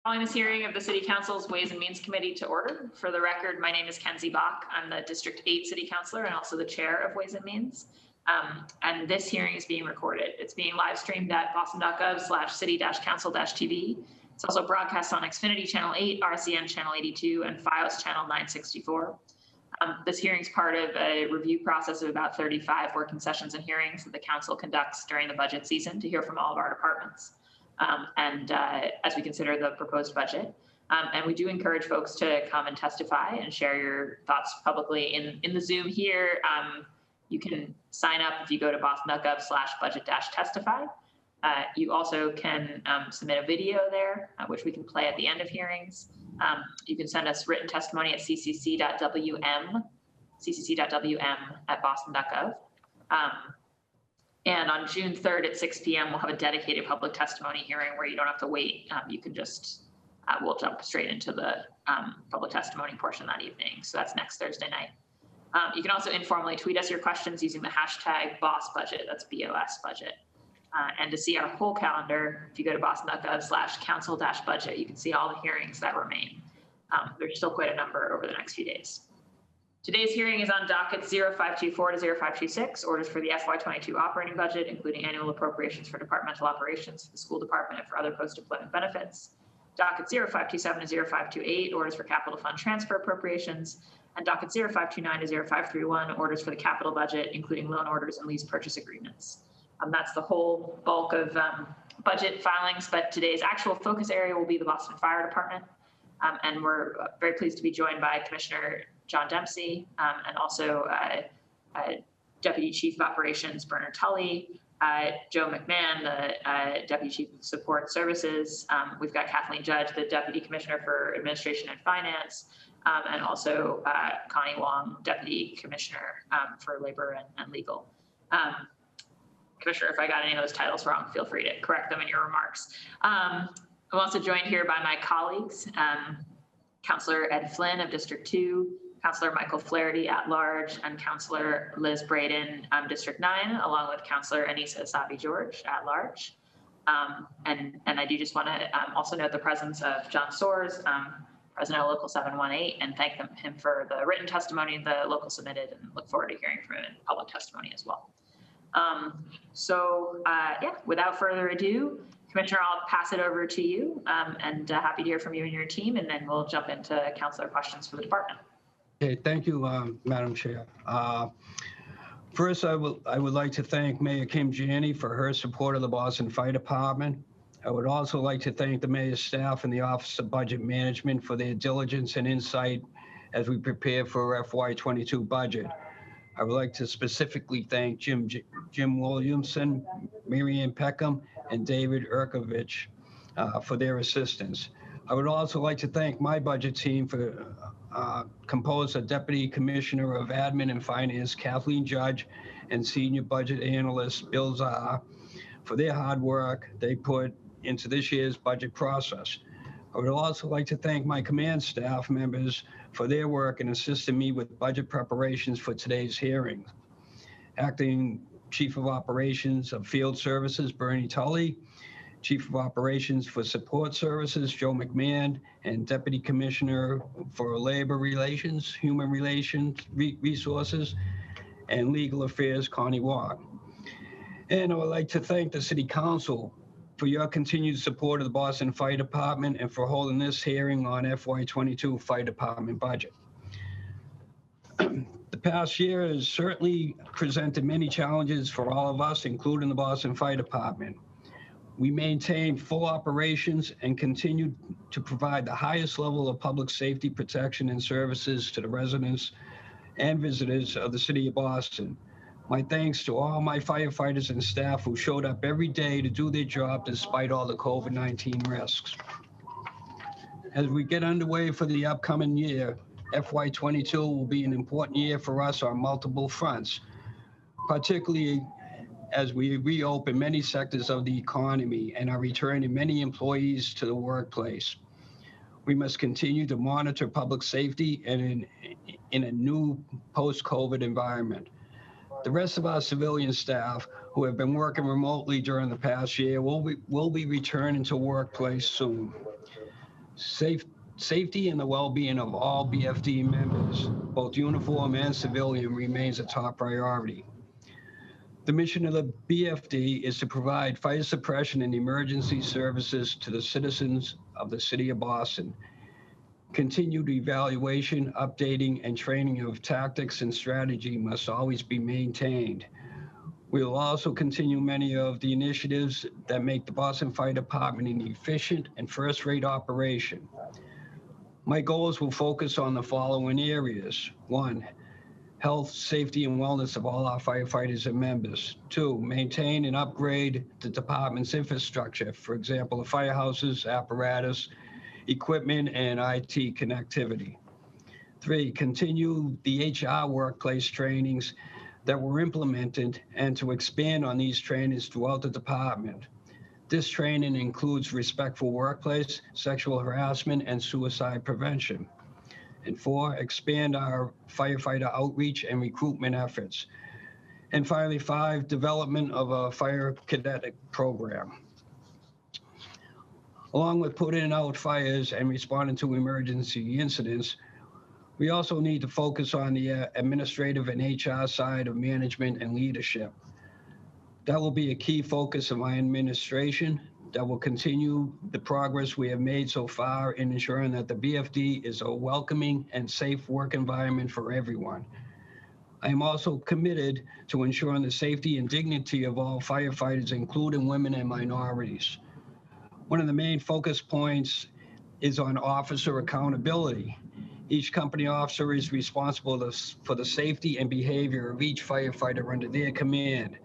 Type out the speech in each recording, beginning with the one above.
Calling this hearing of the City Council's Ways and Means Committee to order. For the record, my name is Kenzie Bach. I'm the District 8 City Councilor and also the Chair of Ways and Means. And this hearing is being recorded. It's being live streamed at boston.gov/city-council-tv. It's also broadcast on Xfinity Channel 8, RCN Channel 82, and FiOS Channel 964. This hearing is part of a review process of about 35 working sessions and hearings that the Council conducts during the budget season to hear from all of our departments. As we consider the proposed budget. And we do encourage folks to come and testify and share your thoughts publicly in the Zoom here. You can sign up if you go to boston.gov/budget-testify. You also can submit a video there, which we can play at the end of hearings. You can send us written testimony at ccc.wm@boston.gov. And on June 3rd at 6 p.m., we'll have a dedicated public testimony hearing where you don't have to wait. You can just, we'll jump straight into the public testimony portion that evening. So that's next Thursday night. You can also informally tweet us your questions using the hashtag BOSSBudget, that's BOS budget. And to see our whole calendar, if you go to boston.gov/council-budget, you can see all the hearings that remain. There's still quite a number over the next few days. Today's hearing is on dockets 0524 to 0526, orders for the FY22 operating budget, including annual appropriations for departmental operations for the school department and for other post-deployment benefits. Docket 0527 to 0528, orders for capital fund transfer appropriations. And docket 0529 to 0531, orders for the capital budget, including loan orders and lease purchase agreements. That's the whole bulk of budget filings, but today's actual focus area will be the Boston Fire Department. And we're very pleased to be joined by Commissioner John Dempsey, and also Deputy Chief of Operations Bernard Tully, Joe McMahon, the Deputy Chief of Support Services. We've got Kathleen Judge, the Deputy Commissioner for Administration and Finance, and also Connie Wong, Deputy Commissioner for Labor and Legal. Commissioner, if I got any of those titles wrong, feel free to correct them in your remarks. I'm also joined here by my colleagues, Councillor Ed Flynn of District 2, Councillor Michael Flaherty at large, and Councillor Liz Braden, District 9, along with Councillor Anissa Asabi-George at large. And I do just want to also note the presence of John Soares, President of Local 718, and thank him for the written testimony the local submitted, and look forward to hearing from him in public testimony as well. Yeah, without further ado, Commissioner, I'll pass it over to you, and happy to hear from you and your team, and then we'll jump into councilor questions for the department. Okay, thank you, Madam Chair. First, I would like to thank Mayor Kim Janney for her support of the Boston Fire Department. I would also like to thank the mayor's staff and the Office of Budget Management for their diligence and insight as we prepare for FY22 budget. I would like to specifically thank Jim Williamson, Marianne Peckham, and David Urkovich for their assistance. I would also like to thank my budget team for composed of Deputy Commissioner of Admin and Finance, Kathleen Judge, and Senior Budget Analyst, Bill Zah, for their hard work they put into this year's budget process. I would also like to thank my command staff members for their work in assisting me with budget preparations for today's hearing. Acting Chief of Operations of Field Services, Bernie Tully, Chief of Operations for Support Services, Joe McMahon, and Deputy Commissioner for Labor Relations, Human Relations, Resources, and Legal Affairs, Connie Wong. And I would like to thank the City Council for your continued support of the Boston Fire Department and for holding this hearing on FY22 Fire Department budget. The past year has certainly presented many challenges for all of us, including the Boston Fire Department. We maintained full operations and continued to provide the highest level of public safety protection and services to the residents and visitors of the city of Boston. My thanks to all my firefighters and staff who showed up every day to do their job despite all the COVID-19 risks. As we get underway for the upcoming year, FY22 will be an important year for us on multiple fronts, particularly as we reopen many sectors of the economy and are returning many employees to the workplace. We must continue to monitor public safety and in a new post-COVID environment. The rest of our civilian staff who have been working remotely during the past year will be returning to workplace soon. Safety and the well-being of all BFD members, both uniform and civilian, remains a top priority. The mission of the BFD is to provide fire suppression and emergency services to the citizens of the city of Boston. Continued evaluation, updating, and training of tactics and strategy must always be maintained. We will also continue many of the initiatives that make the Boston Fire Department an efficient and first-rate operation. My goals will focus on the following areas. 1, health, safety, and wellness of all our firefighters and members. 2, maintain and upgrade the department's infrastructure, for example, the firehouses, apparatus, equipment, and IT connectivity. 3, continue the HR workplace trainings that were implemented and to expand on these trainings throughout the department. This training includes respectful workplace, sexual harassment, and suicide prevention. And 4, expand our firefighter outreach and recruitment efforts. And finally, 5, development of a fire cadet program. Along with putting out fires and responding to emergency incidents, we also need to focus on the administrative and HR side of management and leadership. That will be a key focus of my administration that will continue the progress we have made so far in ensuring that the BFD is a welcoming and safe work environment for everyone. I am also committed to ensuring the safety and dignity of all firefighters, including women and minorities. One of the main focus points is on officer accountability. Each company officer is responsible for the safety and behavior of each firefighter under their command.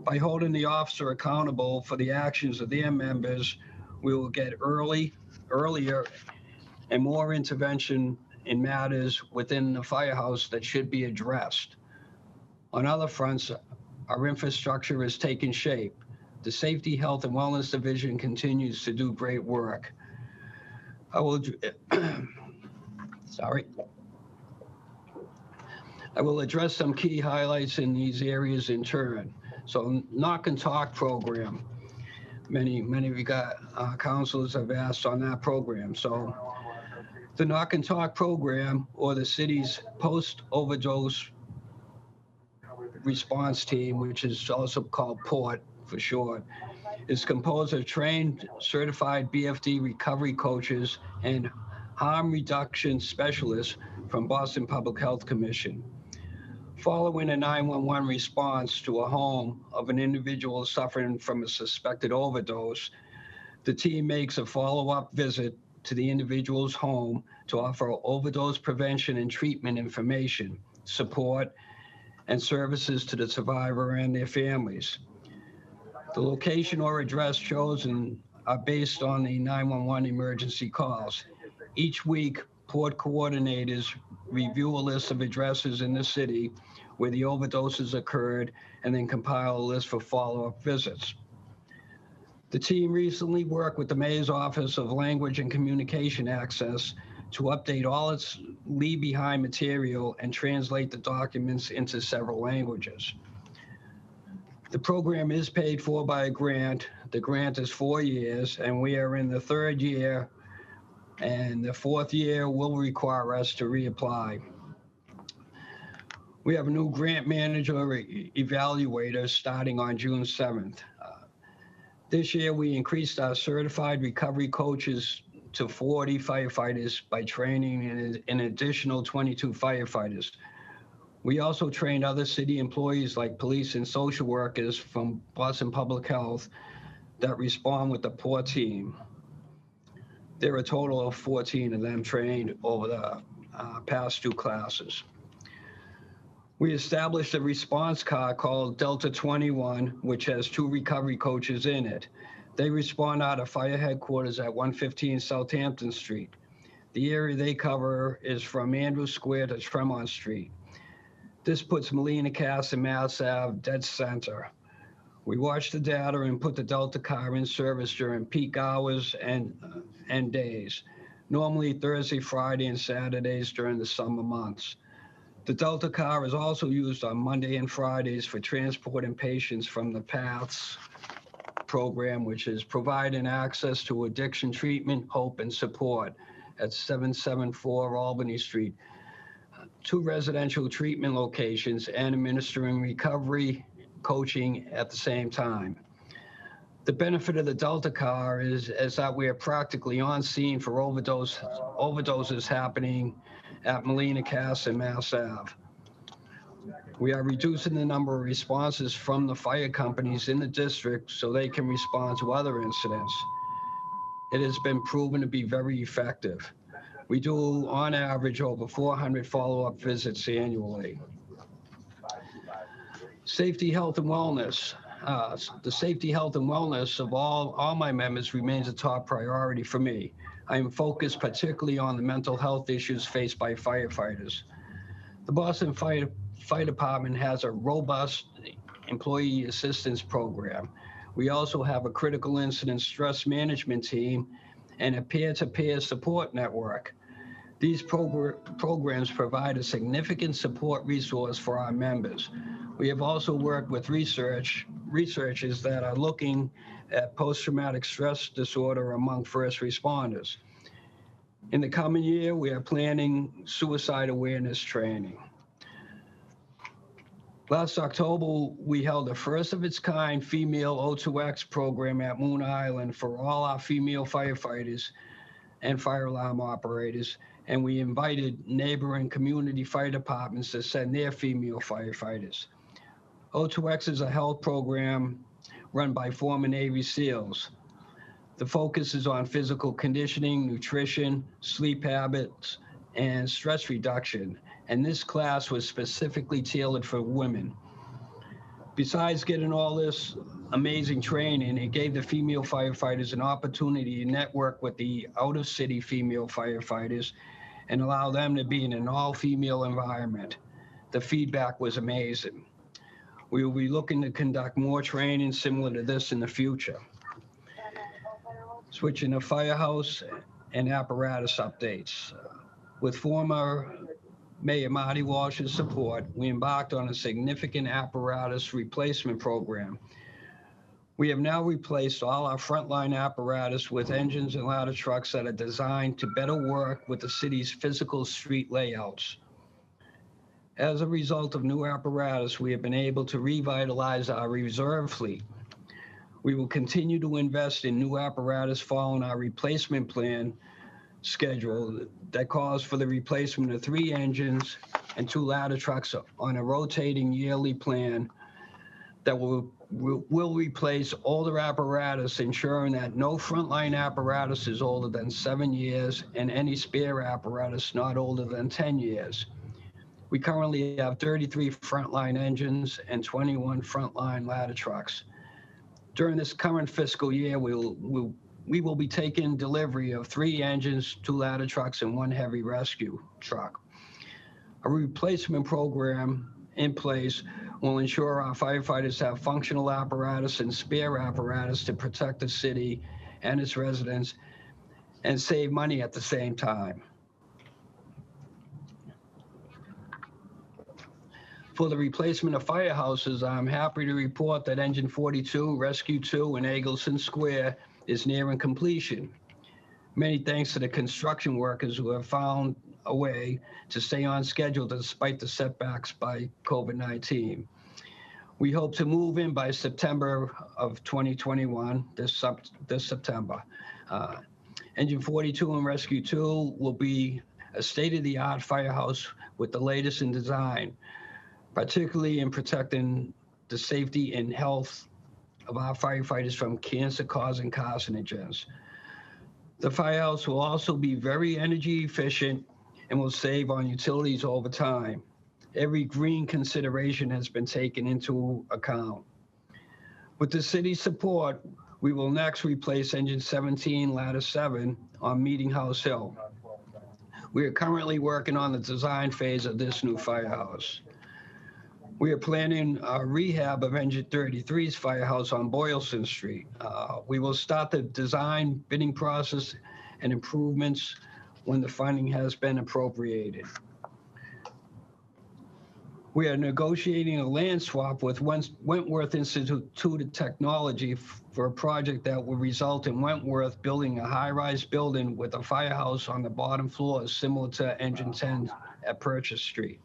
By holding the officer accountable for the actions of their members, we will get earlier, and more intervention in matters within the firehouse that should be addressed. On other fronts, our infrastructure is taking shape. The Safety, Health, and Wellness Division continues to do great work. I will address some key highlights in these areas in turn. So, knock and talk program. Many of you counselors have asked on that program. So, the knock and talk program, or the city's post-overdose response team, which is also called PORT for short, is composed of trained, certified BFD recovery coaches and harm reduction specialists from Boston Public Health Commission. Following a 911 response to a home of an individual suffering from a suspected overdose, the team makes a follow-up visit to the individual's home to offer overdose prevention and treatment information, support, and services to the survivor and their families. The location or address chosen are based on the 911 emergency calls. Each week, Port coordinators review a list of addresses in the city where the overdoses occurred and then compile a list for follow-up visits. The team recently worked with the Mayor's Office of Language and Communication Access to update all its leave-behind material and translate the documents into several languages. The program is paid for by a grant. The grant is 4 years, and we are in the 3rd year, and the 4th year will require us to reapply. We have a new grant manager evaluator starting on June 7th. This year, we increased our certified recovery coaches to 40 firefighters by training an additional 22 firefighters. We also trained other city employees like police and social workers from Boston Public Health that respond with the PORT team. There are a total of 14 of them trained over the past 2 classes. We established a response car called Delta 21, which has 2 recovery coaches in it. They respond out of fire headquarters at 115 Southampton Street. The area they cover is from Andrews Square to Tremont Street. This puts Molina Cass and Mass Ave dead center. We watch the data and put the Delta car in service during peak hours and days, normally Thursday, Friday, and Saturdays during the summer months. The Delta car is also used on Monday and Fridays for transporting patients from the paths program, which is providing access to addiction treatment, hope, and support at 774 Albany Street, 2 residential treatment locations, and administering recovery coaching at the same time. The benefit of the Delta car is that we are practically on scene for overdoses happening at Molina Cass and Mass Ave. We are reducing the number of responses from the fire companies in the district so they can respond to other incidents. It has been proven to be very effective. We do, on average, over 400 follow-up visits annually. Safety, health, and wellness. The safety, health, and wellness of all my members remains a top priority for me. I am focused particularly on the mental health issues faced by firefighters. The Boston Fire Department has a robust employee assistance program. We also have a critical incident stress management team and a peer-to-peer support network. These programs provide a significant support resource for our members. We have also worked with researchers that are looking at post-traumatic stress disorder among first responders. In the coming year, we are planning suicide awareness training. Last October, we held the first of its kind female O2X program at Moon Island for all our female firefighters and fire alarm operators, and we invited neighboring community fire departments to send their female firefighters. O2X is a health program run by former Navy SEALs. The focus is on physical conditioning, nutrition, sleep habits, and stress reduction, and this class was specifically tailored for women. Besides getting all this amazing training, it gave the female firefighters an opportunity to network with the out-of-city female firefighters and allow them to be in an all-female environment. The feedback was amazing. We will be looking to conduct more training similar to this in the future. Switching to Firehouse and Apparatus updates. With former Mayor Marty Walsh's support, we embarked on a significant apparatus replacement program. We have now replaced all our frontline apparatus with engines and ladder trucks that are designed to better work with the city's physical street layouts. As a result of new apparatus, we have been able to revitalize our reserve fleet. We will continue to invest in new apparatus following our replacement plan schedule that calls for the replacement of 3 engines and 2 ladder trucks on a rotating yearly plan that will replace older apparatus, ensuring that no frontline apparatus is older than 7 years and any spare apparatus not older than 10 years. We currently have 33 frontline engines and 21 frontline ladder trucks. During this current fiscal year, we will be taking delivery of 3 engines, 2 ladder trucks, and 1 heavy rescue truck. A replacement program in place will ensure our firefighters have functional apparatus and spare apparatus to protect the city and its residents and save money at the same time. For the replacement of firehouses, I'm happy to report that Engine 42, Rescue 2, and Eggleston Square is nearing completion. Many thanks to the construction workers who have found a way to stay on schedule despite the setbacks by COVID-19. We hope to move in by September of 2021, this September. Engine 42 and Rescue 2 will be a state-of-the-art firehouse with the latest in design, particularly in protecting the safety and health of our firefighters from cancer-causing carcinogens. The firehouse will also be very energy efficient and will save on utilities over time. Every green consideration has been taken into account. With the city's support, we will next replace Engine 17, Ladder 7 on Meeting House Hill. We are currently working on the design phase of this new firehouse. We are planning a rehab of Engine 33's firehouse on Boylston Street. We will start the design bidding process and improvements when the funding has been appropriated. We are negotiating a land swap with Wentworth Institute of Technology for a project that will result in Wentworth building a high-rise building with a firehouse on the bottom floor similar to Engine 10 at Purchase Street.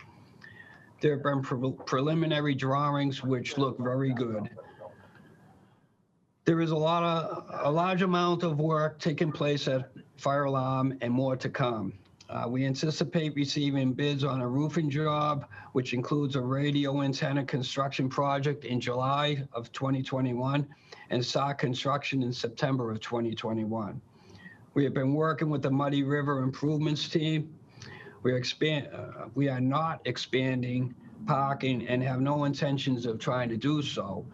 There have been preliminary drawings which look very good. There is a large amount of work taking place at Fire Alarm and more to come. We anticipate receiving bids on a roofing job, which includes a radio antenna construction project in July of 2021 and start construction in September of 2021. We have been working with the Muddy River Improvements team. We are not expanding parking and have no intentions of trying to do so.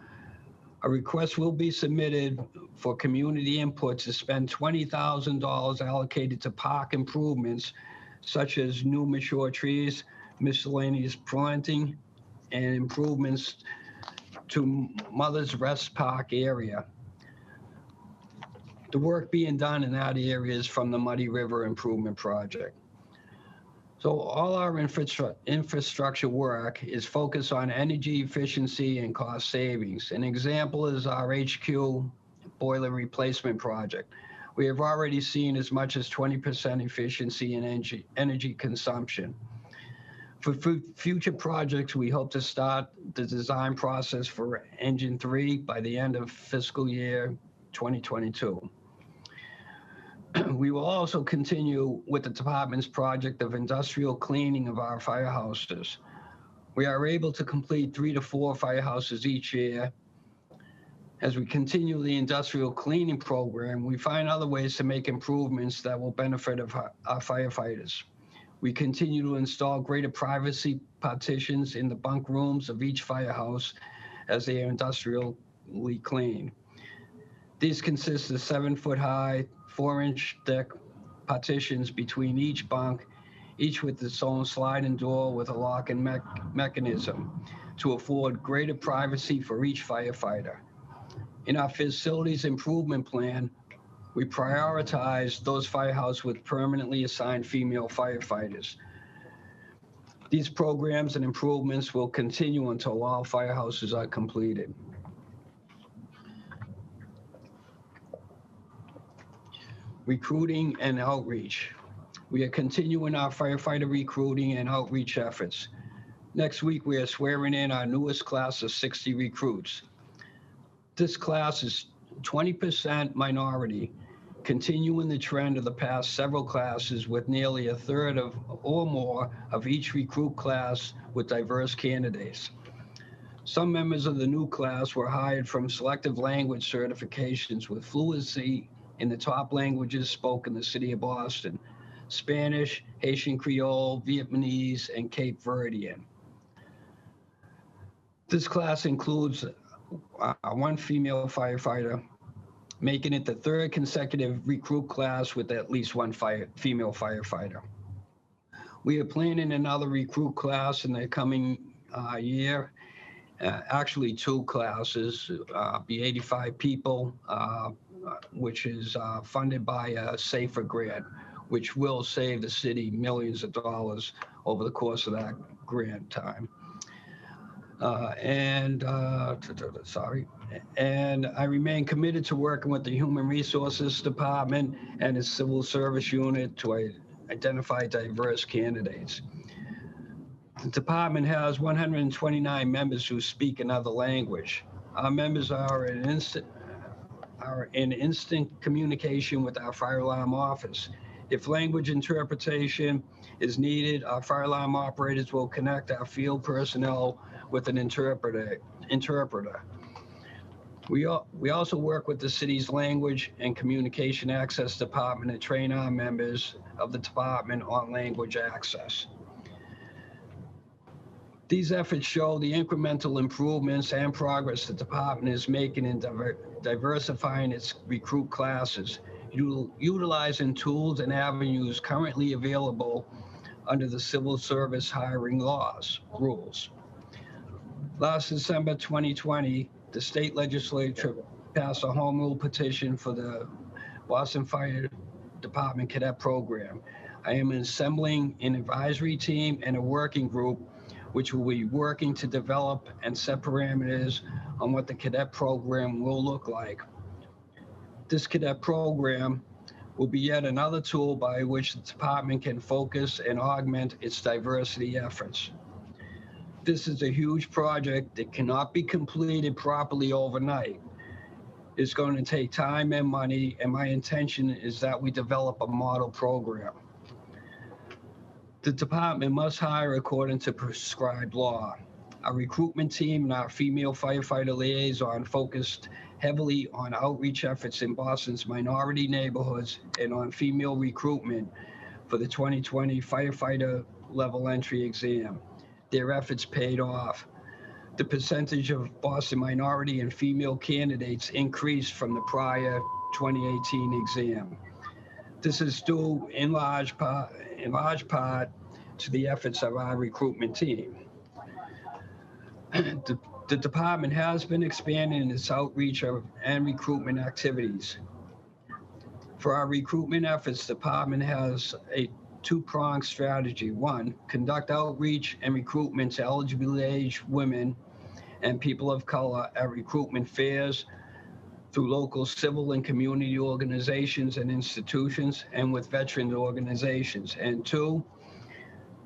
A request will be submitted for community input to spend $20,000 allocated to park improvements, such as new mature trees, miscellaneous planting, and improvements to Mother's Rest Park area. The work being done in that area is from the Muddy River Improvement Project. So all our infrastructure work is focused on energy efficiency and cost savings. An example is our HQ boiler replacement project. We have already seen as much as 20% efficiency in energy consumption. For future projects, we hope to start the design process for Engine 3 by the end of fiscal year 2022. We will also continue with the department's project of industrial cleaning of our firehouses. We are able to complete 3 to 4 firehouses each year. As we continue the industrial cleaning program, we find other ways to make improvements that will benefit our firefighters. We continue to install greater privacy partitions in the bunk rooms of each firehouse as they are industrially cleaned. These consist of 7-foot high, 4-inch thick partitions between each bunk, each with its own sliding door with a locking mechanism to afford greater privacy for each firefighter. In our facilities improvement plan, we prioritize those firehouses with permanently assigned female firefighters. These programs and improvements will continue until all firehouses are completed. Recruiting and outreach. We are continuing our firefighter recruiting and outreach efforts. Next week, we are swearing in our newest class of 60 recruits. This class is 20% minority, continuing the trend of the past several classes with nearly a third of or more of each recruit class with diverse candidates. Some members of the new class were hired from selective language certifications with fluency in the top languages spoken in the city of Boston: Spanish, Haitian Creole, Vietnamese, and Cape Verdean. This class includes one female firefighter, making it the third consecutive recruit class with at least one female firefighter. We are planning another recruit class in the coming year, actually 2 classes, be 85 people, which is funded by a SAFER grant, which will save the city millions of dollars over the course of that grant time. And I remain committed to working with the Human Resources Department and its Civil Service Unit to identify diverse candidates. The department has 129 members who speak another language. Our members are in instant communication with our fire alarm office. If language interpretation is needed, our fire alarm operators will connect our field personnel with an interpreter. We also work with the city's language and communication access department to train our members of the department on language access. These efforts show the incremental improvements and progress the department is making in diversifying its recruit classes, utilizing tools and avenues currently available under the civil service hiring rules. Last December 2020, the state legislature passed a home rule petition for the Boston Fire Department Cadet program. I am assembling an advisory team and a working group which will be working to develop and set parameters on what the cadet program will look like. This cadet program will be yet another tool by which the department can focus and augment its diversity efforts. This is a huge project that cannot be completed properly overnight. It's going to take time and money, and my intention is that we develop a model program. The department must hire according to prescribed law. Our recruitment team and our female firefighter liaison focused heavily on outreach efforts in Boston's minority neighborhoods and on female recruitment for the 2020 firefighter level entry exam. Their efforts paid off. The percentage of Boston minority and female candidates increased from the prior 2018 exam. This is due in large part to the efforts of our recruitment team. The department has been expanding its outreach and recruitment activities. For our recruitment efforts, the department has a two-pronged strategy. One, conduct outreach and recruitment to eligible age women and people of color at recruitment fairs through local civil and community organizations and institutions and with veteran organizations. And two,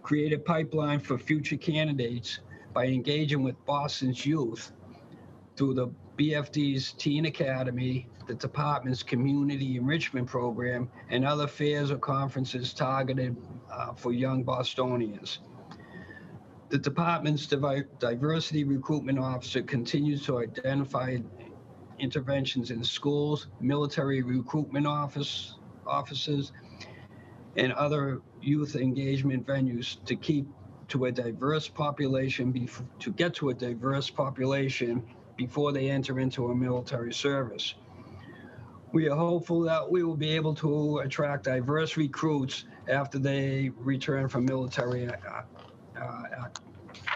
create a pipeline for future candidates by engaging with Boston's youth through the BFD's Teen Academy, the department's community enrichment program, and other fairs or conferences targeted for young Bostonians. The department's diversity recruitment officer continues to identify interventions in schools, military recruitment offices, and other youth engagement venues to get to a diverse population before they enter into a military service. We are hopeful that we will be able to attract diverse recruits after they return from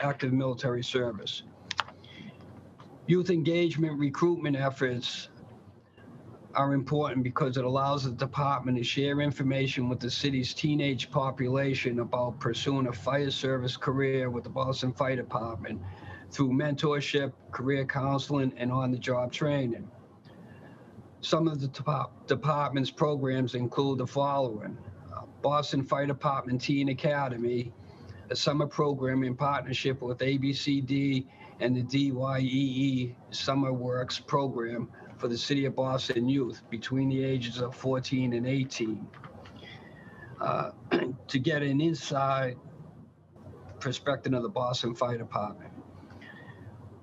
active military service. Youth engagement recruitment efforts are important because it allows the department to share information with the city's teenage population about pursuing a fire service career with the Boston Fire Department through mentorship, career counseling, and on-the-job training. Some of the department's programs include the following: Boston Fire Department Teen Academy, a summer program in partnership with ABCD and the DYEE Summer Works program for the City of Boston youth between the ages of 14 and 18. To get an inside perspective of the Boston Fire Department.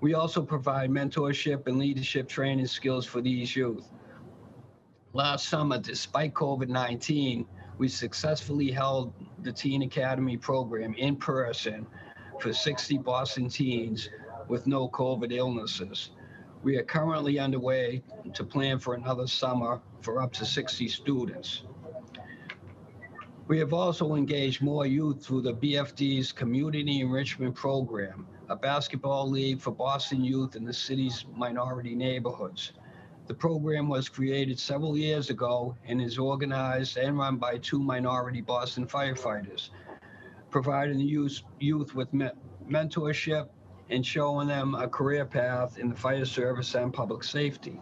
We also provide mentorship and leadership training skills for these youth. Last summer, despite COVID-19, we successfully held the Teen Academy program in person for 60 Boston teens with no COVID illnesses. We are currently underway to plan for another summer for up to 60 students. We have also engaged more youth through the BFD's Community Enrichment Program, a basketball league for Boston youth in the city's minority neighborhoods. The program was created several years ago and is organized and run by two minority Boston firefighters, providing the youth with mentorship and showing them a career path in the fire service and public safety.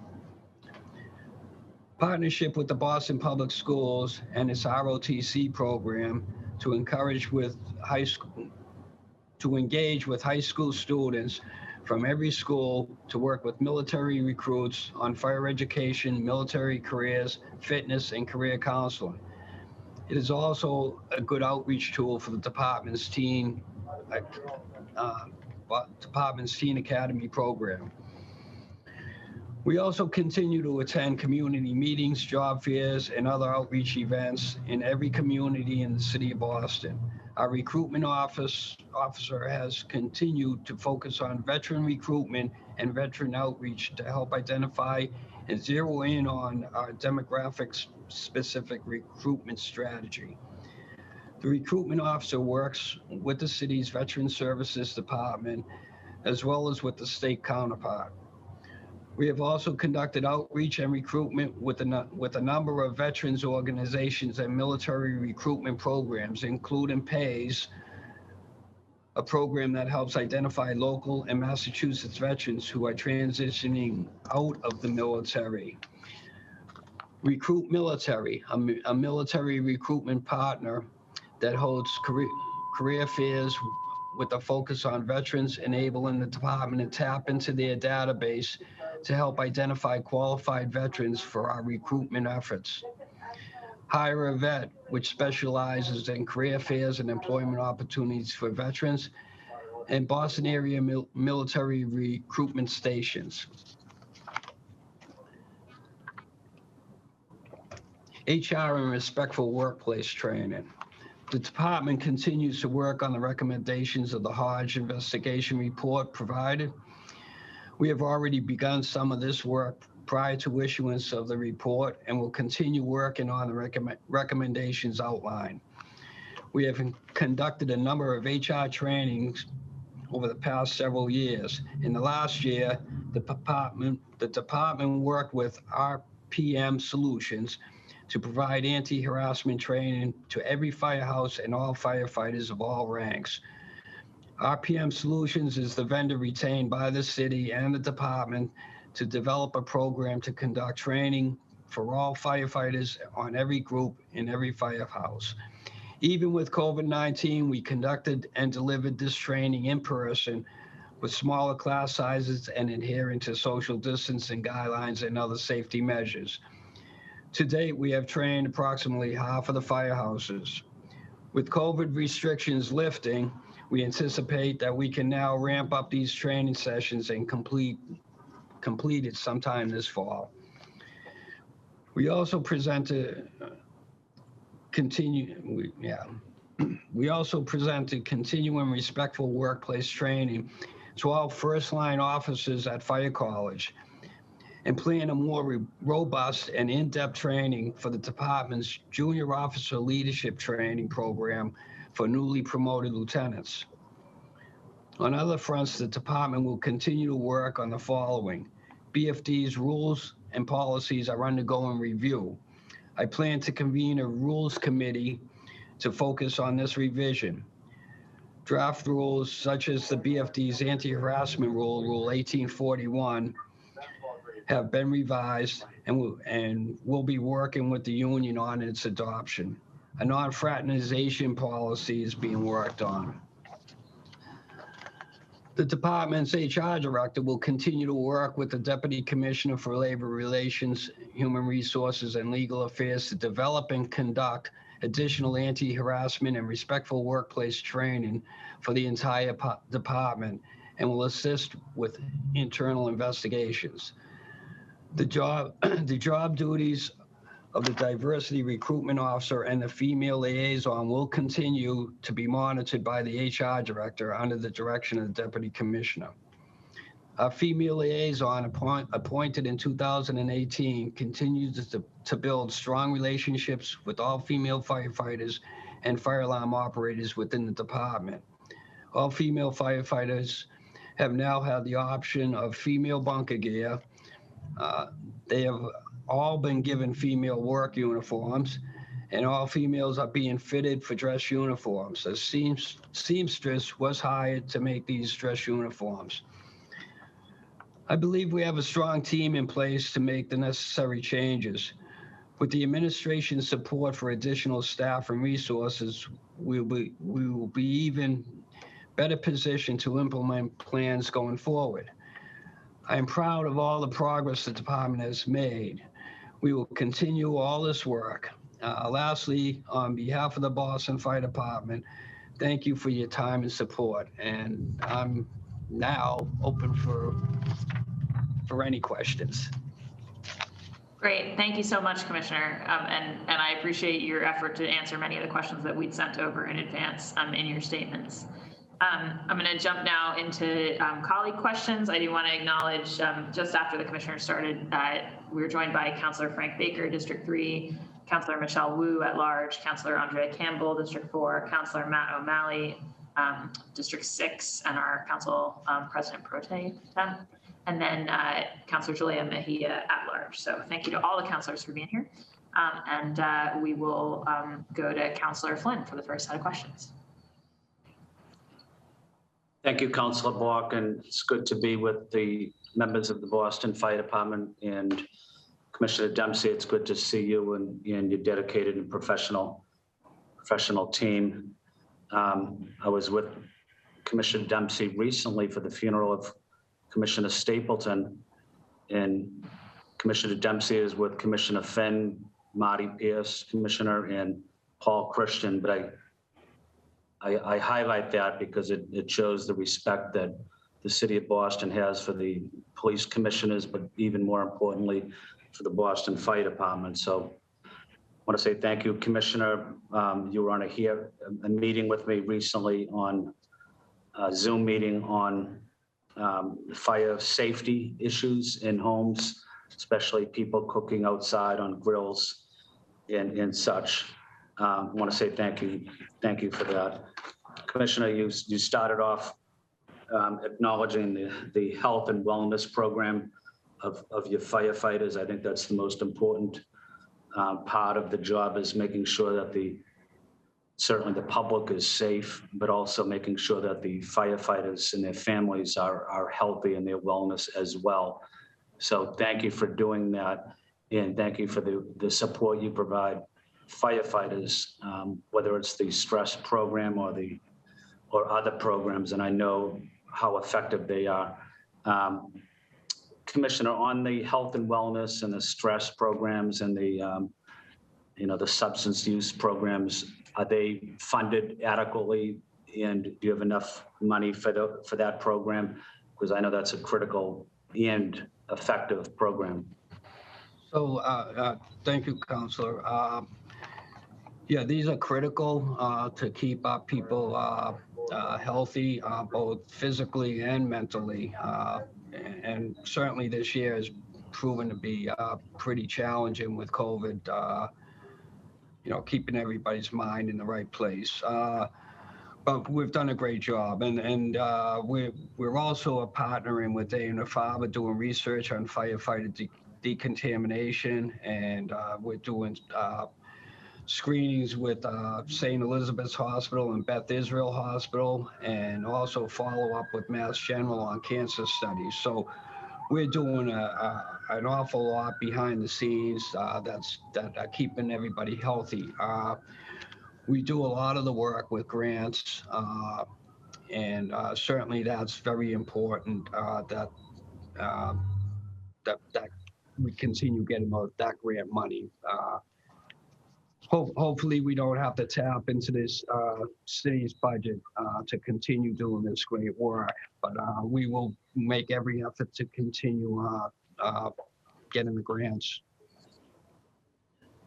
Partnership with the Boston Public Schools and its ROTC program to engage with high school students from every school to work with military recruits on fire education, military careers, fitness, and career counseling. It is also a good outreach tool for the department's Teen Academy program. We also continue to attend community meetings, job fairs, and other outreach events in every community in the city of Boston. Our recruitment officer has continued to focus on veteran recruitment and veteran outreach to help identify and zero in on our demographic-specific recruitment strategy. The recruitment officer works with the city's Veteran Services Department as well as with the state counterpart. We have also conducted outreach and recruitment with a number of veterans organizations and military recruitment programs, including PAYS, a program that helps identify local and Massachusetts veterans who are transitioning out of the military. Recruit Military, a military recruitment partner that holds career fairs with a focus on veterans, enabling the department to tap into their database to help identify qualified veterans for our recruitment efforts. Hire a Vet, which specializes in career fairs and employment opportunities for veterans, and Boston area military recruitment stations. HR and respectful workplace training. The department continues to work on the recommendations of the Hodge investigation report provided. We have already begun some of this work prior to issuance of the report and will continue working on the recommendations outlined. We have conducted a number of HR trainings over the past several years. In the last year, the department worked with RPM Solutions to provide anti-harassment training to every firehouse and all firefighters of all ranks. RPM Solutions is the vendor retained by the city and the department to develop a program to conduct training for all firefighters on every group in every firehouse. Even with COVID-19, we conducted and delivered this training in person with smaller class sizes and adhering to social distancing guidelines and other safety measures. To date, we have trained approximately half of the firehouses. With COVID restrictions lifting, we anticipate that we can now ramp up these training sessions and complete it sometime this fall. We also presented continuing respectful workplace training to all first-line officers at Fire College, and plan a more robust and in-depth training for the department's junior officer leadership training program for newly promoted lieutenants. On other fronts, the department will continue to work on the following. BFD's rules and policies are undergoing review. I plan to convene a rules committee to focus on this revision. Draft rules such as the BFD's anti-harassment rule, Rule 1841, have been revised and will be working with the union on its adoption. A non-fraternization policy is being worked on. The department's HR director will continue to work with the Deputy Commissioner for Labor Relations, Human Resources, and Legal Affairs to develop and conduct additional anti-harassment and respectful workplace training for the entire department and will assist with internal investigations. The job duties of the diversity recruitment officer and the female liaison will continue to be monitored by the HR director under the direction of the deputy commissioner. Our female liaison appointed in 2018 continues to build strong relationships with all female firefighters and fire alarm operators within the department. All female firefighters have now had the option of female bunker gear. They have all been given female work uniforms, and all females are being fitted for dress uniforms. A seamstress was hired to make these dress uniforms. I believe we have a strong team in place to make the necessary changes. With the administration's support for additional staff and resources, we will be even better positioned to implement plans going forward. I am proud of all the progress the department has made. We will continue all this work. Lastly, on behalf of the Boston Fire Department, thank you for your time and support. And I'm now open for any questions. Great, thank you so much, Commissioner. And I appreciate your effort to answer many of the questions that we'd sent over in advance in your statements. I'm going to jump now into colleague questions. I do want to acknowledge, just after the commissioner started, we were joined by Councillor Frank Baker, District 3, Councillor Michelle Wu at large, Councillor Andrea Campbell, District 4, Councillor Matt O'Malley, District 6, and our Council President Pro Tem, and then Councillor Julia Mejia at large. So thank you to all the councillors for being here. And we will go to Councillor Flynn for the first set of questions. Thank you, Councilor Bork, and it's good to be with the members of the Boston Fire Department and Commissioner Dempsey. It's good to see you and your dedicated and professional team. I was with Commissioner Dempsey recently for the funeral of Commissioner Stapleton, and Commissioner Dempsey is with Commissioner Finn, Marty Pierce, Commissioner, and Paul Christian. But I highlight that because it shows the respect that the city of Boston has for the police commissioners, but even more importantly, for the Boston Fire Department. So I want to say thank you, Commissioner. You were on a meeting with me recently on a Zoom meeting on fire safety issues in homes, especially people cooking outside on grills and such. I want to say thank you for that. Commissioner, you started off acknowledging the health and wellness program of your firefighters. I think that's the most important part of the job, is making sure that certainly the public is safe, but also making sure that the firefighters and their families are healthy in their wellness as well. So thank you for doing that, and thank you for the support you provide firefighters, whether it's the stress program or other programs, and I know how effective they are. Commissioner, on the health and wellness and the stress programs and the substance use programs, are they funded adequately, and do you have enough money for that program? Because I know that's a critical and effective program. So thank you, Councilor. Yeah, these are critical to keep our people healthy, both physically and mentally. And certainly this year has proven to be pretty challenging with COVID, keeping everybody's mind in the right place. But we've done a great job, and we're also partnering with Dana-Farber doing research on firefighter decontamination, and we're doing screenings with St. Elizabeth's Hospital and Beth Israel Hospital, and also follow up with Mass General on cancer studies. So we're doing an awful lot behind the scenes that are keeping everybody healthy. We do a lot of the work with grants, and certainly that's very important that we continue getting that grant money. Hopefully we don't have to tap into this city's budget to continue doing this great work, but we will make every effort to continue getting the grants.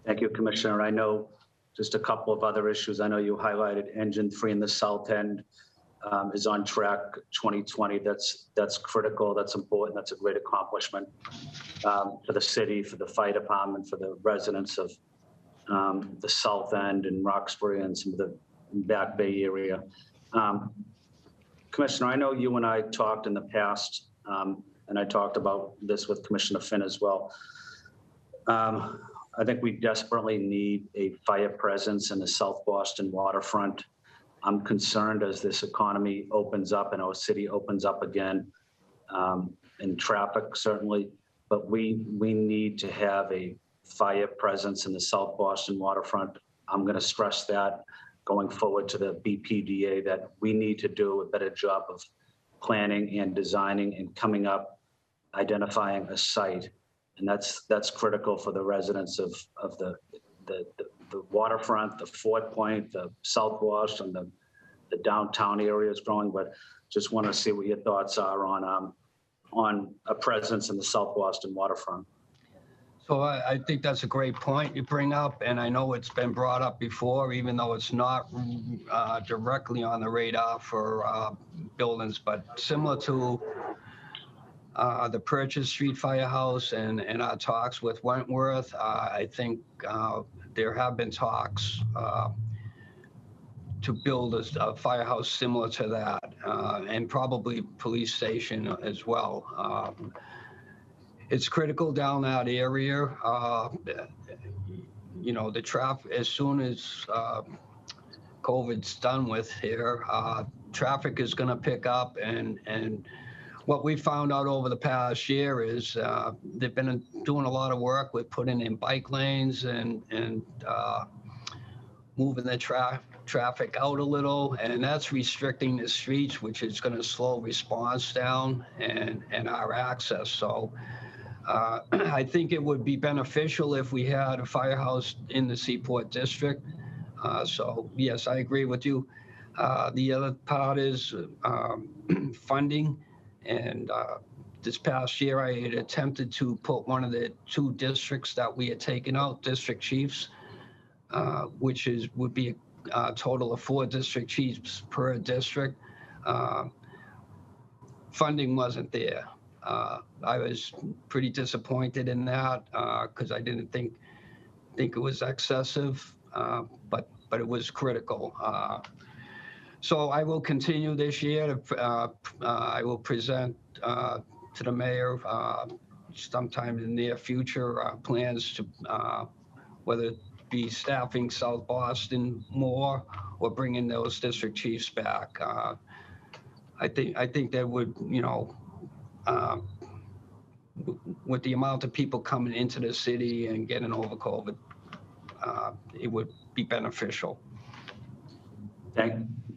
Thank you, Commissioner. I know just a couple of other issues. I know you highlighted Engine 3 in the South End is on track 2020. That's critical. That's important. That's a great accomplishment for the city, for the fire department, for the residents of the South End and Roxbury and some of the Back Bay area. Commissioner, I know you and I talked in the past, and I talked about this with Commissioner Finn as well. I think we desperately need a fire presence in the South Boston waterfront. I'm concerned as this economy opens up and our city opens up again, and traffic certainly, but we need to have a fire presence in the South Boston waterfront. I'm going to stress that going forward to the BPDA, that we need to do a better job of planning and designing and coming up, identifying a site. And that's critical for the residents of the waterfront, the Fort Point, the South Boston, the downtown area is growing, but just want to see what your thoughts are on a presence in the South Boston waterfront. So I think that's a great point you bring up, and I know it's been brought up before, even though it's not directly on the radar for buildings, but similar to the Purchase Street Firehouse and our talks with Wentworth, I think there have been talks to build a firehouse similar to that, and probably police station as well. It's critical down that area. The traffic, as soon as COVID's done with here, traffic is going to pick up, and what we found out over the past year is they've been doing a lot of work with putting in bike lanes and moving the traffic out a little, and that's restricting the streets, which is going to slow response down and our access. So I think it would be beneficial if we had a firehouse in the Seaport District. So yes, I agree with you. The other part is funding. And this past year, I had attempted to put one of the 2 districts that we had taken out, district chiefs, which would be a total of 4 district chiefs per district. Funding wasn't there. I was pretty disappointed in that because I didn't think it was excessive, but it was critical. So I will continue this year. I will present to the mayor sometime in the near future plans to whether it be staffing South Boston more or bringing those district chiefs back. I think that would, with the amount of people coming into the city and getting over COVID, it would be beneficial.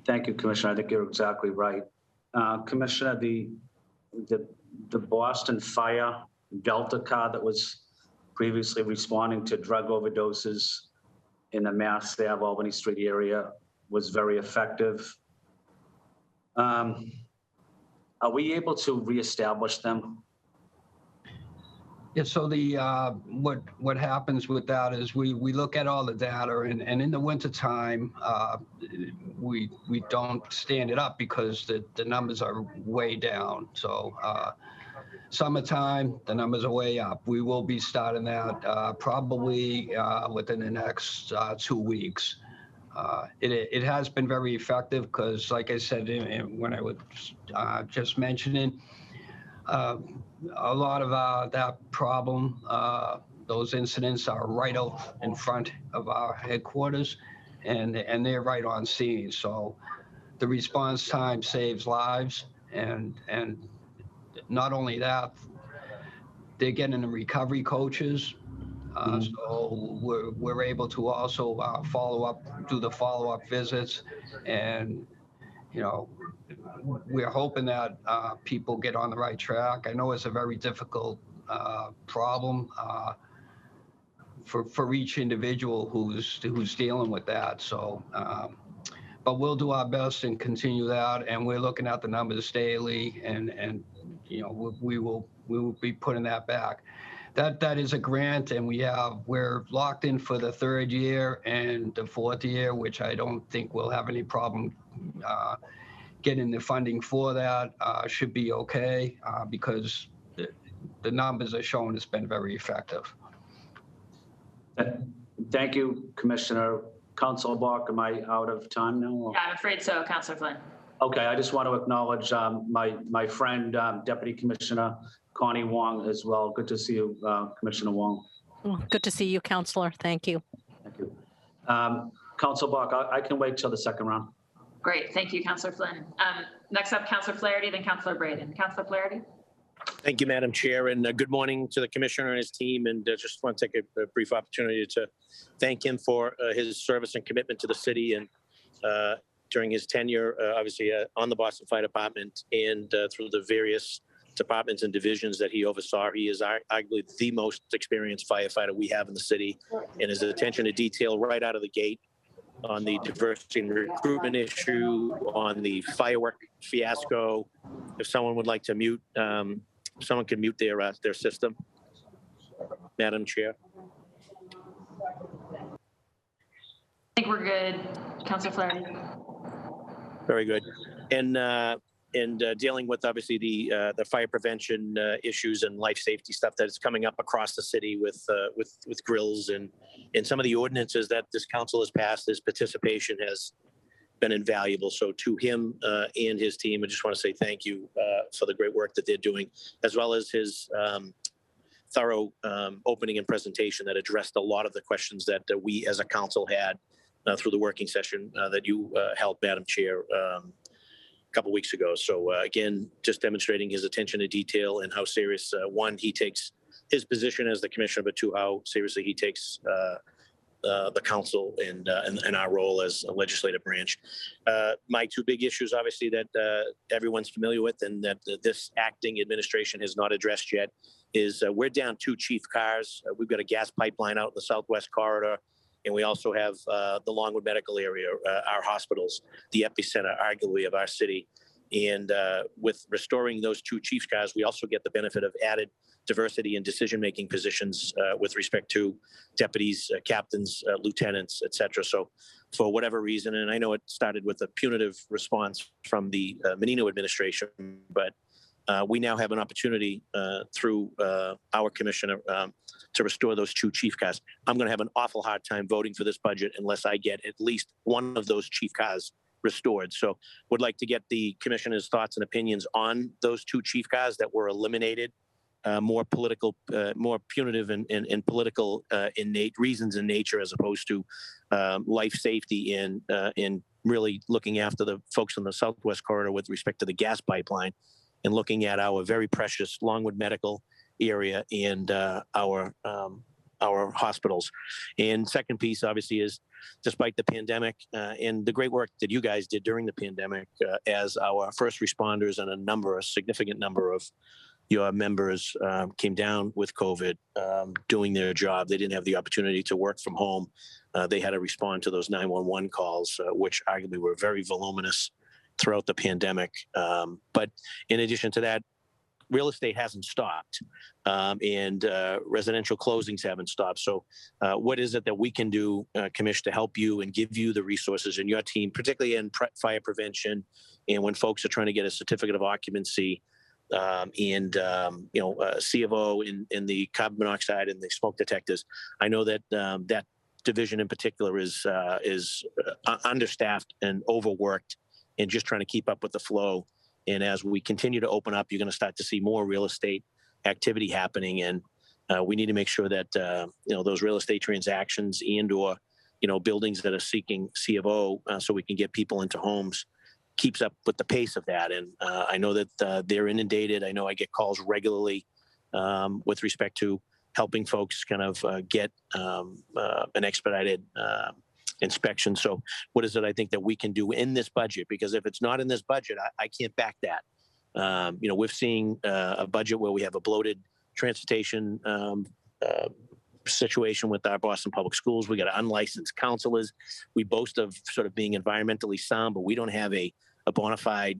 Thank you, Commissioner. I think you're exactly right. Commissioner, the Boston Fire Delta car that was previously responding to drug overdoses in the Mass Ave Albany Street area was very effective. Are we able to reestablish them? Yeah, so the what happens with that is we look at all the data, and in the wintertime, we don't stand it up because the numbers are way down. So summertime, the numbers are way up. We will be starting that probably within the next 2 weeks. It has been very effective because, like I said, when I was just mentioning, a lot of that problem, those incidents are right out in front of our headquarters, and they're right on scene. So the response time saves lives, and not only that, they're getting the recovery coaches. So we're able to also do the follow-up visits, and we're hoping that people get on the right track. I know it's a very difficult problem for each individual who's dealing with that. So, but we'll do our best and continue that. And we're looking at the numbers daily, and we will be putting that back. That is a grant, and we're locked in for the 3rd year and the 4th year, which I don't think we'll have any problem getting the funding for that. Should be okay because the numbers are showing it's been very effective. Thank you, Commissioner. Councilor Bach, am I out of time now? Or? Yeah, I'm afraid so, Councilor Flynn. Okay, I just want to acknowledge my friend, Deputy Commissioner Connie Wong as well. Good to see you, Commissioner Wong. Good to see you, Councilor. Thank you. Thank you. Councilor Bach, I can wait till the 2nd round. Great, thank you, Councilor Flynn. Next up, Councilor Flaherty, then Councilor Braden. Councilor Flaherty. Thank you, Madam Chair, and good morning to the Commissioner and his team. And just want to take a brief opportunity to thank him for his service and commitment to the city and during his tenure, obviously on the Boston Fire Department and through the various departments and divisions that he oversaw. He is arguably the most experienced firefighter we have in the city, and his attention to detail right out of the gate on the diversity and recruitment issue, on the firework fiasco. If someone would like to mute, someone can mute their system. Madam Chair. I think we're good, Councilor Flaherty. Very good. And dealing with obviously the fire prevention issues and life safety stuff that is coming up across the city with grills and some of the ordinances that this council has passed, his participation has been invaluable. So to him and his team, I just want to say thank you for the great work that they're doing, as well as his thorough opening and presentation that addressed a lot of the questions that we as a council had through the working session that you held, Madam Chair, a couple weeks ago. So again, just demonstrating his attention to detail and how serious, one, he takes his position as the commissioner, but two, how seriously he takes the council and our role as a legislative branch. My two big issues, obviously, that everyone's familiar with and that this acting administration has not addressed yet is we're down 2 chief cars. We've got a gas pipeline out in the southwest corridor, and we also have the Longwood Medical area, our hospitals, the epicenter, arguably, of our city. And with restoring those 2 chief cars, we also get the benefit of added diversity in decision-making positions with respect to deputies, captains, lieutenants, et cetera. So for whatever reason, and I know it started with a punitive response from the Menino administration, but we now have an opportunity through our commissioner to restore those 2 chief cars. I'm going to have an awful hard time voting for this budget unless I get at least one of those chief cars restored. So would like to get the commissioner's thoughts and opinions on those 2 chief cars that were eliminated, more political, more punitive and political innate reasons in nature, as opposed to life safety and really looking after the folks in the southwest corridor with respect to the gas pipeline, and looking at our very precious Longwood Medical area and our hospitals. And second piece, obviously, is despite the pandemic and the great work that you guys did during the pandemic as our first responders and a significant number of your members came down with COVID doing their job. They didn't have the opportunity to work from home. They had to respond to those 911 calls, which arguably were very voluminous throughout the pandemic. But in addition to that, real estate hasn't stopped and residential closings haven't stopped. So what is it that we can do, Commish, to help you and give you the resources in your team, particularly in fire prevention and when folks are trying to get a certificate of occupancy and C of O in the carbon monoxide and the smoke detectors? I know that that division in particular is understaffed and overworked and just trying to keep up with the flow. And as we continue to open up, you're going to start to see more real estate activity happening. And we need to make sure that, those real estate transactions and/or, buildings that are seeking C of O so we can get people into homes keeps up with the pace of that. And I know that they're inundated. I know I get calls regularly with respect to helping folks kind of get an expedited inspection. So what is it I think that we can do in this budget? Because if it's not in this budget, I can't back that. We're seeing a budget where we have a bloated transportation situation with our Boston Public Schools. We got unlicensed counselors. We boast of sort of being environmentally sound, but we don't have a bona fide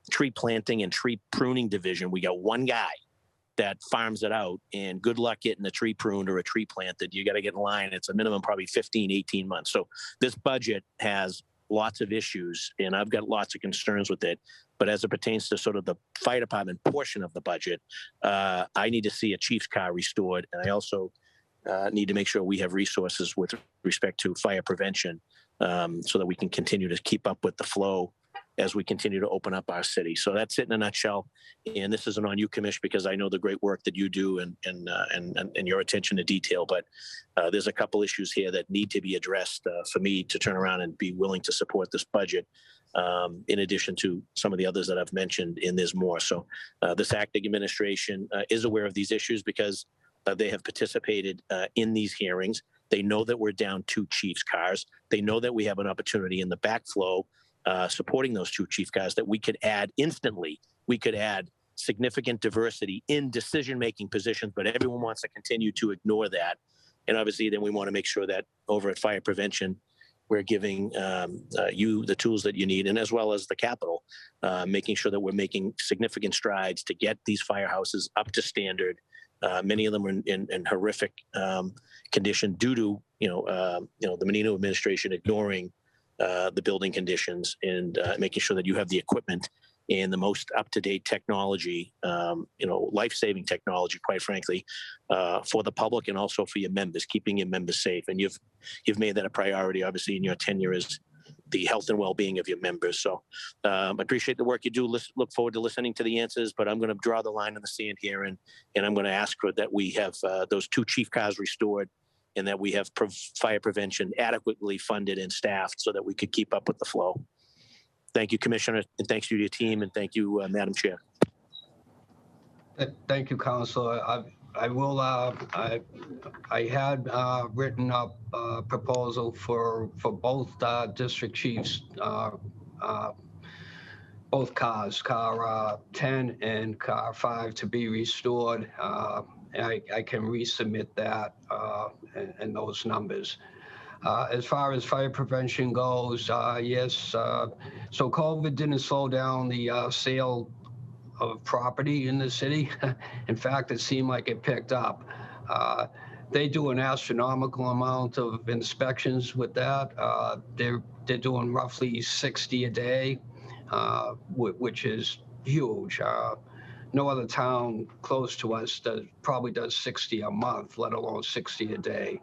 tree planting and tree pruning division. We got one guy that farms it out, and good luck getting a tree pruned or a tree planted. You got to get in line. It's a minimum probably 15, 18 months. So this budget has lots of issues, and I've got lots of concerns with it. But as it pertains to sort of the fire department portion of the budget, I need to see a chief's car restored. And I also need to make sure we have resources with respect to fire prevention so that we can continue to keep up with the flow as we continue to open up our city. So that's it in a nutshell. And this isn't on you, Commish, because I know the great work that you do and your attention to detail. But there's a couple issues here that need to be addressed for me to turn around and be willing to support this budget, in addition to some of the others that I've mentioned, and there's more. So this acting administration is aware of these issues because they have participated in these hearings. They know that we're down 2 chief's cars. They know that we have an opportunity in the backflow supporting those 2 chief cars that we could add instantly. We could add significant diversity in decision-making positions, but everyone wants to continue to ignore that. And obviously, then we want to make sure that over at fire prevention, we're giving you the tools that you need, and as well as the capital, making sure that we're making significant strides to get these firehouses up to standard. Many of them are in horrific condition due to the Menino administration ignoring the building conditions and making sure that you have the equipment and the most up-to-date technology, life-saving technology, quite frankly, for the public and also for your members, keeping your members safe. And you've made that a priority, obviously, in your tenure as the health and well-being of your members. So I appreciate the work you do. Look forward to listening to the answers, but I'm going to draw the line in the sand here, and I'm going to ask for that we have those 2 chief cars restored and that we have fire prevention adequately funded and staffed so that we could keep up with the flow. Thank you, Commissioner, and thanks to your team, and thank you, Madam Chair. Thank you, Councilor. I will. I had written up a proposal for both district chiefs, both cars, car 10 and car 5, to be restored. I can resubmit that and those numbers. As far as fire prevention goes, yes. So COVID didn't slow down the sale of property in the city. In fact, it seemed like it picked up. They do an astronomical amount of inspections with that. They're doing roughly 60 a day, which is huge. No other town close to us probably does 60 a month, let alone 60 a day.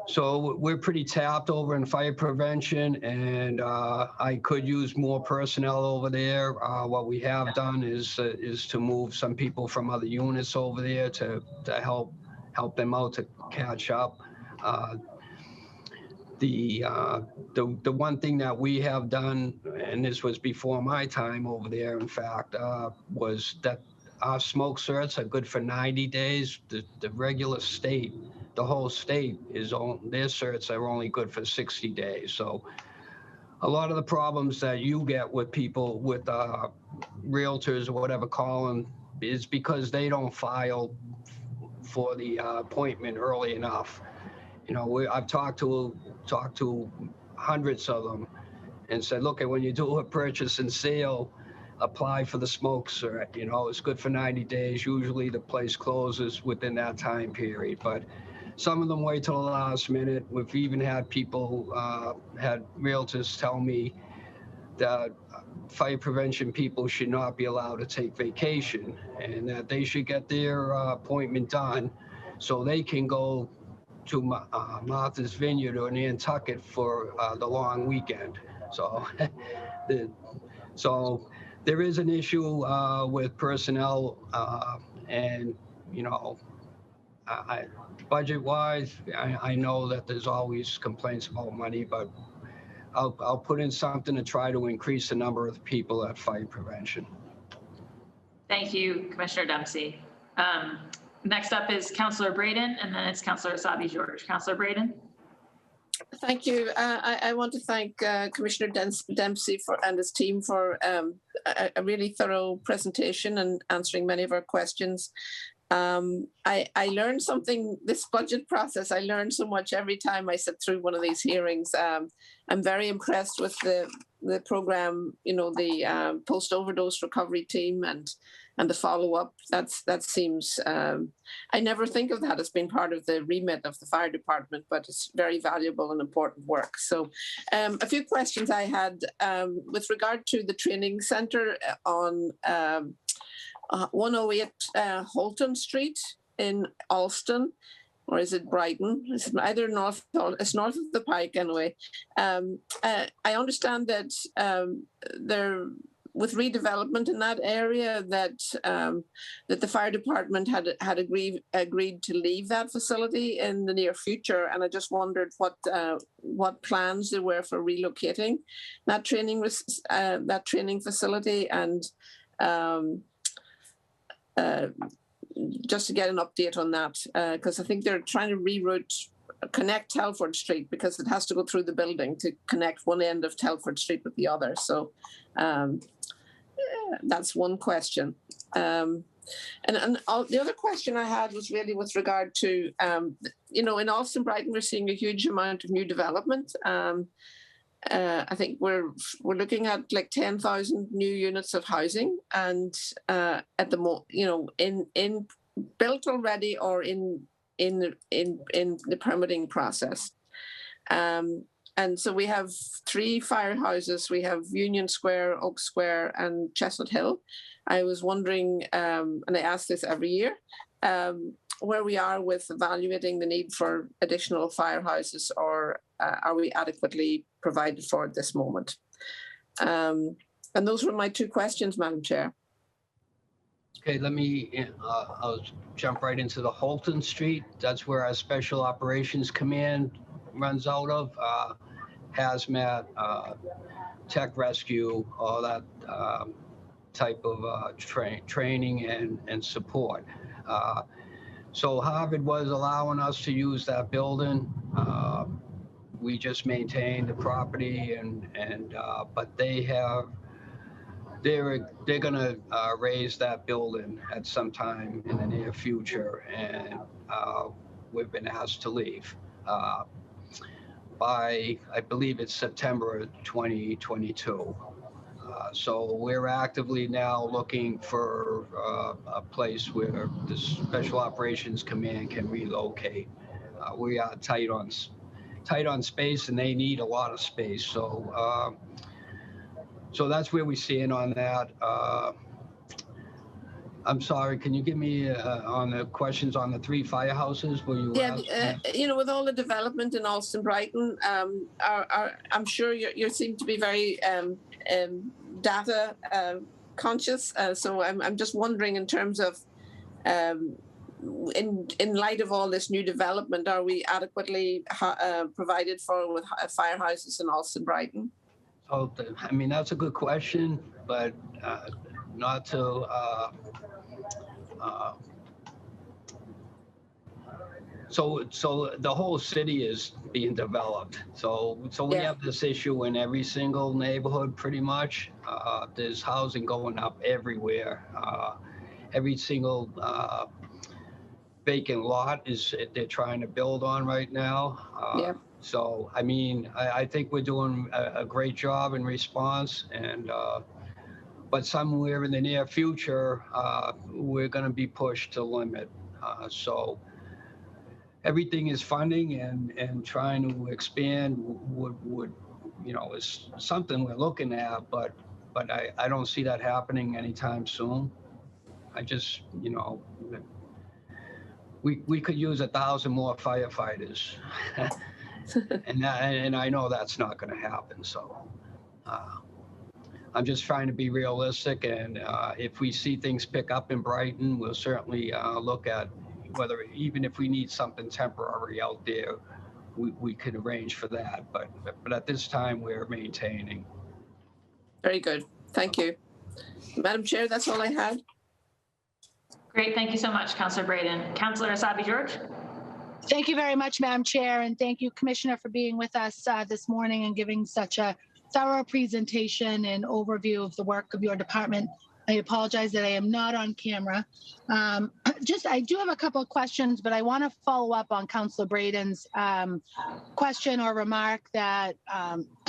So we're pretty tapped over in fire prevention, and I could use more personnel over there. What we have done is to move some people from other units over there to help them out to catch up. The one thing that we have done, and this was before my time over there, in fact, was that our smoke certs are good for 90 days. The regular state, the whole state, their certs are only good for 60 days. So a lot of the problems that you get with people, with realtors or whatever, calling, is because they don't file for the appointment early enough. You know, I've talked to hundreds of them and said, look, when you do a purchase and sale, apply for the smoke cert. You know, it's good for 90 days. Usually the place closes within that time period, but some of them wait till the last minute. We've even had people, had realtors tell me that fire prevention people should not be allowed to take vacation, and that they should get their appointment done so they can go to Martha's Vineyard or Nantucket for the long weekend. So, so there is an issue with personnel, and you know, budget-wise, I know that there's always complaints about money, but I'll put in something to try to increase the number of people at fire prevention. Thank you, Commissioner Dempsey. Next up is Councillor Braden, and then it's Councillor Asabi George. Councillor Braden. Thank you. I want to thank Commissioner Dempsey and his team for a really thorough presentation and answering many of our questions. I learned something this budget process. I learned so much every time I sit through one of these hearings. I'm very impressed with the program, you know, the post-overdose recovery team and the follow-up. That seems, I never think of that as being part of the remit of the fire department, but it's very valuable and important work. So a few questions I had with regard to the training centre on 108 Holton Street in Alston, or is it Brighton? It's either north, it's north of the Pike anyway. I understand that there, with redevelopment in that area, that that the fire department had agreed to leave that facility in the near future, and I just wondered what plans there were for relocating that training facility, and just to get an update on that, because I think they're trying to connect Telford Street, because it has to go through the building to connect one end of Telford Street with the other. So that's one question. And the other question I had was really with regard to, you know, in Alston Brighton, we're seeing a huge amount of new development. I think we're looking at like 10,000 new units of housing, and at the moment, you know, in built already or in the permitting process. And so we have 3 firehouses. We have Union Square, Oak Square, and Chestnut Hill. I was wondering, and I ask this every year, where we are with evaluating the need for additional firehouses, or are we adequately provided for at this moment? And those were my 2 questions, Madam Chair. Okay, I'll jump right into the Holton Street. That's where our Special Operations Command runs out of. Hazmat, tech rescue, all that type of training and support. So Harvard was allowing us to use that building. We just maintained the property but they're gonna raise that building at some time in the near future, and we've been asked to leave by, I believe it's September 2022. So we're actively now looking for a place where the Special Operations Command can relocate. We are tight on space, and they need a lot of space. So that's where we stand on that. I'm sorry, can you give me on the questions on the 3 firehouses? Were you Yeah, asked? with all the development in Alston Brighton, I'm sure you seem to be very data conscious. So I'm just wondering, in terms of in light of all this new development, are we adequately provided for with firehouses in Alston Brighton? Oh, I mean, that's a good question, but not to. So the whole city is being developed. So we have this issue in every single neighborhood, pretty much. There's housing going up everywhere. Every single vacant lot they're trying to build on right now. So, I mean, I think we're doing a great job in response, but somewhere in the near future, we're going to be pushed to limit. So everything is funding and trying to expand would is something we're looking at, but I don't see that happening anytime soon. I just, we could use 1,000 more firefighters. And I know that's not going to happen. So I'm just trying to be realistic. And if we see things pick up in Brighton, we'll certainly look at whether, even if we need something temporary out there, we could arrange for that. But at this time, we're maintaining. Very good. Thank you. Madam Chair, that's all I had. Great. Thank you so much, Councillor Braden. Councillor Asabi-George. Thank you very much, Madam Chair, and thank you, Commissioner, for being with us this morning and giving such a thorough presentation and overview of the work of your department. I apologize that I am not on camera. I do have a couple of questions, but I want to follow up on Councillor Braden's question or remark that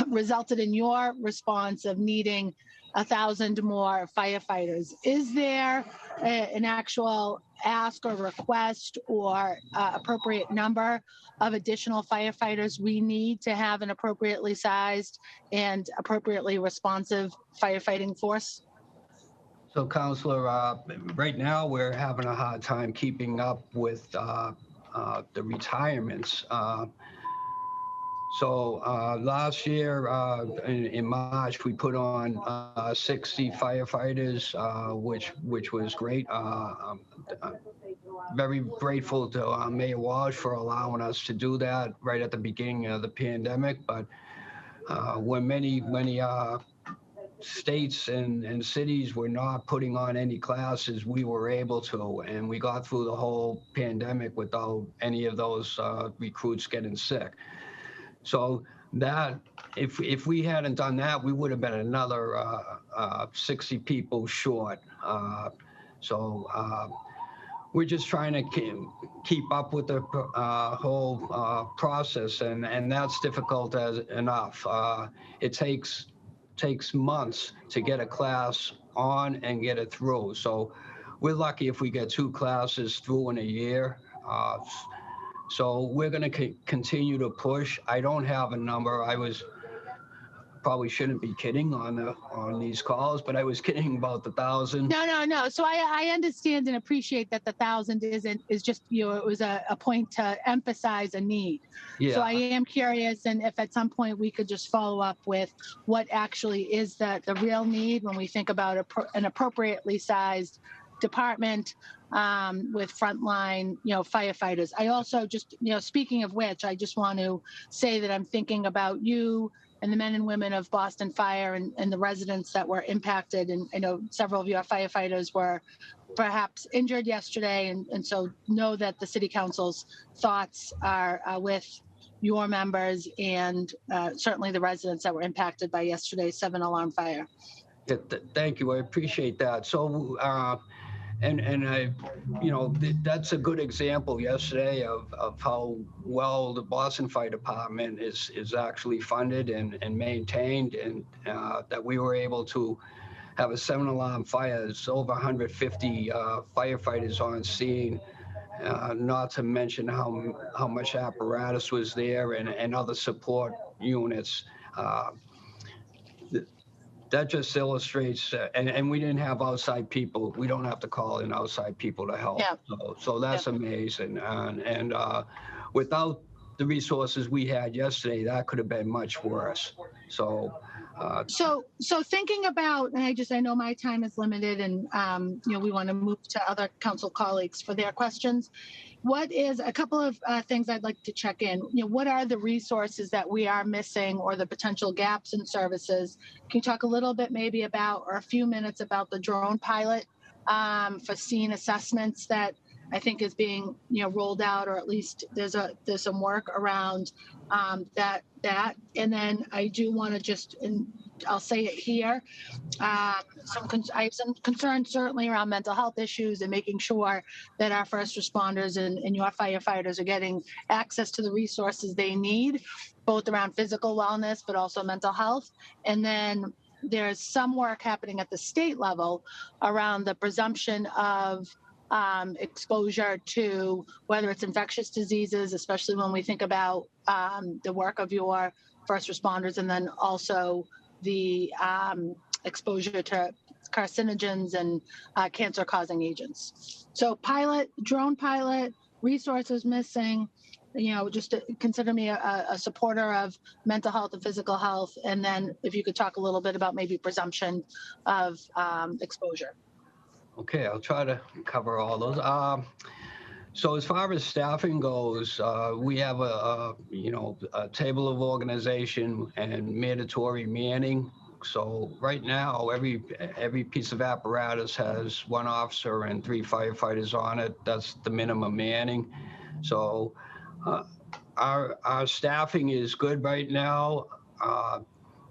resulted in your response of needing 1,000 more firefighters. Is there an actual ask or request or appropriate number of additional firefighters we need to have an appropriately sized and appropriately responsive firefighting force? So, Councillor, right now we're having a hard time keeping up with the retirements. So last year in March, we put on 60 firefighters, which was great. I'm very grateful to Mayor Walsh for allowing us to do that right at the beginning of the pandemic. But when many states and cities were not putting on any classes, we were able to, and we got through the whole pandemic without any of those recruits getting sick. So that if we hadn't done that, we would have been another 60 people short. So we're just trying to keep up with the whole process, and that's difficult enough. It takes months to get a class on and get it through. So we're lucky if we get 2 classes through in a year. So we're going to continue to push. I don't have a number. I probably shouldn't be kidding on these calls, but I was kidding about the 1,000. No. So I understand and appreciate that the 1,000 is just, it was a point to emphasize a need. Yeah. So I am curious, and if at some point we could just follow up with what actually is the real need when we think about an appropriately sized department with frontline, firefighters. I also just, speaking of which, I just want to say that I'm thinking about you and the men and women of Boston Fire and the residents that were impacted. And I know several of your firefighters were perhaps injured yesterday. And so know that the city council's thoughts are with your members and certainly the residents that were impacted by yesterday's 7-alarm fire. Yeah, thank you. I appreciate that. So, and I, that's a good example yesterday of how well the Boston Fire Department is actually funded and maintained, and that we were able to have a 7-alarm fire. It's over 150 firefighters on scene. Not to mention how much apparatus was there and other support units. That just illustrates, and we didn't have outside people. We don't have to call in outside people to help. Yeah. So that's amazing. And without the resources we had yesterday, that could have been much worse. So thinking about, and I know my time is limited, and we want to move to other council colleagues for their questions. What is a couple of things I'd like to check in? What are the resources that we are missing or the potential gaps in services? Can you talk a little bit maybe about, or a few minutes about the drone pilot for scene assessments that I think is being rolled out, or at least there's some work around that. And then I do want to just, and I'll say it here, I have some concerns certainly around mental health issues and making sure that our first responders and your firefighters are getting access to the resources they need, both around physical wellness, but also mental health. And then there's some work happening at the state level around the presumption of exposure to whether it's infectious diseases, especially when we think about the work of your first responders, and then also the exposure to carcinogens and cancer-causing agents. So drone pilot, resources missing, just to consider me a supporter of mental health and physical health. And then if you could talk a little bit about maybe presumption of exposure. Okay, I'll try to cover all those. So as far as staffing goes, we have a table of organization and mandatory manning. So right now, every piece of apparatus has 1 officer and 3 firefighters on it. That's the minimum manning. So our staffing is good right now.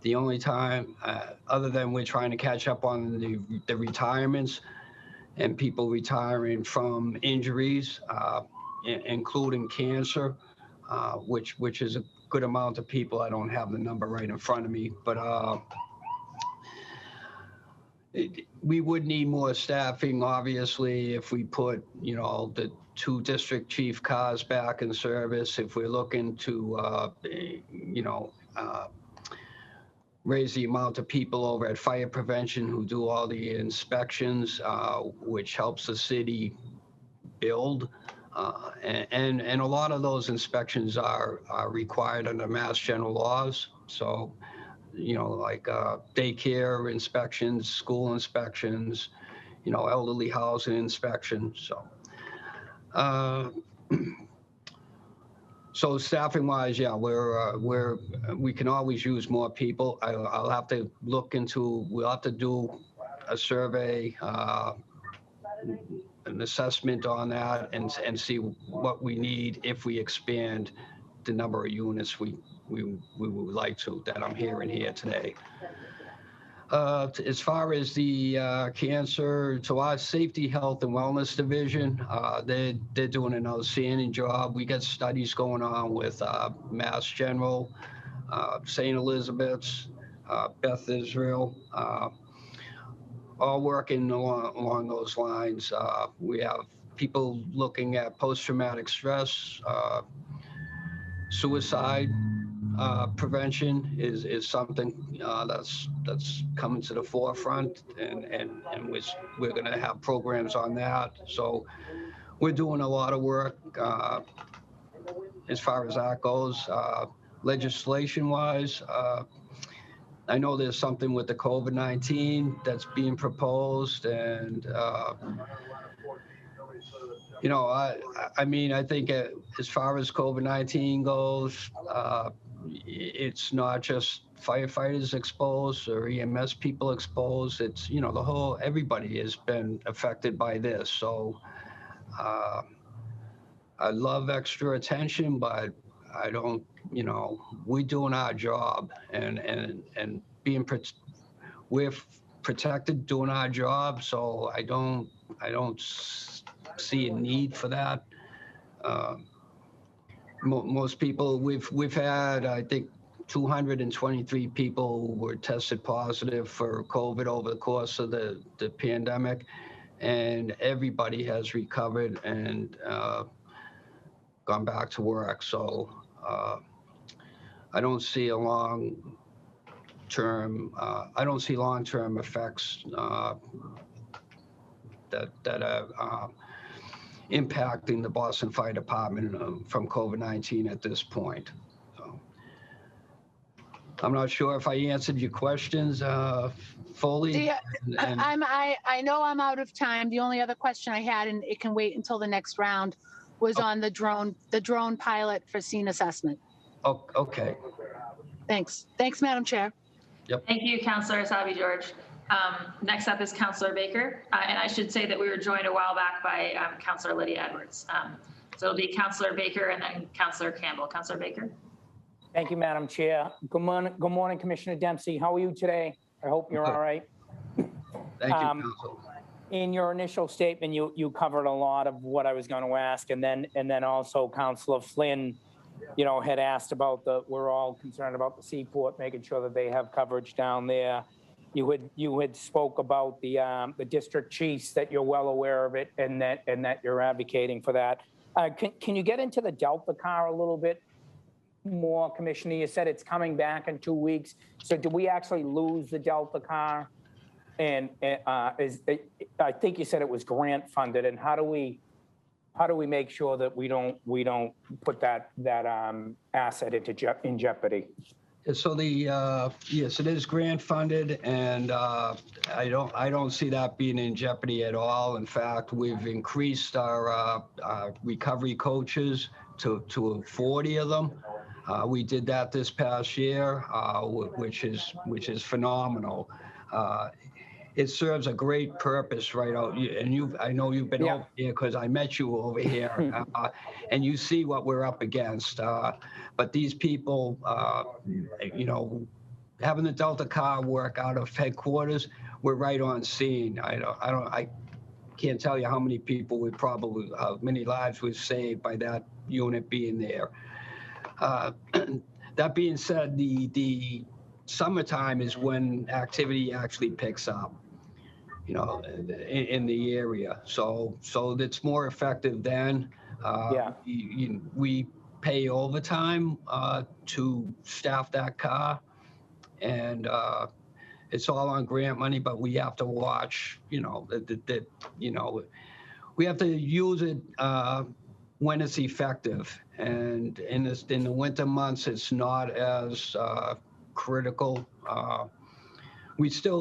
The only time, other than we're trying to catch up on the retirements, and people retiring from injuries, including cancer, which is a good amount of people. I don't have the number right in front of me, but we would need more staffing, obviously, if we put, the 2 district chief cars back in service, if we're looking to, raise the amount of people over at fire prevention who do all the inspections, which helps the city build. And a lot of those inspections are required under Mass General laws. So, like daycare inspections, school inspections, elderly housing inspections. So, so staffing wise, yeah, we can always use more people. I'll have to look into, we'll have to do a survey, an assessment on that and see what we need if we expand the number of units we would like to, that I'm hearing here today. As far as the cancer, so our Safety, Health, and Wellness Division, they're doing an outstanding job. We got studies going on with Mass General, St. Elizabeth's, Beth Israel, all working along those lines. We have people looking at post-traumatic stress, suicide. Prevention is something that's coming to the forefront, and we're going to have programs on that. So we're doing a lot of work as far as that goes. Legislation-wise, I know there's something with the COVID-19 that's being proposed, and you know, I mean, I think as far as COVID-19 goes, it's not just firefighters exposed or EMS people exposed. It's, you know, everybody has been affected by this. So I love extra attention, but I don't, you know, we're doing our job and we're protected doing our job. So I don't see a need for that. Most people, we've had, I think, 223 people were tested positive for COVID over the course of the pandemic, and everybody has recovered and gone back to work. So I don't see long-term effects that are impacting the Boston Fire Department from COVID-19 at this point. So I'm not sure if I answered your questions fully. I know I'm out of time. The only other question I had, and it can wait until the next round, was on the drone pilot for scene assessment. Oh, okay. Thanks, Madam Chair. Thank you, Councillor Asabi George. Next up is Councillor Baker. And I should say that we were joined a while back by Councillor Lydia Edwards. So it'll be Councillor Baker and then Councillor Campbell. Councillor Baker. Thank you, Madam Chair. Good morning, Commissioner Dempsey. How are you today? I hope you're all right. Thank you, Council. In your initial statement, you covered a lot of what I was going to ask, and then also Councillor Flynn, you know, had asked about we're all concerned about the seaport, making sure that they have coverage down there. You had spoke about the district chiefs, that you're well aware of it and that you're advocating for that. Can you get into the Delta car a little bit more, Commissioner? You said it's coming back in 2 weeks. So do we actually lose the Delta car? And I think you said it was grant funded. And how do we make sure that we don't put that asset in jeopardy? So yes, it is grant funded, and I don't see that being in jeopardy at all. In fact, we've increased our recovery coaches to 40 of them. We did that this past year, which is phenomenal. It serves a great purpose right out. And I know you've been over here because I met you over here, and you see what we're up against. But these people, you know, having the Delta car work out of headquarters, we're right on scene. I can't tell you how many people how many lives we've saved by that unit being there. That being said, the summertime is when activity actually picks up, you know, in the area. So it's more effective then. We pay overtime to staff that car, and it's all on grant money, but we have to watch, you know, that we have to use it when it's effective. And in the winter months, it's not as critical.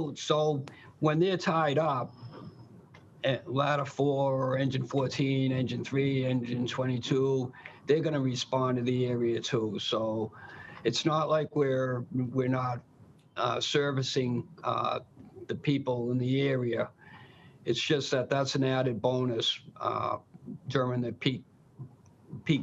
So when they're tied up at ladder 4, engine 14, engine 3, engine 22, they're going to respond to the area too. So it's not like we're not servicing the people in the area. It's just that's an added bonus during the peak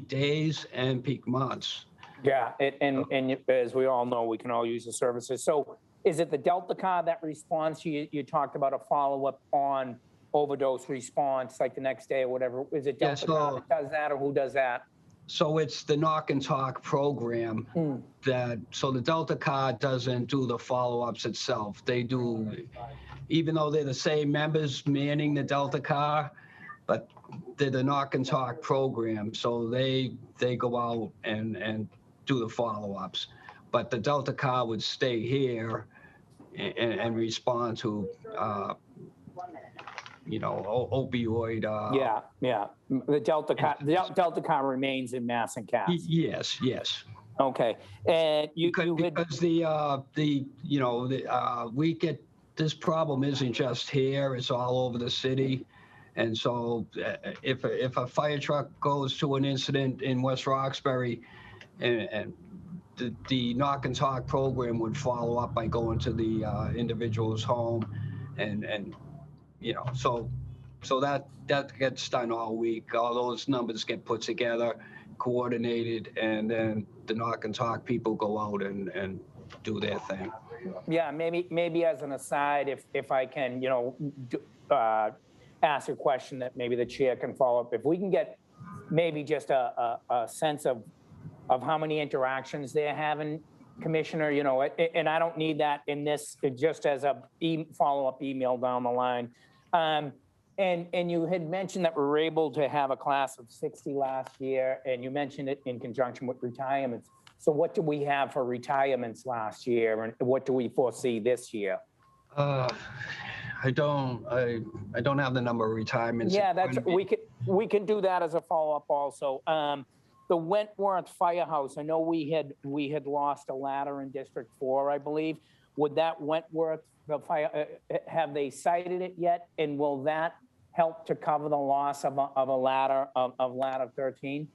days and peak months. Yeah, and as we all know, we can all use the services. So is it the Delta car that responds? You talked about a follow-up on overdose response, like the next day or whatever. Is it Delta car that does that, or who does that? So it's the knock and talk program so the Delta car doesn't do the follow-ups itself. They do, even though they're the same members manning the Delta car, but they're the knock and talk program. So they go out and do the follow-ups. But the Delta car would stay here and respond to, you know, opioid. The Delta car remains in Mass and Cass. Yes. Okay, and you had, Because we get, this problem isn't just here, it's all over the city. And so if a fire truck goes to an incident in West Roxbury, and the knock and talk program would follow up by going to the individual's home, and so that gets done all week. All those numbers get put together, coordinated, and then the knock and talk people go out and do their thing. yeah, maybe as an aside, if I can, ask a question that maybe the chair can follow up. If we can get maybe just a sense of how many interactions they're having, Commissioner, and I don't need that in this, just as a follow-up email down the line. And you had mentioned that we were able to have a class of 60 last year, and you mentioned it in conjunction with retirements. So what do we have for retirements last year, and what do we foresee this year? I don't have the number of retirements. Yeah, we can do that as a follow-up also. The Wentworth Firehouse, I know we had lost a ladder in District 4, I believe. Would that Wentworth, the fire, have they cited it yet? And will that help to cover the loss of a ladder, of ladder 13?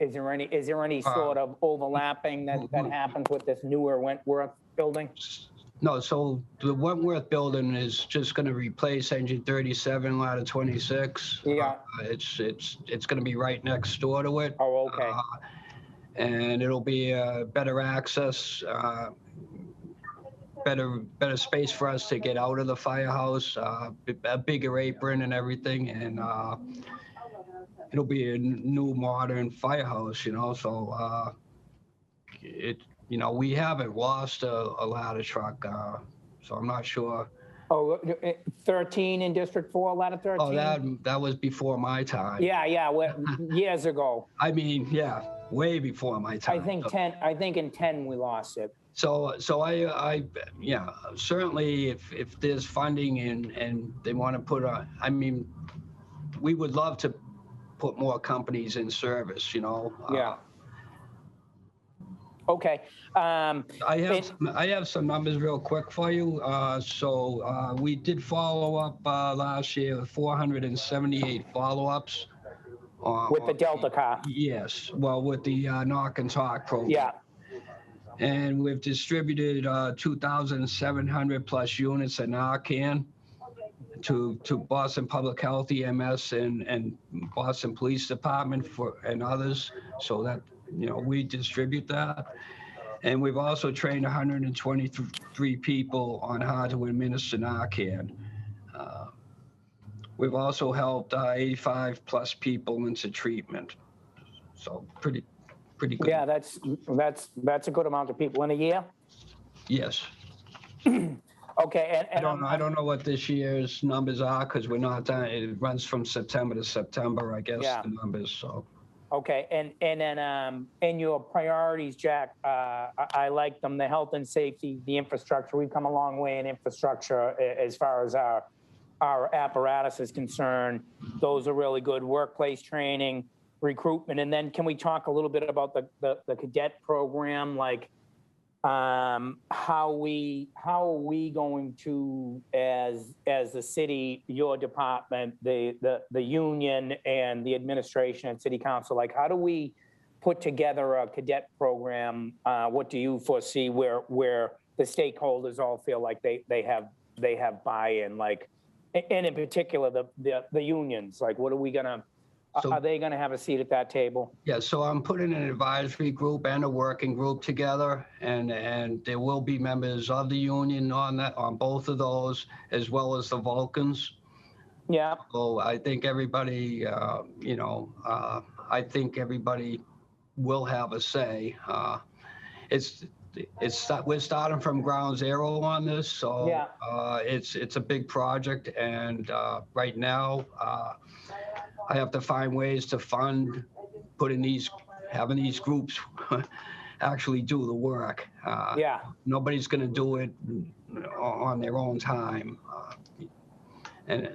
Is there any sort of overlapping that happens with this newer Wentworth building? No, so the Wentworth building is just going to replace engine 37, ladder 26. Yeah. It's going to be right next door to it. Oh, okay. And it'll be better access, better space for us to get out of the firehouse, a bigger apron and everything, and it'll be a new modern firehouse, so we haven't lost a ladder truck, so I'm not sure. Oh, 13 in District 4, ladder 13? Oh, that was before my time. Yeah, years ago. I mean, yeah, way before my time. I think in 10 we lost it. So I certainly if there's funding and they want to put we would love to put more companies in service, Yeah. Okay. I have some numbers real quick for you. So we did follow up last year with 478 follow-ups. With the Delta car? Yes. Well, with the knock and talk program. Yeah. And we've distributed 2,700 plus units of Narcan to Boston Public Health, EMS, and Boston Police Department and others. So that, we distribute that. And we've also trained 123 people on how to administer Narcan. We've also helped 85 plus people into treatment. So pretty good. Yeah, that's a good amount of people in a year. Yes. Okay, and I don't know what this year's numbers are because we're not done. It runs from September to September, I guess, Yeah. the numbers. So. Okay, and then in your priorities, Jack, I like them: the health and safety, the infrastructure. We've come a long way in infrastructure as far as our apparatus is concerned. Those are really good. Workplace training, recruitment, and then can we talk a little bit about the cadet program, like how are we going to, as the city, your department, the union and the administration and city council, like how do we put together a cadet program? What do you foresee where the stakeholders all feel like they have buy-in, like, and in particular the unions, like what are we gonna, are they gonna have a seat at that table? Yeah, so I'm putting an advisory group and a working group together, and there will be members of the union on both of those, as well as the Vulcans. Yeah. So I think everybody, will have a say. We're starting from ground zero on this, so Yeah. It's a big project, and right now I have to find ways to fund having these groups actually do the work. Yeah. Nobody's going to do it on their own time, and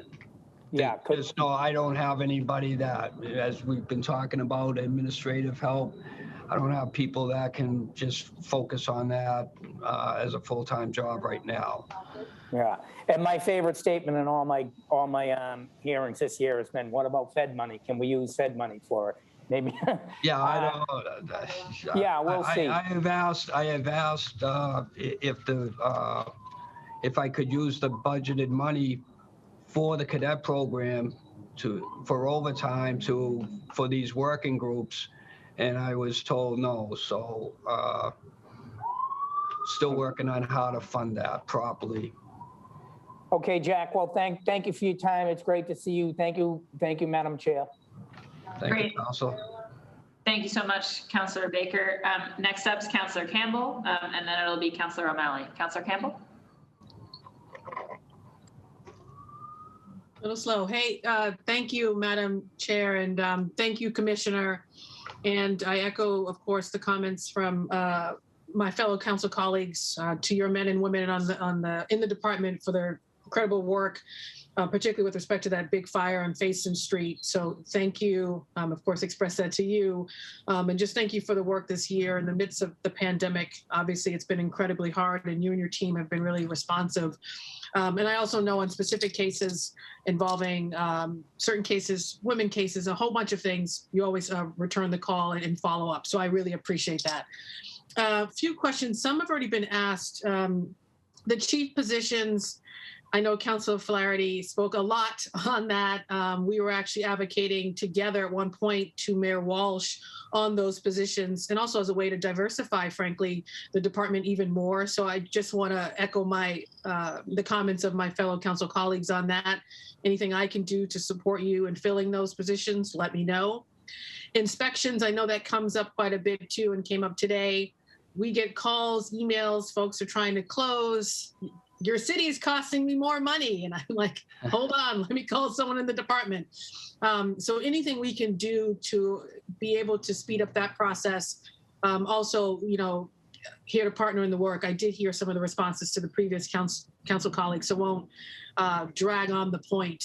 Yeah. I don't have anybody that, as we've been talking about, administrative help. I don't have people that can just focus on that as a full-time job right now. Yeah, and my favorite statement in all my hearings this year has been, "What about Fed money? Can we use Fed money for it?" Maybe. Yeah, I don't. Yeah, we'll see. I have asked if I could use the budgeted money for the cadet program for overtime for these working groups, and I was told no. So still working on how to fund that properly. Okay, Jack. Well, thank you for your time. It's great to see you. Thank you, Madam Chair. Thank Great. you, Council. Thank you so much, Councillor Baker. Next up is Councillor Campbell, and then it'll be Councillor O'Malley. Councillor Campbell? A little slow. Hey, thank you, Madam Chair, and thank you, Commissioner. And I echo, of course, the comments from my fellow council colleagues to your men and women in the department for their incredible work, particularly with respect to that big fire on Faison Street. So thank you. Of course, express that to you. And just thank you for the work this year in the midst of the pandemic. Obviously, it's been incredibly hard, and you and your team have been really responsive. And I also know on specific cases involving certain cases, women cases, a whole bunch of things, you always return the call and follow up. So I really appreciate that. A few questions. Some have already been asked. The chief positions, I know Councilor Flaherty spoke a lot on that. We were actually advocating together at one point to Mayor Walsh on those positions, and also as a way to diversify, frankly, the department even more. So I just want to echo the comments of my fellow council colleagues on that. Anything I can do to support you in filling those positions, let me know. Inspections, I know that comes up quite a bit too, and came up today. We get calls, emails, folks are trying to close. Your city is costing me more money. And I'm like, hold on, let me call someone in the department. So anything we can do to be able to speed up that process. Also, here to partner in the work. I did hear some of the responses to the previous council colleagues, so won't drag on the point.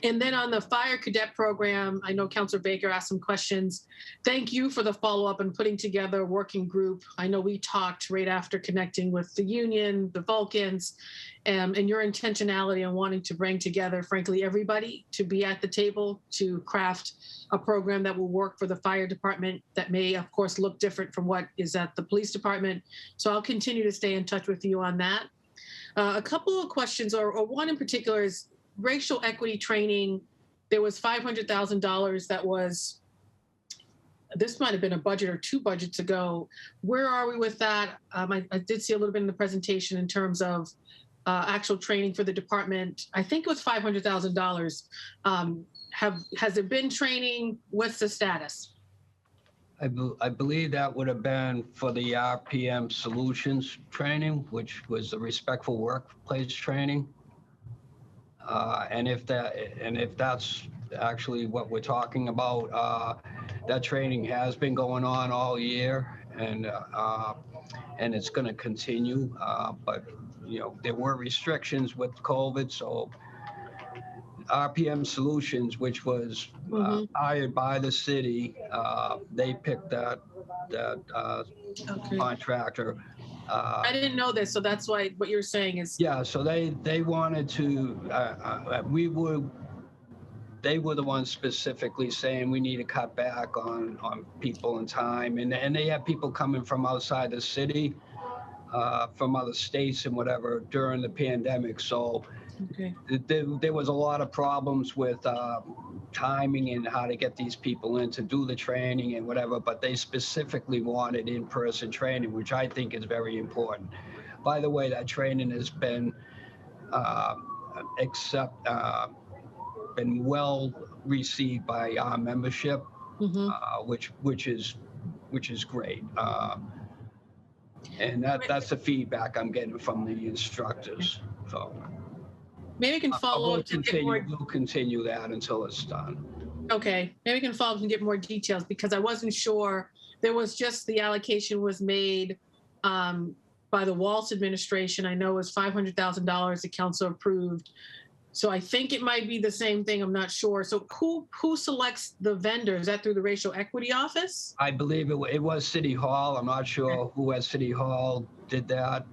And then on the fire cadet program, I know Councilor Baker asked some questions. Thank you for the follow-up and putting together a working group. I know we talked right after connecting with the union, the Vulcans, and your intentionality on wanting to bring together, frankly, everybody to be at the table to craft a program that will work for the fire department that may, of course, look different from what is at the police department. So I'll continue to stay in touch with you on that. A couple of questions, or one in particular, is racial equity training. There was $500,000 that was, this might have been a budget or two budgets ago. Where are we with that? I did see a little bit in the presentation in terms of actual training for the department. I think it was $500,000. Has there been training? What's the status? I believe that would have been for the RPM solutions training, which was the respectful workplace training. And if that's actually what we're talking about, that training has been going on all year, and it's going to continue. But there were restrictions with COVID, so RPM Solutions, which was hired by the city, they picked that contractor. I didn't know this, so that's why what you're saying is. Yeah, so they wanted to. They were the ones specifically saying we need to cut back on people and time, and they had people coming from outside the city, from other states and whatever during the pandemic. So there was a lot of problems with timing and how to get these people in to do the training and whatever, but they specifically wanted in-person training, which I think is very important. By the way, that training has been been well received by our membership, which is great. And that's the feedback I'm getting from the instructors. So maybe we can follow up to get more. We'll continue that until it's done. Okay, maybe we can follow up and get more details, because I wasn't sure. There was just the allocation was made by the Walsh administration. I know it was $500,000 the council approved. So I think it might be the same thing. I'm not sure. So who selects the vendor? Is that through the Racial Equity Office? I believe it was City Hall. I'm not sure who at City Hall did that.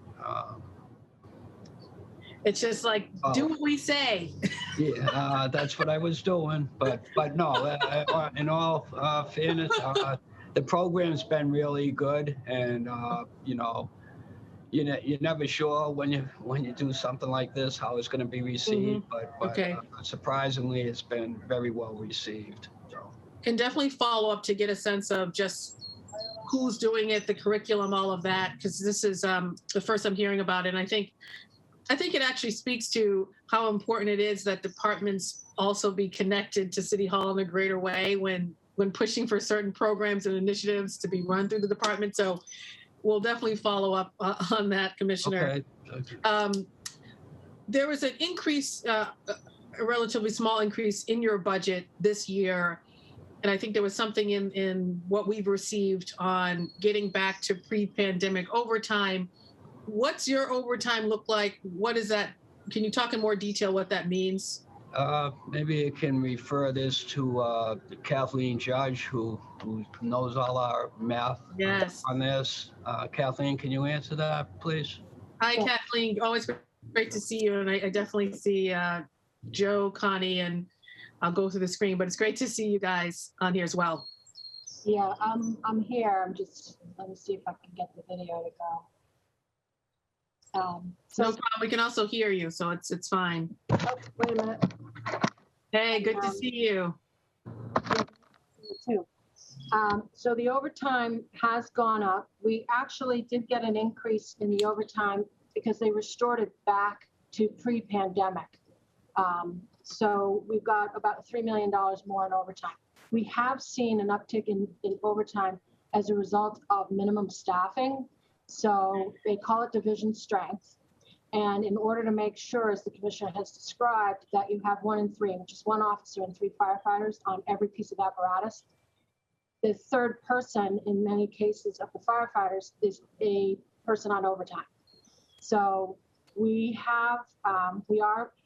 It's just like, do what we say. Yeah, that's what I was doing. But no, in all fairness, the program's been really good, and you're never sure when you do something like this how it's going to be received. But Okay. Surprisingly, it's been very well received. So. Can definitely follow up to get a sense of just who's doing it, the curriculum, all of that, because this is the first I'm hearing about it. And I think it actually speaks to how important it is that departments also be connected to City Hall in a greater way when pushing for certain programs and initiatives to be run through the department. So we'll definitely follow up on that, Commissioner. Okay. There was an increase, a relatively small increase in your budget this year. And I think there was something in what we've received on getting back to pre-pandemic overtime. What's your overtime look like? What is that? Can you talk in more detail what that means? Maybe I can refer this to Kathleen Judge, who knows all our math on this. Kathleen, can you answer that, please? Hi, Kathleen. Always great to see you. And I definitely see Joe, Connie, and I'll go through the screen, but it's great to see you guys on here as well. Yeah, I'm here. Let me see if I can get the video to go. No problem. We can also hear you, so it's fine. Oh, wait a minute. Hey, good to see you. Yeah, you too. So the overtime has gone up. We actually did get an increase in the overtime because they restored it back to pre-pandemic. So we've got about $3 million more in overtime. We have seen an uptick in overtime as a result of minimum staffing. So they call it division strength. And in order to make sure, as the commissioner has described, that you have 1 in 3, which is 1 officer and 3 firefighters on every piece of apparatus, the third person in many cases of the firefighters is a person on overtime. So we are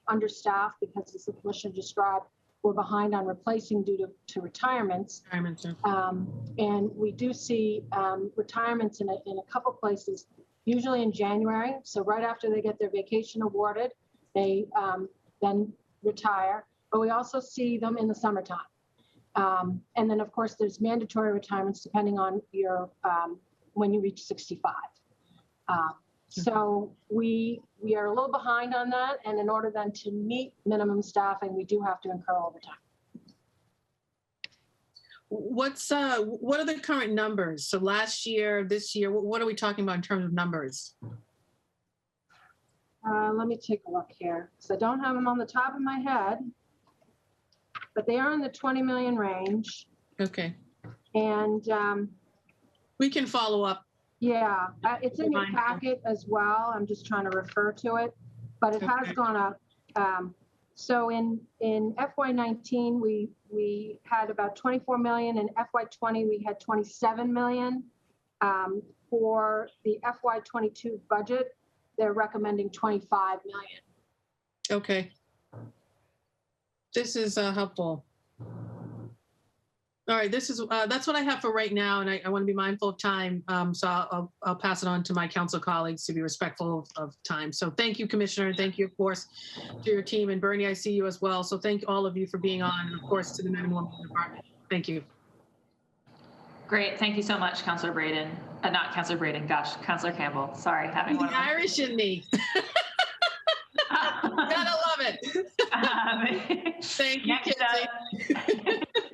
understaffed because, as the commissioner described, we're behind on replacing due to retirements. And we do see retirements in a couple places, usually in January. So right after they get their vacation awarded, they then retire. But we also see them in the summertime. And then, of course, there's mandatory retirements depending on your when you reach 65. So we are a little behind on that, and in order then to meet minimum staffing, we do have to incur overtime. What are the current numbers? So last year, this year, what are we talking about in terms of numbers? Let me take a look here. So I don't have them on the top of my head, but they are in the 20 million range. Okay. And we can follow up. Yeah, it's in your packet as well. I'm just trying to refer to it, but it has gone up. So in FY19, we had about 24 million. In FY20, we had 27 million. For the FY22 budget, they're recommending 25 million. Okay. This is helpful. All right, this is that's what I have for right now, and I want to be mindful of time. So I'll pass it on to my council colleagues to be respectful of time. So thank you, Commissioner, and thank you, of course, to your team. And Bernie, I see you as well. So thank all of you for being on, and of course to the men and women in the department. Thank you. Great, thank you so much, Councillor Braden. Not Councillor Braden, gosh, Councillor Campbell. Sorry, having one of the Irish in me. Gotta love it. Thank you, Kinsey.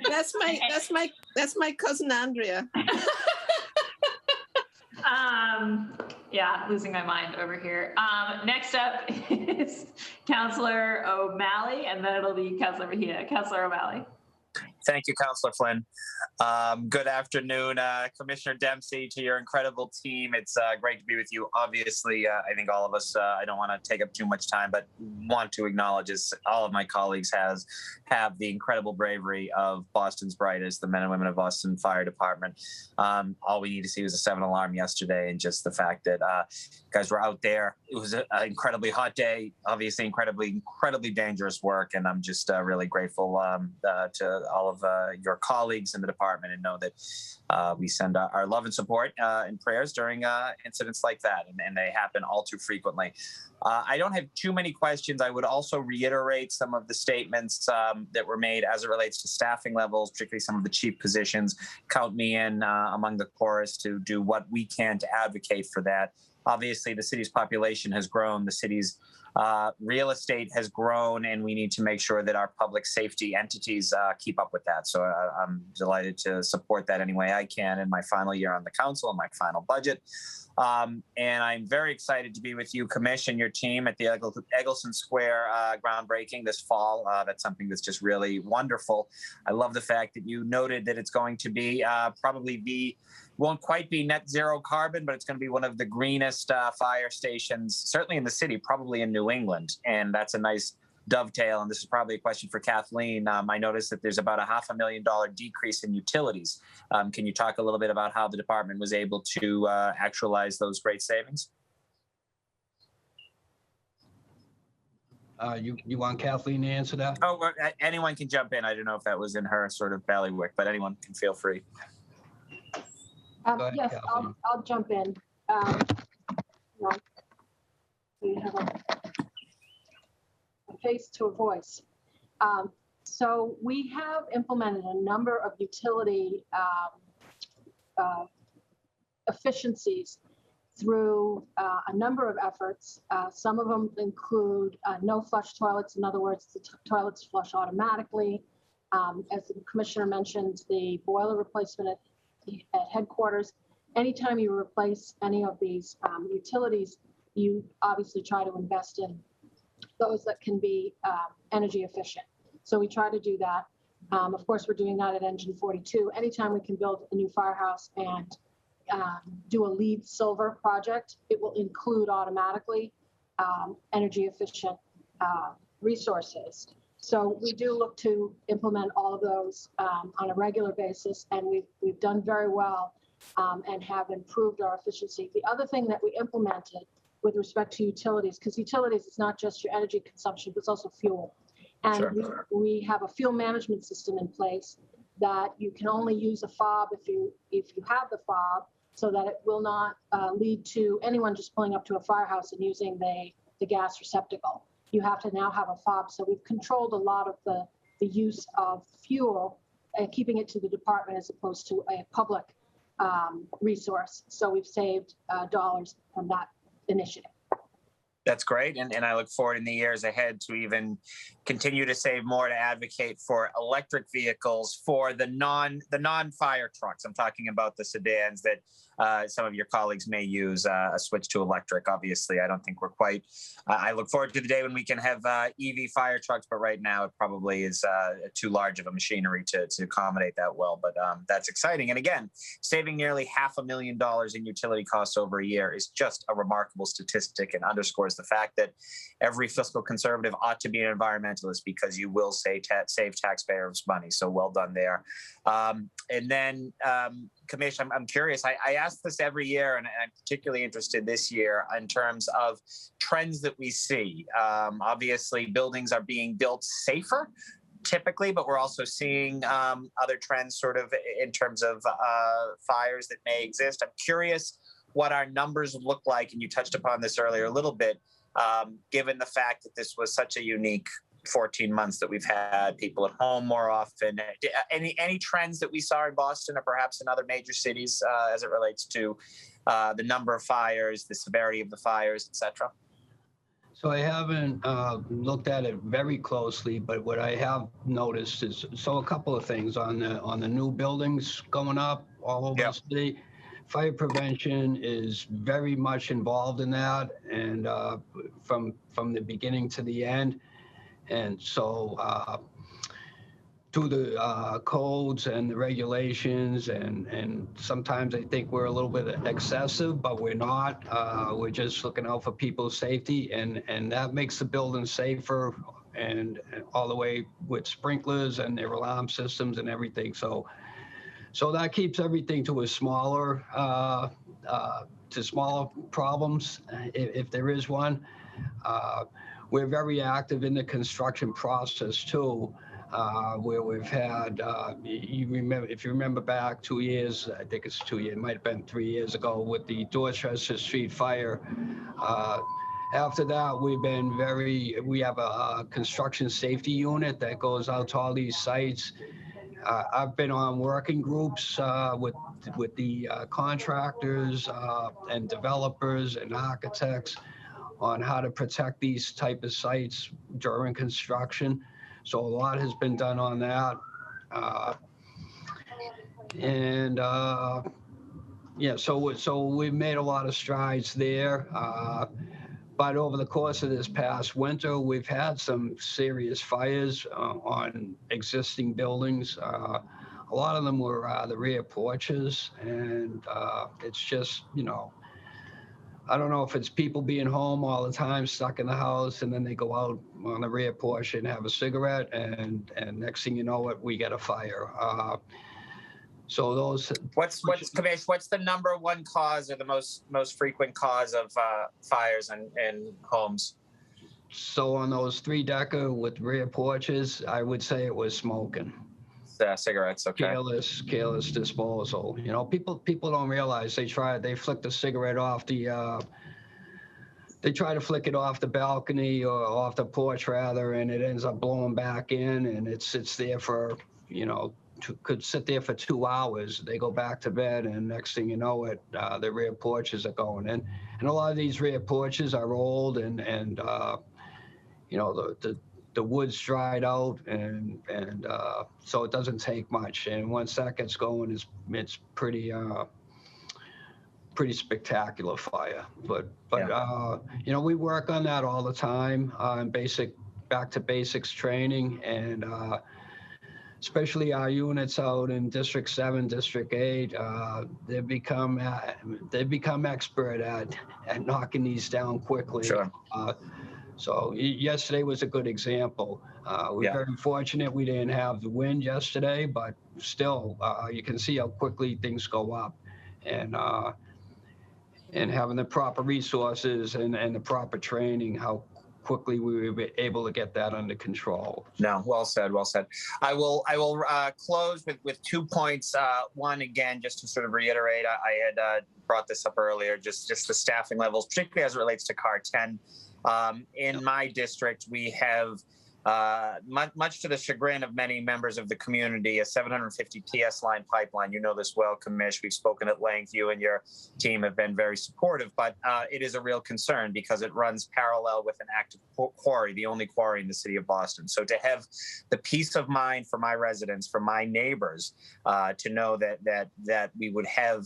That's my cousin Andrea. Yeah, losing my mind over here. Next up is Councillor O'Malley, and then it'll be Councillor Mejia. Councillor O'Malley. Thank you, Councilor Flynn. Good afternoon, Commissioner Dempsey, to your incredible team. It's great to be with you. Obviously, I think all of us, I don't want to take up too much time, but want to acknowledge as all of my colleagues have the incredible bravery of Boston's brightest, the men and women of Boston Fire Department. All we need to see was a 7 alarm yesterday, and just the fact that guys were out there. It was an incredibly hot day, obviously incredibly dangerous work, and I'm just really grateful to all of your colleagues in the department, and know that we send our love and support and prayers during incidents like that, and they happen all too frequently. I don't have too many questions. I would also reiterate some of the statements that were made as it relates to staffing levels, particularly some of the chief positions. Count me in among the chorus to do what we can to advocate for that. Obviously, the city's population has grown, the city's real estate has grown, and we need to make sure that our public safety entities keep up with that. So I'm delighted to support that any way I can in my final year on the council and my final budget. And I'm very excited to be with you, Commission, your team at the Eggleston Square groundbreaking this fall. That's something that's just really wonderful. I love the fact that you noted that it's going to be won't quite be net zero carbon, but it's going to be one of the greenest fire stations, certainly in the city, probably in New England. And that's a nice dovetail. And this is probably a question for Kathleen. I noticed that there's about a $500,000 decrease in utilities. Can you talk a little bit about how the department was able to actualize those great savings? You want Kathleen to answer that? Oh, anyone can jump in. I don't know if that was in her sort of bailiwick, but anyone can feel free. Ahead, Yes, Kathleen. I'll jump in. We have a face to a voice. So we have implemented a number of utility efficiencies through a number of efforts. Some of them include no flush toilets. In other words, the toilets flush automatically. As the commissioner mentioned, the boiler replacement at headquarters. Anytime you replace any of these utilities, you obviously try to invest in those that can be energy efficient. So we try to do that. Of course, we're doing that at Engine 42. Anytime we can build a new firehouse and do a LEED Silver project, it will include automatically energy efficient resources. So we do look to implement all of those on a regular basis, and we've done very well and have improved our efficiency. The other thing that we implemented with respect to utilities, because utilities is not just your energy consumption, but it's also fuel. And Sure. we have a fuel management system in place that you can only use a fob if you have the fob, so that it will not lead to anyone just pulling up to a firehouse and using the gas receptacle. You have to now have a fob. So we've controlled a lot of the use of fuel and keeping it to the department as opposed to a public resource. So we've saved dollars from that initiative. That's great. And I look forward in the years ahead to even continue to save more to advocate for electric vehicles for the non-fire trucks. I'm talking about the sedans that some of your colleagues may use a switch to electric. Obviously, I don't think we're quite. I look forward to the day when we can have EV fire trucks, but right now it probably is too large of a machinery to accommodate that well. But that's exciting. And again, saving nearly $500,000 in utility costs over a year is just a remarkable statistic and underscores the fact that every fiscal conservative ought to be an environmentalist, because you will save taxpayers money. So well done there. And then, Commissioner, I'm curious. I ask this every year, and I'm particularly interested this year in terms of trends that we see. Obviously, buildings are being built safer, typically, but we're also seeing other trends sort of in terms of fires that may exist. I'm curious what our numbers look like, and you touched upon this earlier a little bit, given the fact that this was such a unique 14 months that we've had people at home more often. Any trends that we saw in Boston or perhaps in other major cities as it relates to the number of fires, the severity of the fires, et cetera? So I haven't looked at it very closely, but what I have noticed is a couple of things on the new buildings going up all over the city. Fire prevention is very much involved in that, and from the beginning to the end. And so to the codes and the regulations, and sometimes I think we're a little bit excessive, but we're not. We're just looking out for people's safety, and that makes the building safer, and all the way with sprinklers and their alarm systems and everything. So that keeps everything to a smaller problems, if there is one. We're very active in the construction process too, where we've had, if you remember back 2 years, I think it's 2 years, it might have been 3 years ago with the Dorchester Street fire. After that, we have a construction safety unit that goes out to all these sites. I've been on working groups with the contractors and developers and architects on how to protect these type of sites during construction. So a lot has been done on that. Yeah, so we've made a lot of strides there. But over the course of this past winter, we've had some serious fires on existing buildings. A lot of them were the rear porches, and it's just, I don't know if it's people being home all the time, stuck in the house, and then they go out on the rear porch and have a cigarette, and next thing you know it, we get a fire. So those. What's the number one cause or the most frequent cause of fires in homes? So on those 3-decker with rear porches, I would say it was smoking. Cigarettes, okay. Careless disposal. People don't realize they flick the cigarette off they try to flick it off the balcony or off the porch rather, and it ends up blowing back in, and it sits there for, could sit there for 2 hours. They go back to bed, and next thing you know it, the rear porches are going in. And a lot of these rear porches are old, and the wood's dried out, and so it doesn't take much. And once that gets going, it's pretty spectacular fire. But we work on that all the time, back to basics training, and especially our units out in District 7, District 8, they've become expert at knocking these down quickly. Sure. So yesterday was a good example. We're very fortunate we didn't have the wind yesterday, but still, you can see how quickly things go up, and having the proper resources and the proper training, how quickly we were able to get that under control. No, well said. I will close with 2 points. One, again, just to sort of reiterate, I had brought this up earlier, just the staffing levels, particularly as it relates to CAR 10. In my district, we have, much to the chagrin of many members of the community, a 750 TS line pipeline. You know this well, Commish. We've spoken at length. You and your team have been very supportive, but it is a real concern because it runs parallel with an active quarry, the only quarry in the city of Boston. So to have the peace of mind for my residents, for my neighbors, to know that we would have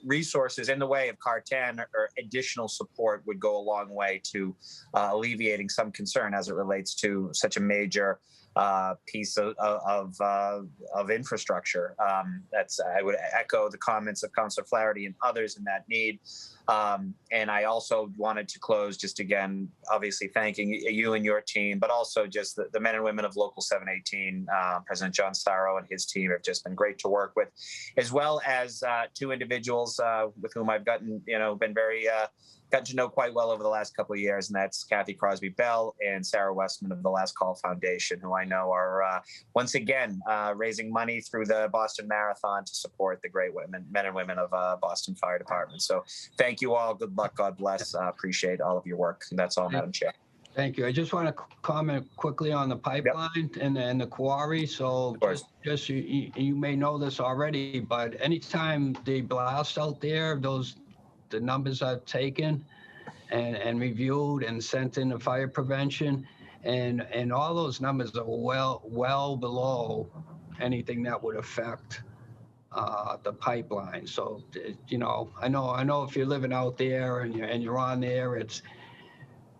resources in the way of CAR 10 or additional support would go a long way to alleviating some concern as it relates to such a major piece of infrastructure. I would echo the comments of Councilor Flaherty and others in that need. And I also wanted to close just again, obviously thanking you and your team, but also just the men and women of Local 718. President John Starrow and his team have just been great to work with, as well as 2 individuals with whom I've gotten to know quite well over the last couple of years, and that's Kathy Crosby Bell and Sarah Westman of the Last Call Foundation, who I know are once again raising money through the Boston Marathon to support the great men and women of Boston Fire Department. So thank you all. Good luck. God bless. Appreciate all of your work. And that's all, Madam Chair. Thank you. I just want to comment quickly on the pipeline and the quarry. So just you may know this already, but anytime they blast out there, the numbers I've taken and reviewed and sent in to fire prevention, and all those numbers are well below anything that would affect the pipeline. So I know if you're living out there and you're on there,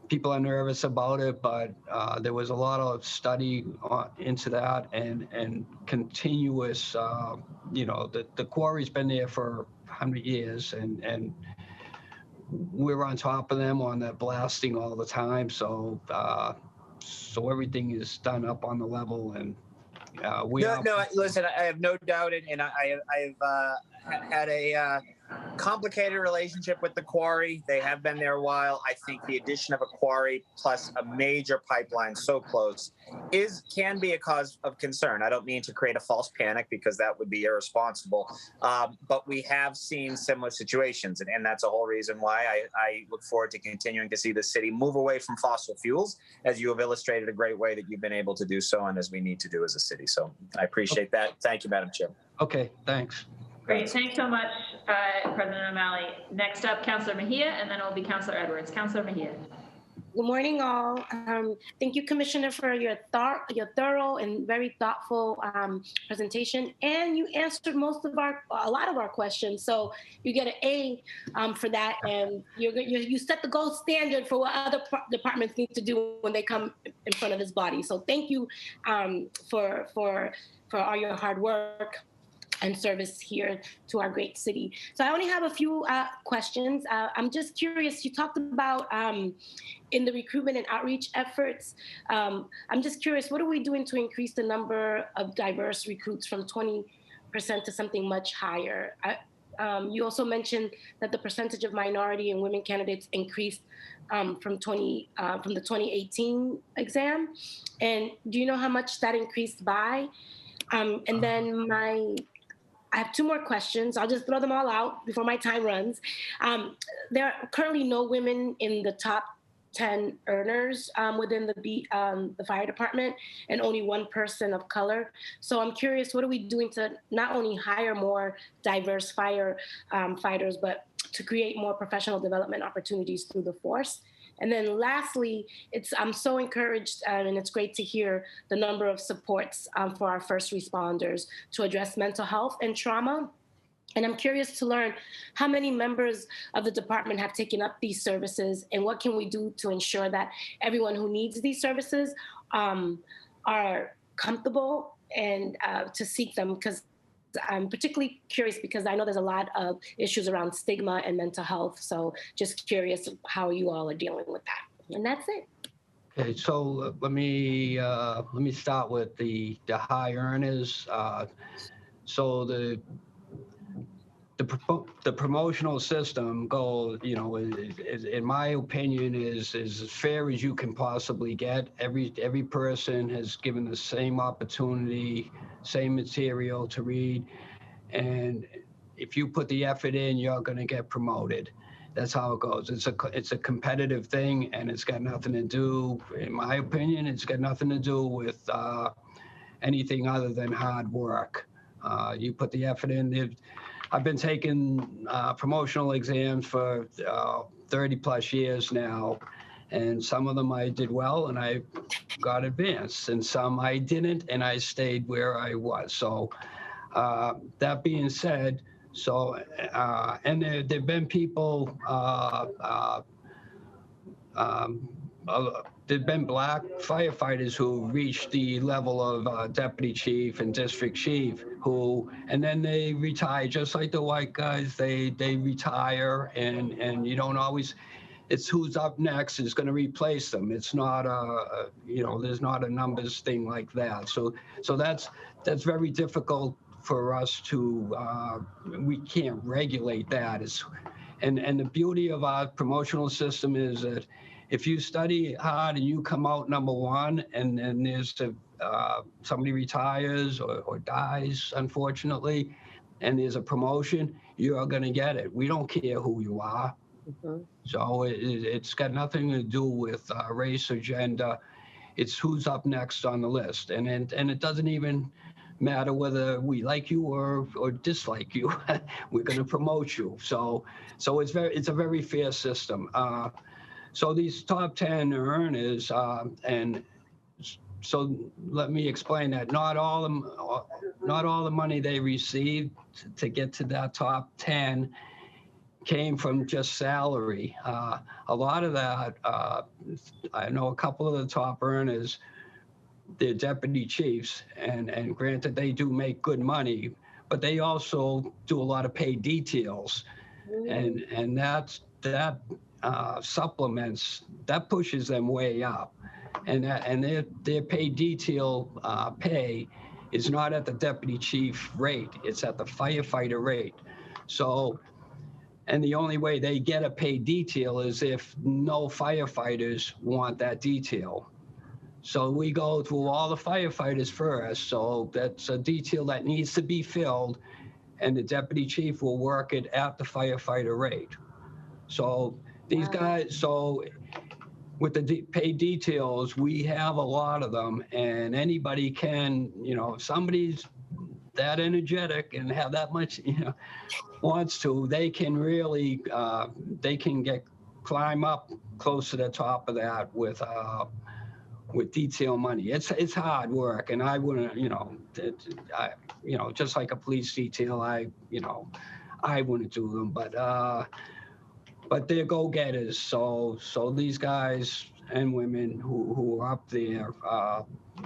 people are nervous about it, but there was a lot of study into that and continuous, the quarry's been there for 100 years and we're on top of them on that blasting all the time. So everything is done up on the level and Listen, I have no doubt, and I've had a complicated relationship with the quarry. They have been there a while. I think the addition of a quarry plus a major pipeline so close can be a cause of concern. I don't mean to create a false panic because that would be irresponsible. But we have seen similar situations, and that's a whole reason why I look forward to continuing to see the city move away from fossil fuels, as you have illustrated a great way that you've been able to do so, and as we need to do as a city. So I appreciate that. Thank you, Madam Chair. Okay, thanks. Great, thanks so much, President O'Malley. Next up, Councillor Mejia, and then it will be Councillor Edwards. Councillor Mejia. Good morning, all. Thank you, Commissioner, for your thorough and very thoughtful presentation. And you answered a lot of our questions. So you get an A for that, and you set the gold standard for what other departments need to do when they come in front of this body. So thank you for all your hard work and service here to our great city. So I only have a few questions. I'm just curious, you talked about in the recruitment and outreach efforts, I'm just curious, what are we doing to increase the number of diverse recruits from 20% to something much higher? You also mentioned that the percentage of minority and women candidates increased from the 2018 exam. And do you know how much that increased by? And then I have two more questions. I'll just throw them all out before my time runs. There are currently no women in the top 10 earners within the fire department, and only one person of color. So I'm curious, what are we doing to not only hire more diverse fighters, but to create more professional development opportunities through the force? And then lastly, I'm so encouraged and it's great to hear the number of supports for our first responders to address mental health and trauma. And I'm curious to learn how many members of the department have taken up these services and what can we do to ensure that everyone who needs these services are comfortable and to seek them, because I'm particularly curious because I know there's a lot of issues around stigma and mental health. So just curious how you all are dealing with that. And that's it. Okay, so let me start with the high earners. So the promotional system goal, in my opinion, is as fair as you can possibly get. Every person has given the same opportunity, same material to read, and if you put the effort in, you're going to get promoted. That's how it goes. It's a competitive thing, and it's got nothing to do, in my opinion, it's got nothing to do with anything other than hard work. You put the effort in. I've been taking promotional exams for 30 plus years now, and some of them I did well and I got advanced, and some I didn't and I stayed where I was. So that being said, and there've been people, there've been black firefighters who reached the level of deputy chief and district chief and then they retire, just like the white guys, they retire, and you don't always, it's who's up next is going to replace them. It's not there's not a numbers thing like that. So that's very difficult for us to, we can't regulate that. And the beauty of our promotional system is that if you study hard and you come out number one, and then there's somebody retires or dies, unfortunately, and there's a promotion, you are going to get it. We don't care who you are. Mm-hmm. So it's got nothing to do with race or gender. It's who's up next on the list, and it doesn't even matter whether we like you or dislike you. We're going to promote you. So it's a very fair system. So these top 10 earners, and so let me explain that. Not all the money they receive to get to that top 10 came from just salary. A lot of that, I know a couple of the top earners, they're deputy chiefs, and granted, they do make good money, but they also do a lot of paid details, and that supplements, that pushes them way up, and their paid detail pay is not at the deputy chief rate, it's at the firefighter rate. So, and the only way they get a paid detail is if no firefighters want that detail. So we go through all the firefighters first. So that's a detail that needs to be filled, and the deputy chief will work it at the firefighter rate. So these guys, so with the paid details, we have a lot of them, and anybody can, if somebody's that energetic and have that much, wants to, they can really, they can climb up close to the top of that with detail money. It's hard work, and I wouldn't, just like a police detail, I wouldn't do them, but they're go-getters. So these guys and women who are up there,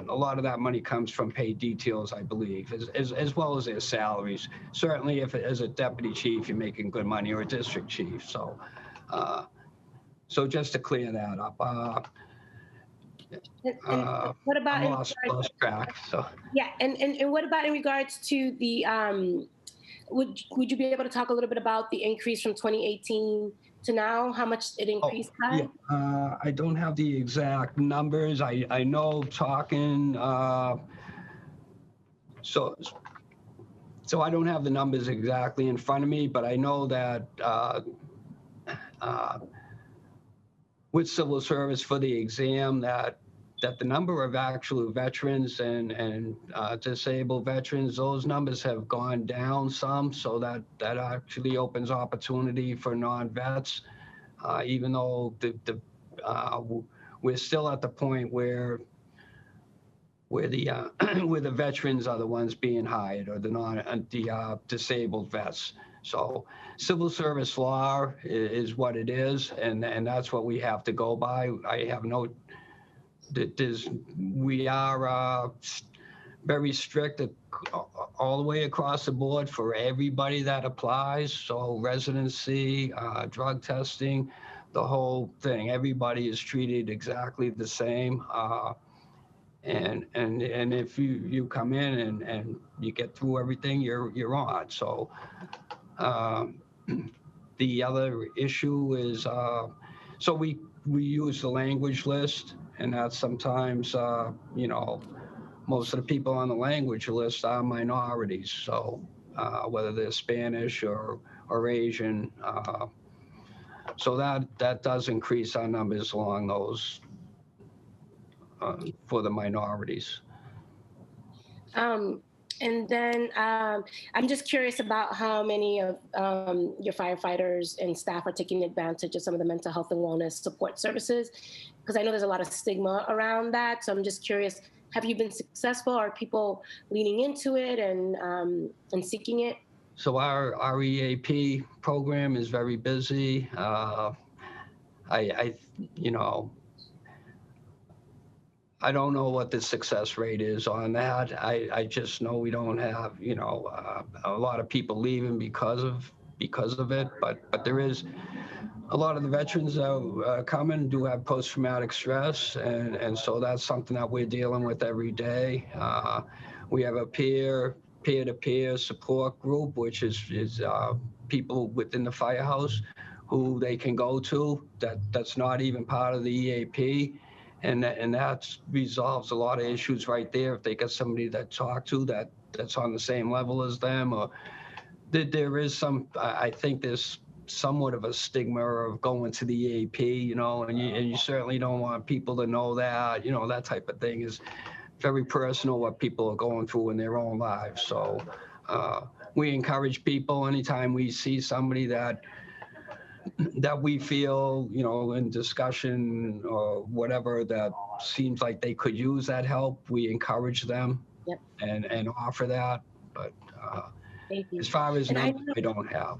a lot of that money comes from paid details, I believe, as well as their salaries. Certainly, if as a deputy chief, you're making good money, or a district chief. So just to clear that up. What about I lost track? So yeah, and what about in regards to the would you be able to talk a little bit about the increase from 2018 to now? How much it increased by? Yeah, I don't have the exact numbers. I know talking. So I don't have the numbers exactly in front of me, but I know that with civil service for the exam, that the number of actual veterans and disabled veterans, those numbers have gone down some, so that actually opens opportunity for non-vets, even though we're still at the point where the veterans are the ones being hired, or the disabled vets. So civil service law is what it is, and that's what we have to go by. I have no. We are very strict all the way across the board for everybody that applies. So residency, drug testing, the whole thing. Everybody is treated exactly the same. And if you come in and you get through everything, you're on. So the other issue is, so we use the language list, and that's sometimes, most of the people on the language list are minorities. So whether they're Spanish or Asian, so that does increase our numbers along those for the minorities. And then I'm just curious about how many of your firefighters and staff are taking advantage of some of the mental health and wellness support services, because I know there's a lot of stigma around that. So I'm just curious, have you been successful? Are people leaning into it and seeking it? So our EAP program is very busy. I don't know what the success rate is on that. I just know we don't have, a lot of people leaving because of it. But there is a lot of the veterans that come in do have post-traumatic stress, and so that's something that we're dealing with every day. We have a peer-to-peer support group, which is people within the firehouse who they can go to. That's not even part of the EAP. And that resolves a lot of issues right there. If they get somebody that talk to that's on the same level as them, or there is some, I think there's somewhat of a stigma of going to the EAP, and you certainly don't want people to know that, that type of thing is very personal, what people are going through in their own lives. So we encourage people anytime we see somebody that we feel, in discussion or whatever, that seems like they could use that help, we encourage them. Yep. and offer that. But Thank you. As far as And I numbers, I don't have.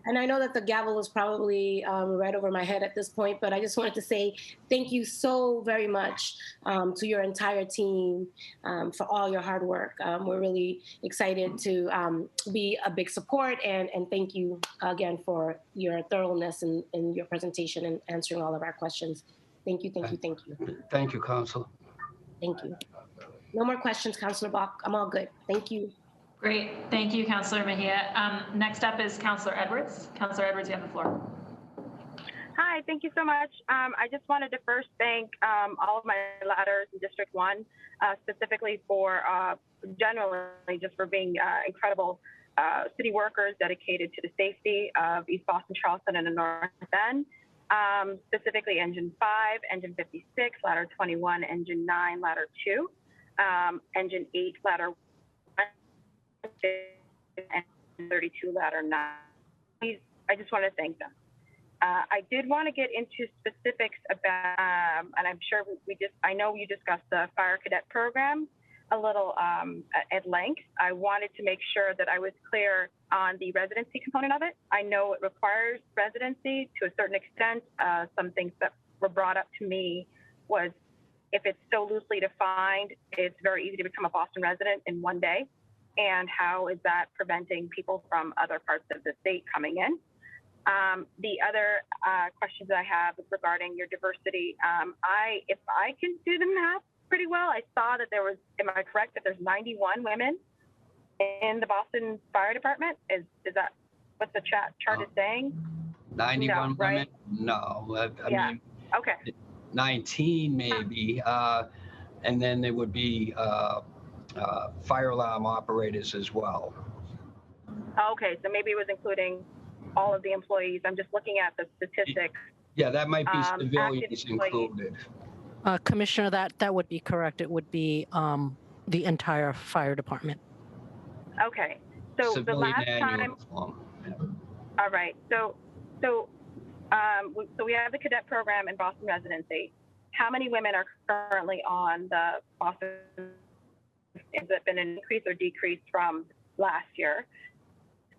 And I know that the gavel is probably right over my head at this point, but I just wanted to say thank you so very much to your entire team for all your hard work. We're really excited to be a big support, and thank you again for your thoroughness in your presentation and answering all of our questions. Thank you, thank you, thank you. Thank you, Council. Thank you. No more questions, Councilor Bach. I'm all good. Thank you. Great. Thank you, Councillor Mejia. Next up is Councillor Edwards. Councillor Edwards, you have the floor. Hi, thank you so much. I just wanted to first thank all of my ladders in District 1, specifically for generally just for being incredible city workers dedicated to the safety of East Boston, Charleston, and the North End. Specifically Engine 5, Engine 56, Ladder 21, Engine 9, Ladder 2, Engine 8, Ladder 1, and 32, Ladder 9. I just want to thank them. I did want to get into specifics about, and I'm sure I know you discussed the Fire Cadet program a little at length. I wanted to make sure that I was clear on the residency component of it. I know it requires residency to a certain extent. Some things that were brought up to me was if it's so loosely defined, it's very easy to become a Boston resident in one day. And how is that preventing people from other parts of the state coming in? The other questions I have is regarding your diversity. If I can do the math pretty well, I saw that there was, am I correct, that there's 91 women in the Boston Fire Department? Is that what the chart is saying? 91 right? women? No, I Yeah. mean, Okay. 19 maybe, and then there would be fire alarm operators as well. Okay, so maybe it was including all of the employees. I'm just looking at the statistics. Yeah, that might be Active civilians employees. included. Commissioner, that would be correct. It would be the entire fire department. Okay, so the Civilian last and time. uniform. Yeah. All right, so we have the cadet program in Boston residency. How many women are currently on the Boston? Has it been an increase or decrease from last year?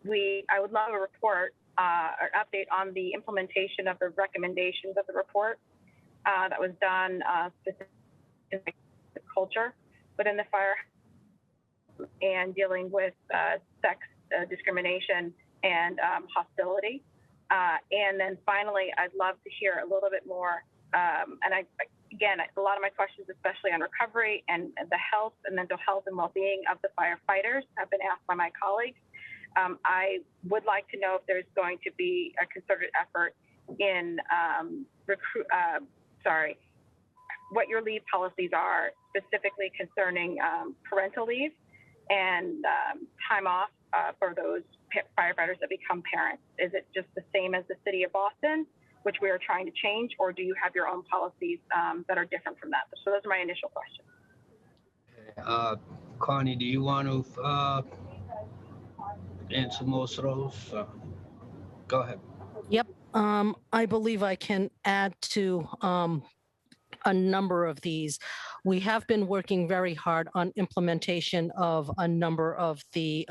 I would love a report or update on the implementation of the recommendations of the report that was done specifically the culture within the fire and dealing with sex discrimination and hostility. And then finally, I'd love to hear a little bit more. And again, a lot of my questions, especially on recovery and the health and mental health and well-being of the firefighters, have been asked by my colleagues. I would like to know if there's going to be a concerted effort in what your leave policies are, specifically concerning parental leave and time off for those firefighters that become parents. Is it just the same as the city of Boston, which we are trying to change, or do you have your own policies that are different from that? So those are my initial questions. Connie, do you want to answer most of those? Go ahead. Yep. I believe I can add to a number of these. We have been working very hard on implementation of a number of the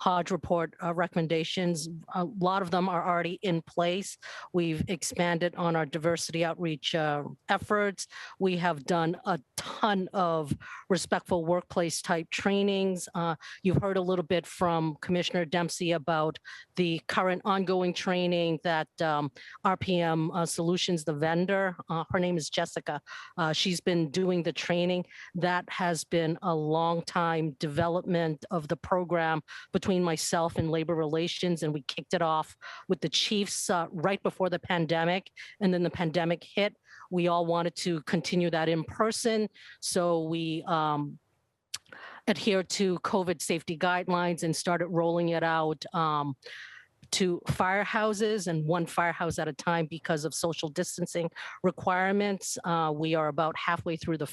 Hodge report recommendations. A lot of them are already in place. We've expanded on our diversity outreach efforts. We have done a ton of respectful workplace type trainings. You've heard a little bit from Commissioner Dempsey about the current ongoing training that RPM Solutions, the vendor, her name is Jessica. She's been doing the training. That has been a long time development of the program between myself and Labor Relations, and we kicked it off with the chiefs right before the pandemic, and then the pandemic hit. We all wanted to continue that in person, so we adhered to COVID safety guidelines and started rolling it out to firehouses, and one firehouse at a time because of social distancing requirements. We are about halfway through the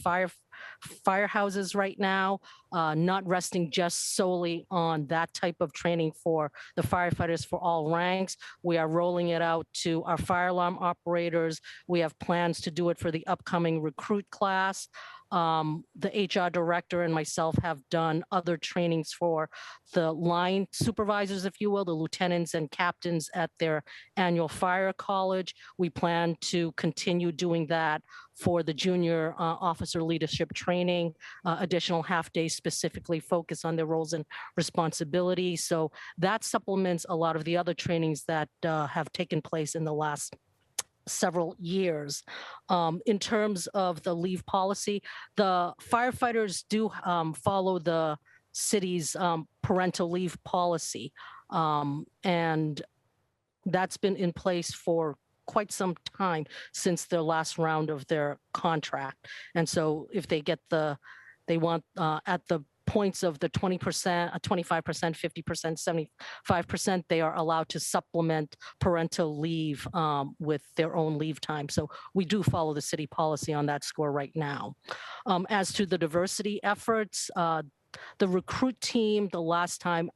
firehouses right now, not resting just solely on that type of training for the firefighters for all ranks. We are rolling it out to our fire alarm operators. We have plans to do it for the upcoming recruit class. The HR director and myself have done other trainings for the line supervisors, if you will, the lieutenants and captains at their annual fire college. We plan to continue doing that for the junior officer leadership training, additional half days specifically focus on their roles and responsibilities. So that supplements a lot of the other trainings that have taken place in the last several years. In terms of the leave policy, the firefighters do follow the city's parental leave policy. And that's been in place for quite some time since their last round of their contract. And so if they get they want at the points of the 20%, 25%, 50%, 75%, they are allowed to supplement parental leave with their own leave time. So we do follow the city policy on that score right now. As to the diversity efforts, the recruit team, the last time,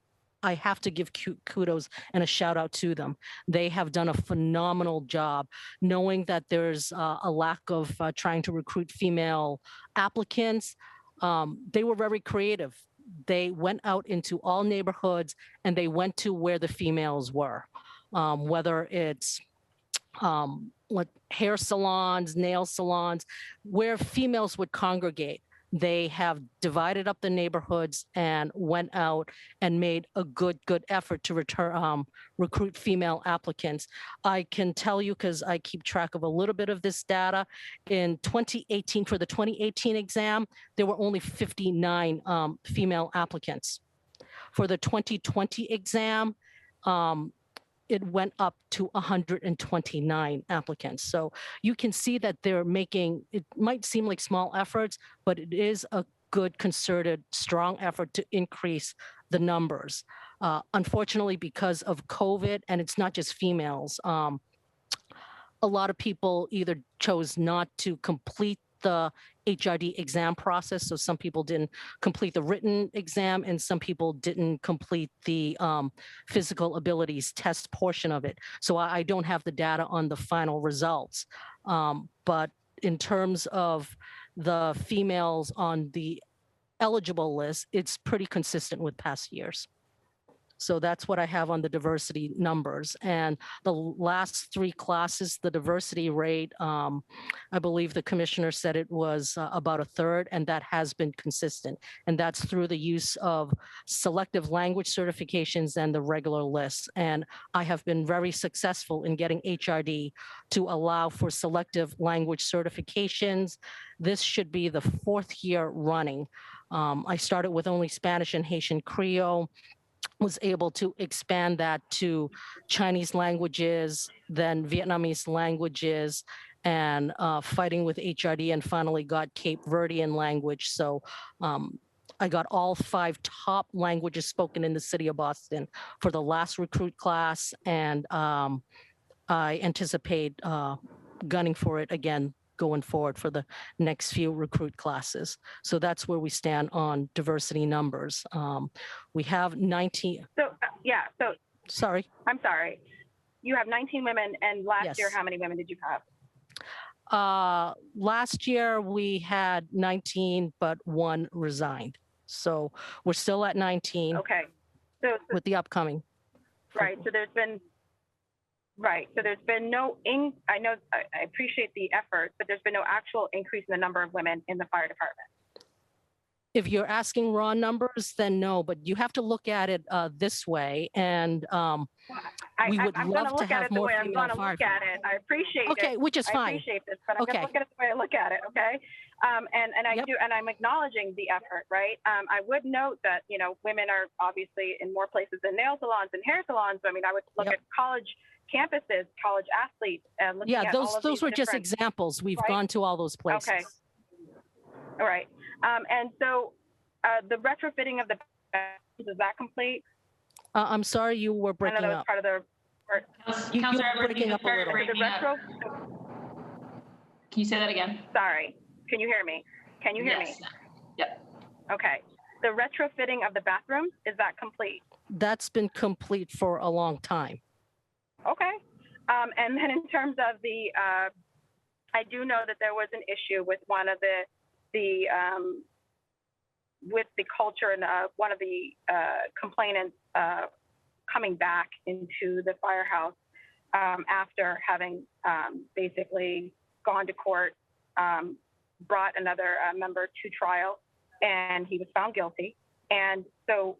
I have to give kudos and a shout out to them. They have done a phenomenal job knowing that there's a lack of trying to recruit female applicants. They were very creative. They went out into all neighborhoods and they went to where the females were, whether it's like hair salons, nail salons, where females would congregate. They have divided up the neighborhoods and went out and made a good effort to recruit female applicants. I can tell you, because I keep track of a little bit of this data, in 2018, for the 2018 exam, there were only 59 female applicants. For the 2020 exam, it went up to 129 applicants. So you can see that they're making, it might seem like small efforts, but it is a good, concerted, strong effort to increase the numbers. Unfortunately, because of COVID, and it's not just females, a lot of people either chose not to complete the HRD exam process. So some people didn't complete the written exam and some people didn't complete the physical abilities test portion of it. So I don't have the data on the final results. But in terms of the females on the eligible list, it's pretty consistent with past years. So that's what I have on the diversity numbers. And the last three classes, the diversity rate, I believe the commissioner said it was about a third, and that has been consistent. And that's through the use of selective language certifications and the regular lists. And I have been very successful in getting HRD to allow for selective language certifications. This should be the 4th year running. I started with only Spanish and Haitian Creole, was able to expand that to Chinese languages, then Vietnamese languages, and fighting with HRD, and finally got Cape Verdean language. So I got all 5 top languages spoken in the city of Boston for the last recruit class, and I anticipate gunning for it again going forward for the next few recruit classes. So that's where we stand on diversity numbers. We have 19. So, yeah, so. Sorry. I'm sorry. You have 19 women, and last Yes. year, how many women did you have? Last year we had 19, but 1 resigned. So we're still at 19. Okay. So with the upcoming. Right. So there's been. Right. So there's been no, I know, I appreciate the effort, but there's been no actual increase in the number of women in the fire department. If you're asking raw numbers, then no, but you have to look at it this way. And we would love to have more female firefighters. I'm going to look at it. I appreciate it. Okay, which is fine. I appreciate this, but I'm going to look at it the way I look at it. Okay. And I do, and I'm acknowledging the effort, right? I would note that, you know, women are obviously in more places than nail salons and hair salons. I mean, I would look at college campuses, college athletes, and looking at those were just examples. We've gone to all those places. Okay. All right. And so the retrofitting of the is that complete? I'm sorry, you were breaking I know that was up. part of the. Councilor, breaking up a little. The retro. Can you say that again? Sorry. Can you hear me? Can you hear me? Yes. Yep. Okay. The retrofitting of the bathrooms, is that complete? That's been complete for a long time. Okay. And then in terms of the, I do know that there was an issue with one of with the culture and one of the complainants coming back into the firehouse after having basically gone to court, brought another member to trial, and he was found guilty. And so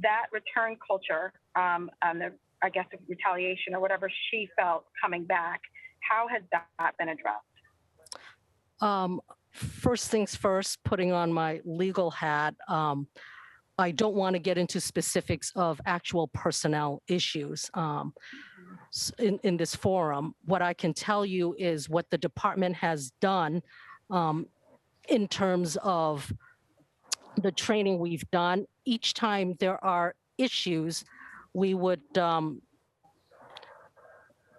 that return culture, I guess retaliation or whatever she felt coming back, how has that been addressed? First things first, putting on my legal hat, I don't want to get into specifics of actual personnel issues in this forum. What I can tell you is what the department has done in terms of the training we've done. Each time there are issues, we would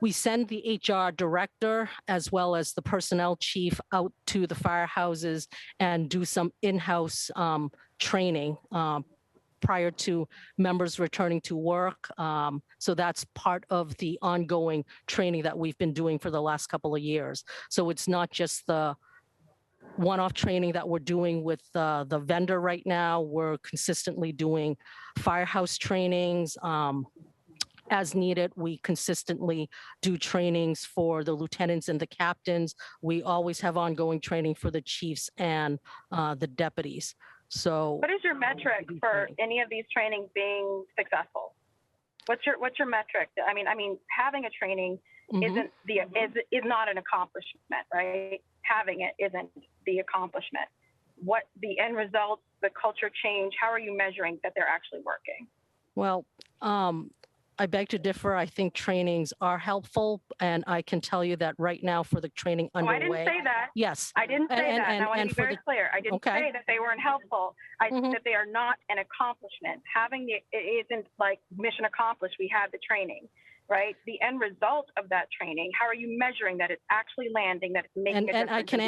we send the HR director as well as the personnel chief out to the firehouses and do some in-house training prior to members returning to work. So that's part of the ongoing training that we've been doing for the last couple of years. So it's not just the one-off training that we're doing with the vendor right now. We're consistently doing firehouse trainings. As needed, we consistently do trainings for the lieutenants and the captains. We always have ongoing training for the chiefs and the deputies. So what is your metric for any of these trainings being successful? What's your metric? I mean, having a training isn't is not an accomplishment, right? Having it isn't the accomplishment. What the end result, the culture change, how are you measuring that they're actually working? Well, I beg to differ. I think trainings are helpful, and I can tell you that right now for the training underway. I didn't say that. Yes. I didn't say that. And I want to be very clear. I didn't say that they weren't helpful. I said that they are not an accomplishment. Having it isn't like mission accomplished. We had the training, right? The end result of that training, how are you measuring that it's actually landing, that it's making a difference? And I can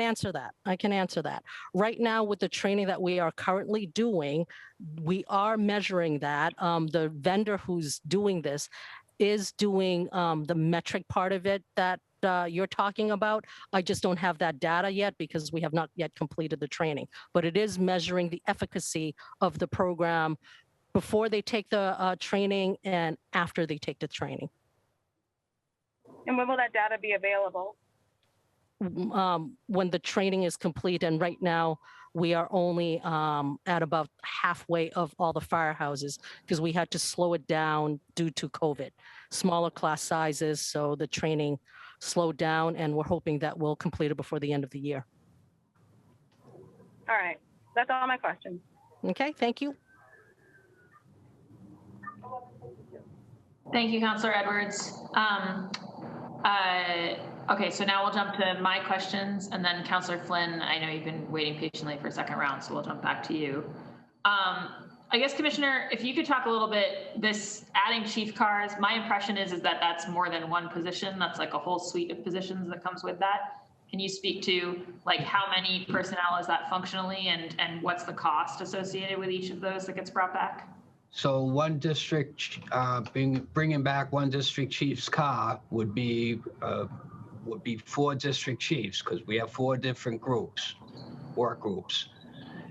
answer that. I can answer that. Right now with the training that we are currently doing, we are measuring that. The vendor who's doing this is doing the metric part of it that you're talking about. I just don't have that data yet because we have not yet completed the training, but it is measuring the efficacy of the program before they take the training and after they take the training. And when will that data be available? When the training is complete, and right now we are only at about halfway of all the firehouses because we had to slow it down due to COVID. Smaller class sizes, so the training slowed down, and we're hoping that we'll complete it before the end of the year. All right, that's all my questions. Okay, thank you. Thank you, Councillor Edwards. Okay, so now we'll jump to my questions, and then Councillor Flynn, I know you've been waiting patiently for a second round, so we'll jump back to you. I guess, Commissioner, if you could talk a little bit, this adding chief cars, my impression is that that's more than one position. That's like a whole suite of positions that comes with that. Can you speak to like how many personnel is that functionally, and what's the cost associated with each of those that gets brought back? So one district, bringing back one district chief's car would be 4 district chiefs, because we have 4 different groups, work groups.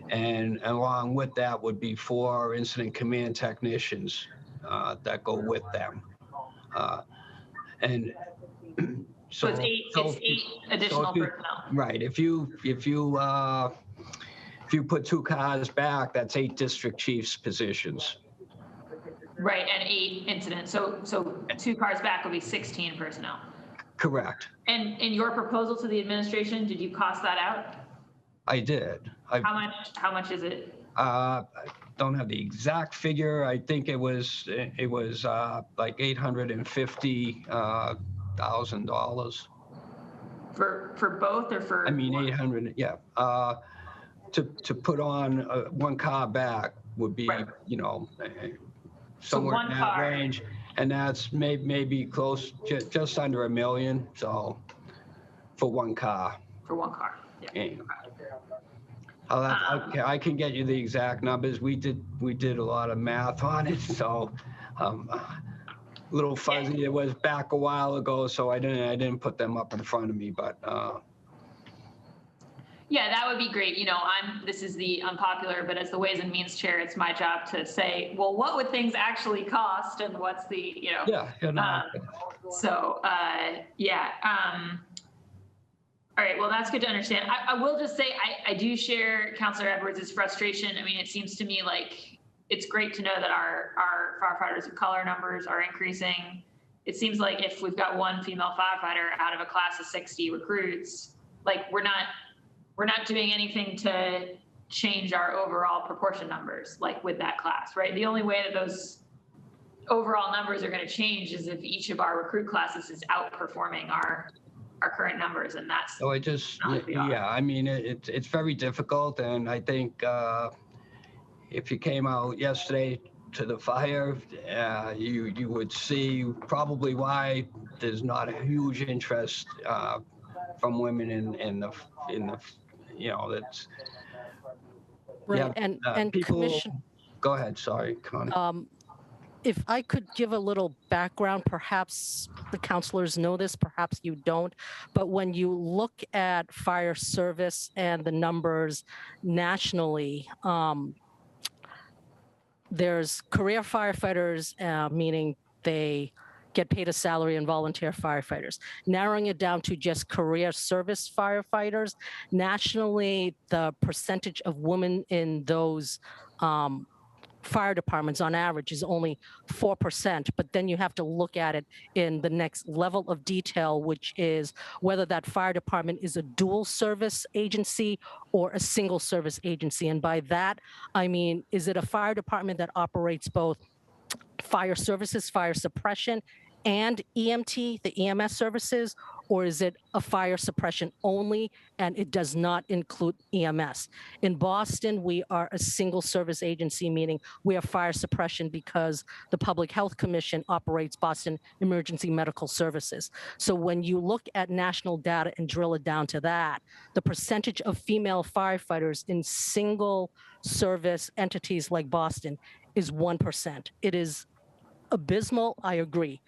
And along with that would be 4 incident command technicians that go with them. And so it's 8 additional personnel. Right. If you put 2 cars back, that's 8 district chiefs positions. Right, and 8 incidents. So 2 cars back will be 16 personnel. Correct. And in your proposal to the administration, did you cost that out? I did. How much is it? I don't have the exact figure. I think it was like $850,000. For both or for? I mean, 800. Yeah. To put on 1 car back would be, right, you know, somewhere in that range, and that's maybe close, just under $1 million. So for 1 car. For one car. Yeah. And I can get you the exact numbers. We did a lot of math on it, so a little fuzzy. It was back a while ago, so I didn't put them up in front of me, but yeah, that would be great. You know, this is the unpopular, but as the Ways and Means Chair, it's my job to say, well, what would things actually cost, and what's the, you know. yeah. All right, well, that's good to understand. I will just say, I do share Councillor Edwards' frustration. I mean, it seems to me like it's great to know that our firefighters of color numbers are increasing. It seems like if we've got one female firefighter out of a class of 60 recruits, like we're not doing anything to change our overall proportion numbers, like with that class, right? The only way that those overall numbers are going to change is if each of our recruit classes is outperforming our current numbers, and that's. So I mean, it's very difficult, and I think if you came out yesterday to the fire, you would see probably why there's not a huge interest from women in the you know, that's Right, yeah, and people. Commission. Go ahead. Sorry, Connie. If I could give a little background, perhaps the counselors know this, perhaps you don't, but when you look at fire service and the numbers nationally, there's career firefighters, meaning they get paid a salary, and volunteer firefighters. Narrowing it down to just career service firefighters, nationally, the percentage of women in those fire departments on average is only 4%, but then you have to look at it in the next level of detail, which is whether that fire department is a dual service agency or a single service agency. And by that, I mean, is it a fire department that operates both fire services, fire suppression, and EMT, the EMS services, or is it a fire suppression only and it does not include EMS? In Boston, we are a single service agency, meaning we are fire suppression because the Public Health Commission operates Boston Emergency Medical Services. So when you look at national data and drill it down to that, the percentage of female firefighters in single service entities like Boston is 1%. It is abysmal, I agree.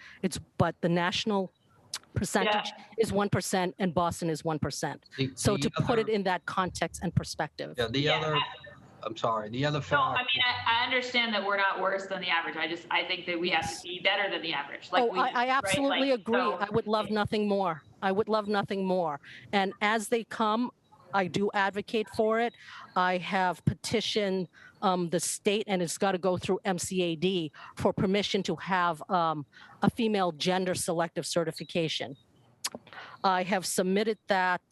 But the national percentage is 1% and Boston is 1%. So to put it in that context and perspective. Yeah, I'm sorry, the other fact. No, I mean, I understand that we're not worse than the average. I think that we have to be better than the average. Like I absolutely agree. So, I would love nothing more. I would love nothing more. And as they come, I do advocate for it. I have petitioned the state, and it's got to go through MCAD for permission to have a female gender selective certification. I have submitted that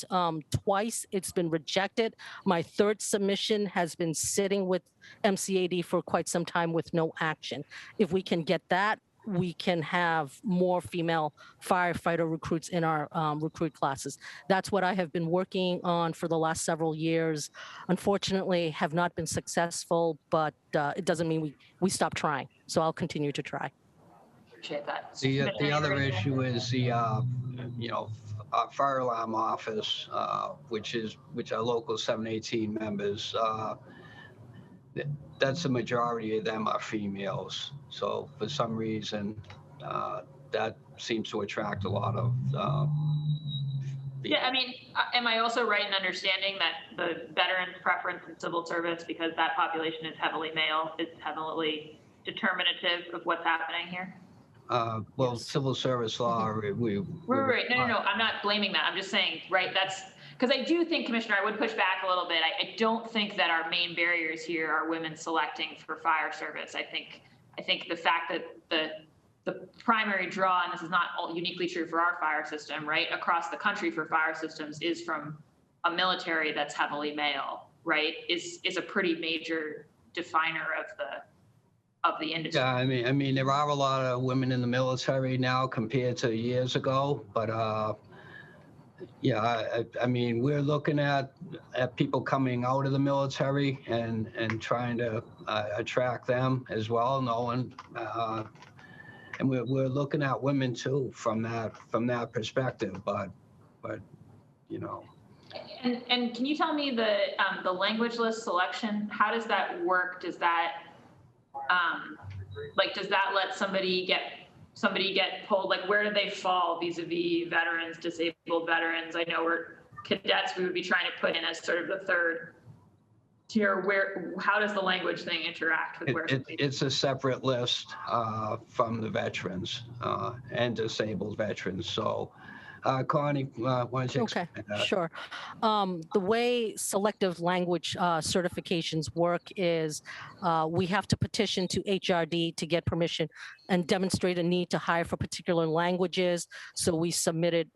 twice. It's been rejected. My third submission has been sitting with MCAD for quite some time with no action. If we can get that, we can have more female firefighter recruits in our recruit classes. That's what I have been working on for the last several years. Unfortunately, have not been successful, but it doesn't mean we stop trying. So I'll continue to try. Appreciate that. The other issue is the fire alarm office, which are local 718 members. That's the majority of them are females. So for some reason, that seems to attract a lot of. Yeah, I mean, am I also right in understanding that the veterans preference in civil service, because that population is heavily male, is heavily determinative of what's happening here? Well, civil service law, Right. No. I'm not blaming that. I'm just saying, right, that's, because I do think, Commissioner, I would push back a little bit. I don't think that our main barriers here are women selecting for fire service. I think the fact that the primary draw, and this is not uniquely true for our fire system, right, across the country for fire systems is from a military that's heavily male, right, is a pretty major definer of the industry. Yeah, I mean, there are a lot of women in the military now compared to years ago, but yeah, I mean, we're looking at people coming out of the military and trying to attract them as well, knowing, and we're looking at women too from that perspective, but you know. And can you tell me the language list selection, how does that work? Does that, does that let somebody get pulled? Like, where do they fall vis-a-vis veterans, disabled veterans? I know we're cadets, we would be trying to put in as sort of the third tier. How does the language thing interact with where it's a separate list from the veterans and disabled veterans. So Connie, why don't you Okay, explain that? sure. The way selective language certifications work is we have to petition to HRD to get permission and demonstrate a need to hire for particular languages. So we submitted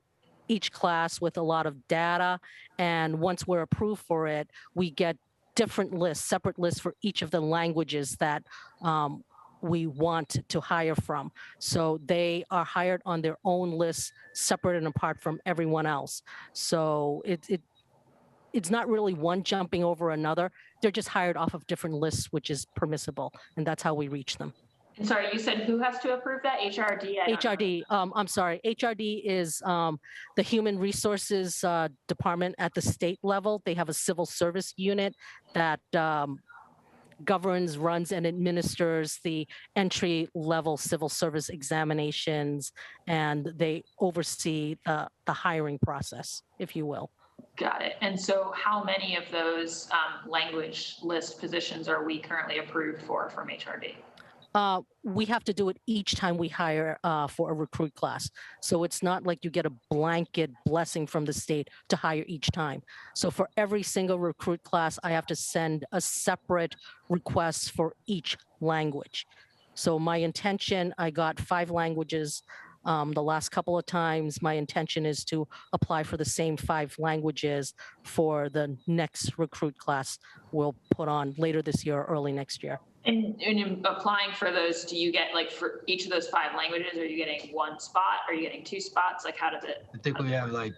each class with a lot of data, and once we're approved for it, we get different lists, separate lists for each of the languages that we want to hire from. So they are hired on their own lists, separate and apart from everyone else. So it's not really one jumping over another. They're just hired off of different lists, which is permissible, and that's how we reach them. And sorry, you said who has to approve that? HRD? HRD, I'm sorry, HRD is the Human Resources Department at the state level. They have a civil service unit that governs, runs, and administers the entry-level civil service examinations, and they oversee the hiring process, if you will. Got it. And so how many of those language list positions are we currently approved for from HRD? We have to do it each time we hire for a recruit class. So it's not like you get a blanket blessing from the state to hire each time. So for every single recruit class, I have to send a separate request for each language. So my intention, I got 5 languages the last couple of times. My intention is to apply for the same 5 languages for the next recruit class we'll put on later this year or early next year. And in applying for those, do you get, like, for each of those 5 languages, are you getting 1 spot? Are you getting 2 spots? Like, how does it? I think we have like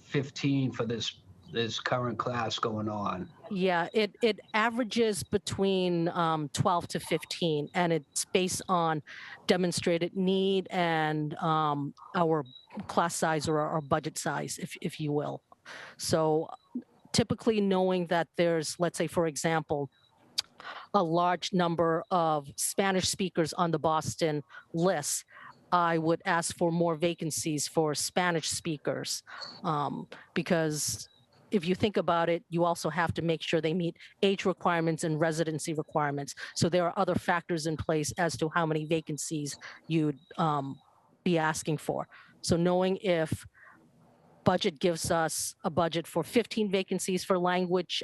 15 for this current class going on. Yeah, it averages between 12 to 15, and it's based on demonstrated need and our class size or our budget size, if you will. So typically knowing that there's, let's say, for example, a large number of Spanish speakers on the Boston list, I would ask for more vacancies for Spanish speakers because if you think about it, you also have to make sure they meet age requirements and residency requirements. So there are other factors in place as to how many vacancies you'd be asking for. So knowing if budget gives us a budget for 15 vacancies for language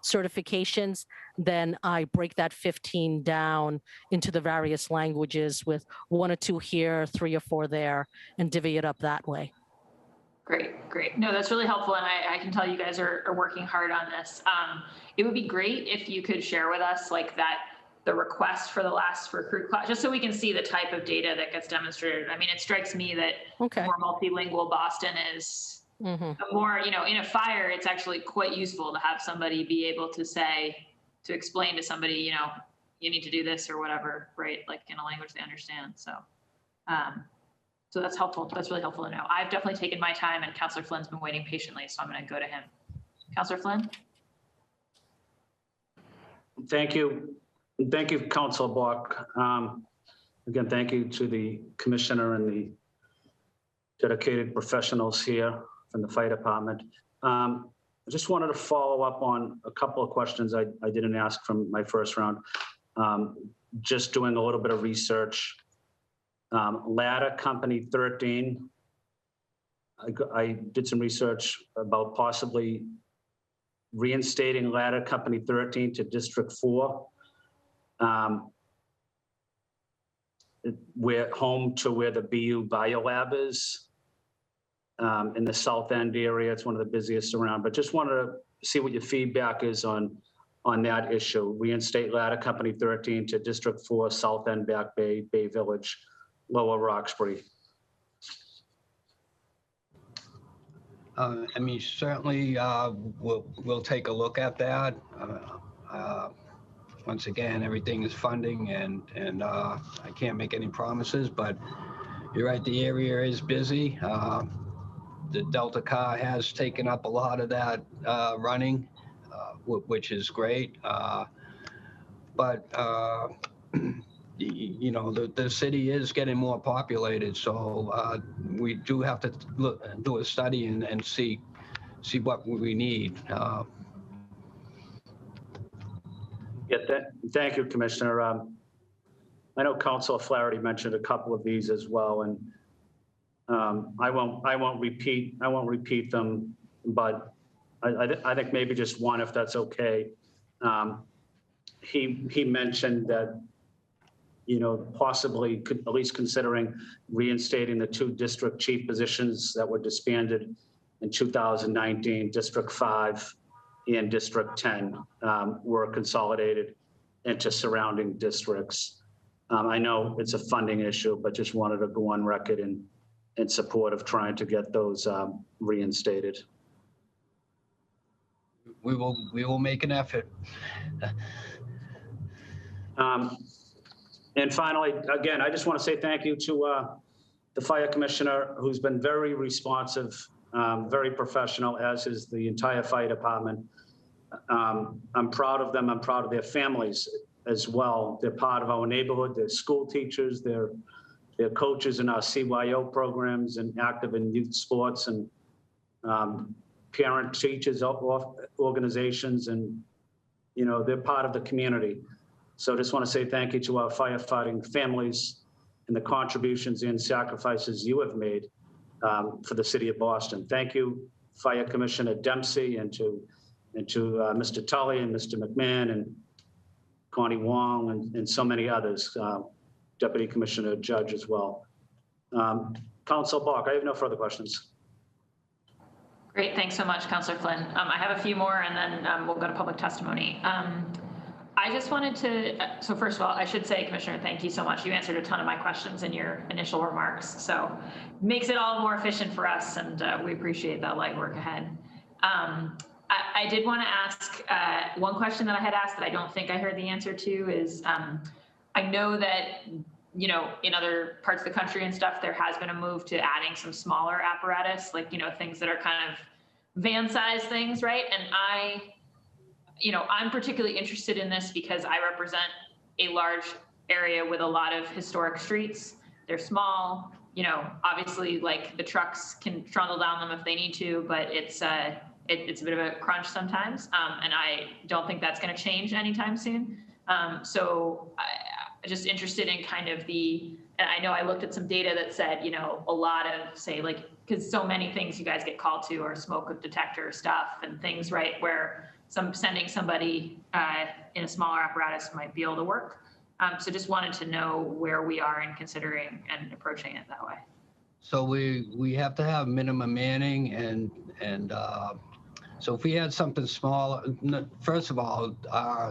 certifications, then I break that 15 down into the various languages with 1 or 2 here, 3 or 4 there, and divvy it up that way. Great. No, that's really helpful. And I can tell you guys are working hard on this. It would be great if you could share with us the request for the last recruit class, just so we can see the type of data that gets demonstrated. I mean, it strikes me that more multilingual Boston is more, in a fire, it's actually quite useful to have somebody be able to explain to somebody, you need to do this or whatever, right? Like in a language they understand. So, so that's helpful. That's really helpful to know. I've definitely taken my time, and Councillor Flynn's been waiting patiently, so I'm going to go to him. Councillor Flynn? Thank you. Thank you, Councilor Bock. Again, thank you to the commissioner and the dedicated professionals here from the fire department. I just wanted to follow up on a couple of questions I didn't ask from my first round. Just doing a little bit of research. Ladder Company 13, I did some research about possibly reinstating Ladder Company 13 to District 4. We're home to where the BU Biolab is in the South End area. It's one of the busiest around, but just wanted to see what your feedback is on that issue. Reinstate Ladder Company 13 to District 4, South End, Back Bay, Bay Village, Lower Roxbury. I mean, certainly we'll take a look at that. Once again, everything is funding, and I can't make any promises, but you're right, the area is busy. the Delta car has taken up a lot of that running, which is great. But you know, the city is getting more populated, so we do have to do a study and see what we need. Yeah, thank you, Commissioner. I know Councilor Flaherty mentioned a couple of these as well, and I won't repeat them, but I think maybe just one, if that's okay. He mentioned that, you know, possibly at least considering reinstating the 2 district chief positions that were disbanded in 2019, District 5 and District 10 were consolidated into surrounding districts. I know it's a funding issue, but just wanted to go on record in support of trying to get those reinstated. We will make an effort. And finally, again, I just want to say thank you to the fire commissioner, who's been very responsive, very professional, as is the entire fire department. I'm proud of them. I'm proud of their families as well. They're part of our neighborhood. They're school teachers. They're coaches in our CYO programs and active in youth sports and parent teachers organizations. And, you know, they're part of the community. So I just want to say thank you to our firefighting families and the contributions and sacrifices you have made for the city of Boston. Thank you, Fire Commissioner Dempsey, and to Mr. Tully and Mr. McMahon and Connie Wong and so many others, Deputy Commissioner Judge as well. Council Bach, I have no further questions. Great, thanks so much, Councilor Flynn. I have a few more, and then we'll go to public testimony. I just wanted to, so first of all, I should say, Commissioner, thank you so much. You answered a ton of my questions in your initial remarks, so makes it all more efficient for us, and we appreciate that light work ahead. I did want to ask one question that I had asked that I don't think I heard the answer to is, I know that, you know, in other parts of the country and stuff, there has been a move to adding some smaller apparatus, like, you know, things that are kind of van-sized things, right? And I'm particularly interested in this because I represent a large area with a lot of historic streets. They're small, you know, obviously like the trucks can trundle down them if they need to, but it's a bit of a crunch sometimes. And I don't think that's going to change anytime soon. So I'm just interested in kind of and I know I looked at some data that said, you know, a lot of, say, like, because so many things you guys get called to are smoke detector stuff and things, right, where sending somebody in a smaller apparatus might be able to work. So just wanted to know where we are in considering and approaching it that way. So we have to have minimum manning, and so if we had something small, first of all,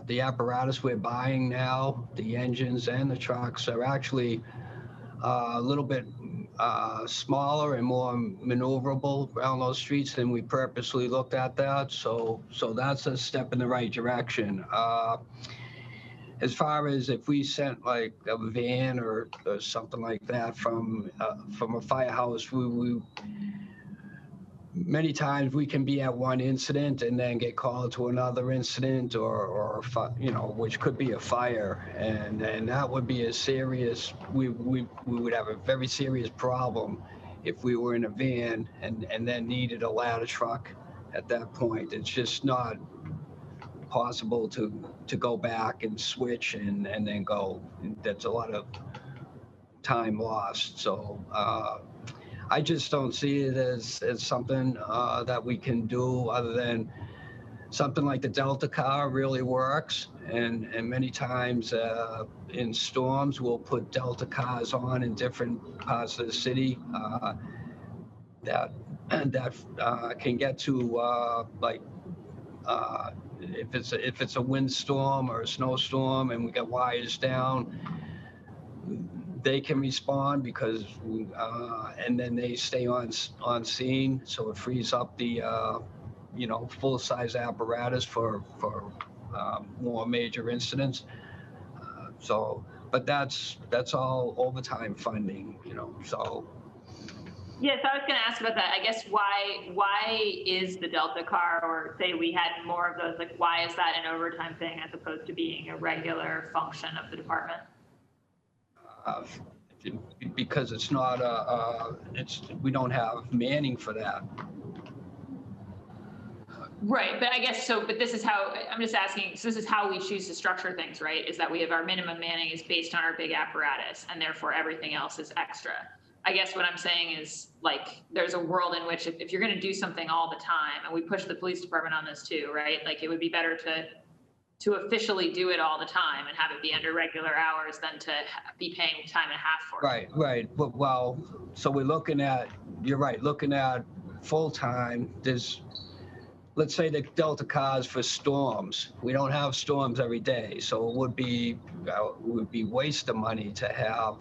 the apparatus we're buying now, the engines and the trucks are actually a little bit smaller and more maneuverable around those streets than we purposely looked at that. So that's a step in the right direction. As far as if we sent like a van or something like that from a firehouse, we many times we can be at one incident and then get called to another incident or you know, which could be a fire, and that would be a serious, we would have a very serious problem if we were in a van and then needed a ladder truck at that point. It's just not possible to go back and switch and then go. That's a lot of time lost. So I just don't see it as something that we can do other than something like the Delta car really works. And many times in storms, we'll put Delta cars on in different parts of the city that can get to if it's a windstorm or a snowstorm and we got wires down, they can respond because, and then they stay on scene, so it frees up the, full-size apparatus for more major incidents. But that's all overtime funding, so. Yes, I was going to ask about that. I guess why is the Delta car, or say we had more of those, like why is that an overtime thing as opposed to being a regular function of the department? Because it's not we don't have manning for that. Right, but I guess so, but this is how, I'm just asking, so this is how we choose to structure things, right? Is that we have our minimum manning is based on our big apparatus, and therefore everything else is extra. I guess what I'm saying is, like, there's a world in which if you're going to do something all the time, and we push the police department on this too, right? Like, it would be better to officially do it all the time and have it be under regular hours than to be paying time and a half for it. Right. But, well, so we're looking at, you're right, looking at full-time, let's say the Delta cars for storms. We don't have storms every day, so it would be waste of money to have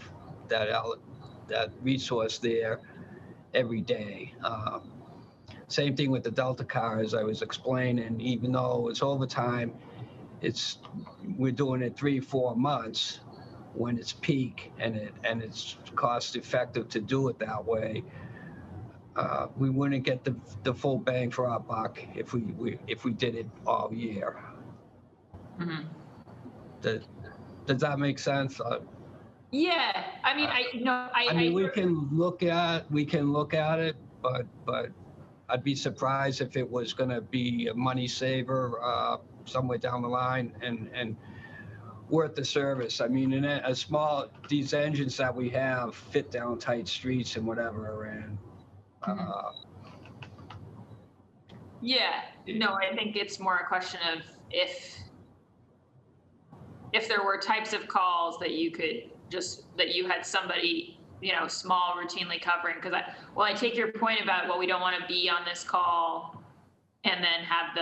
that resource there every day. Same thing with the Delta cars, I was explaining. Even though it's overtime, we're doing it 3-4 months when it's peak, and it's cost effective to do it that way. We wouldn't get the full bang for our buck if we did it all year. Mm-hmm. Does that make sense? Yeah, I mean, we can look at it, but I'd be surprised if it was going to be a money saver somewhere down the line and worth the service. I mean, in these engines that we have fit down tight streets and whatever, and. Yeah, no, I think it's more a question of if there were types of calls that you had somebody, small routinely covering, because I take your point about, well, we don't want to be on this call and then have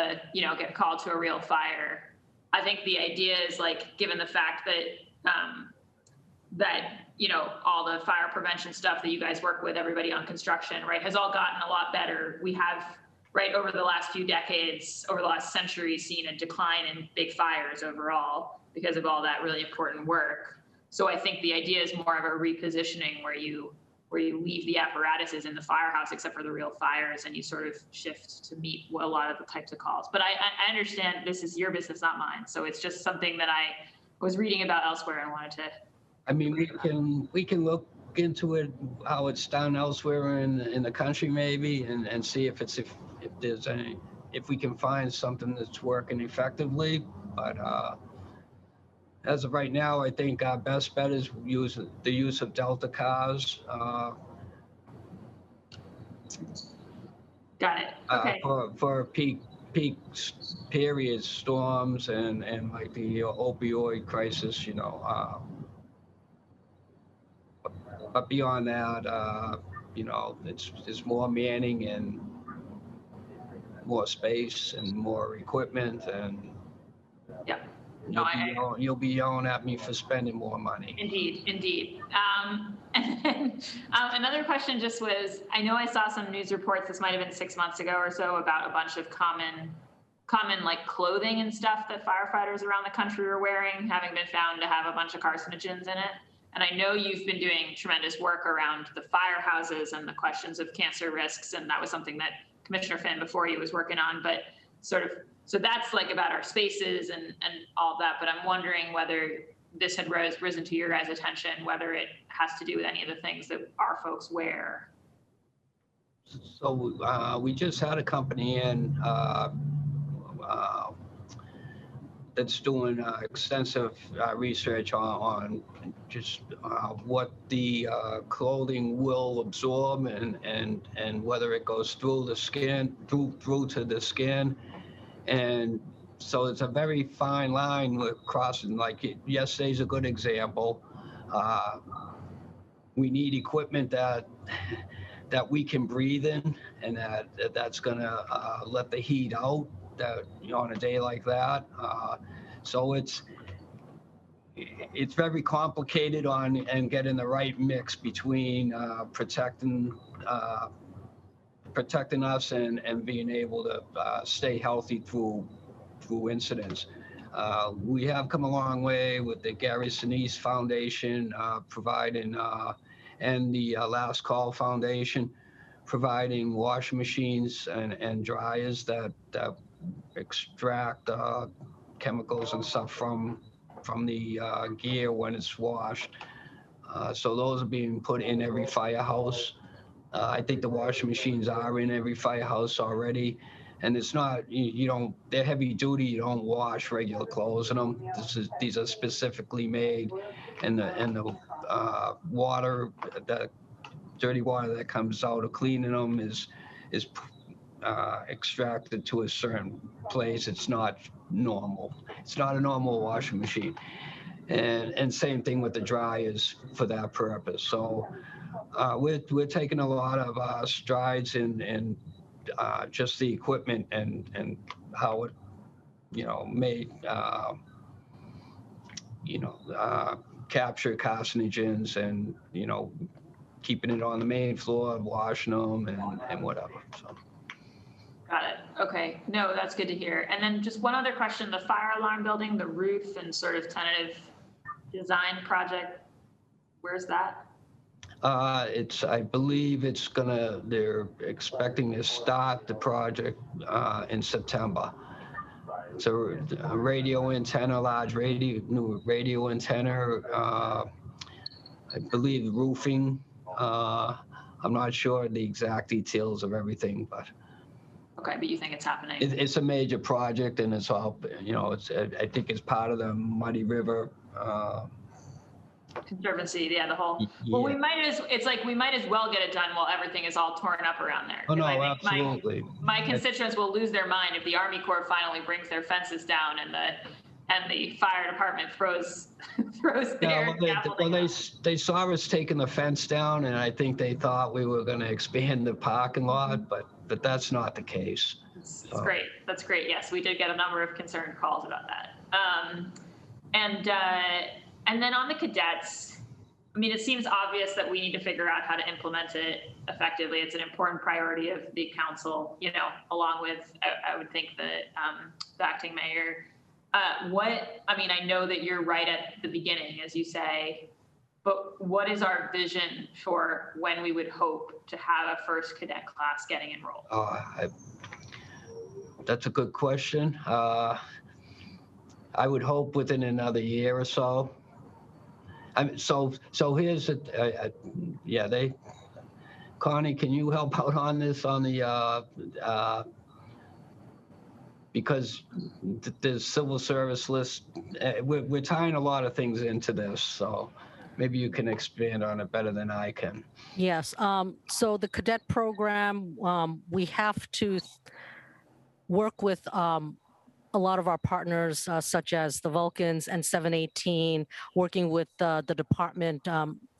get called to a real fire. I think the idea is, like, given the fact that all the fire prevention stuff that you guys work with everybody on construction, right, has all gotten a lot better. We have, right, over the last few decades, over the last century, seen a decline in big fires overall because of all that really important work. So I think the idea is more of a repositioning where you leave the apparatuses in the firehouse, except for the real fires, and you sort of shift to meet a lot of the types of calls. But I understand this is your business, not mine. So it's just something that I was reading about elsewhere and wanted to. I mean, we can look into it, how it's done elsewhere in the country, maybe, and see if we can find something that's working effectively. But as of right now, I think our best bet is the use of Delta cars. Got it. Okay. For peak periods, storms, and like the opioid crisis, But beyond that, it's more manning and more space and more equipment, and yeah, no, you'll be yelling at me for spending more money. Indeed. And then another question just was, I know I saw some news reports, this might have been 6 months ago or so, about a bunch of common like clothing and stuff that firefighters around the country are wearing, having been found to have a bunch of carcinogens in it. And I know you've been doing tremendous work around the firehouses and the questions of cancer risks, and that was something that Commissioner Finn before you was working on, but so that's like about our spaces and all that, but I'm wondering whether this had risen to your guys' attention, whether it has to do with any of the things that our folks wear. So we just had a company in that's doing extensive research on just what the clothing will absorb and whether it goes through the skin, through to the skin. And so it's a very fine line with crossing. Like yesterday's a good example. We need equipment that we can breathe in, and that's gonna let the heat out that on a day like that. So it's very complicated and getting the right mix between protecting us and being able to stay healthy through incidents. We have come a long way with the Gary Sinise Foundation providing and the Last Call Foundation providing washing machines and dryers that extract chemicals and stuff from the gear when it's washed. So those are being put in every firehouse. I think the washing machines are in every firehouse already. And it's not, you don't, they're heavy duty, you don't wash regular clothes in them. These are specifically made, and the water, the dirty water that comes out of cleaning them is extracted to a certain place. It's not normal. It's not a normal washing machine. And same thing with the dryers for that purpose. So we're taking a lot of strides in just the equipment and how it, may, capture carcinogens and, keeping it on the main floor, washing them and whatever. So. Got it. Okay. No, that's good to hear. And then just one other question, the fire alarm building, the roof and sort of tentative design project, where's that? I believe they're expecting to start the project in September. It's a radio antenna, new radio antenna, I believe roofing. I'm not sure the exact details of everything, but. Okay, but you think it's happening? It's a major project, and it's all, I think it's part of the Muddy River. Conservancy, yeah, the whole. Yeah. Well, we might as well get it done while everything is all torn up around there. Oh, no, I think absolutely. My constituents will lose their mind if the Army Corps finally brings their fences down and the fire department throws their scaffolding. They saw us taking the fence down, and I think they thought we were going to expand the parking lot, but that's not the case. It's great. That's great. Yes, we did get a number of concerned calls about that. And then on the cadets, I mean, it seems obvious that we need to figure out how to implement it effectively. It's an important priority of the council, along with, I would think, the acting mayor. I know that you're right at the beginning, as you say, but what is our vision for when we would hope to have a first cadet class getting enrolled? That's a good question. I would hope within another year or so. So here's Connie, can you help out on this on the because the civil service list, we're tying a lot of things into this, so maybe you can expand on it better than I can. Yes. So the cadet program, we have to work with a lot of our partners, such as the Vulcans and 718, working with the department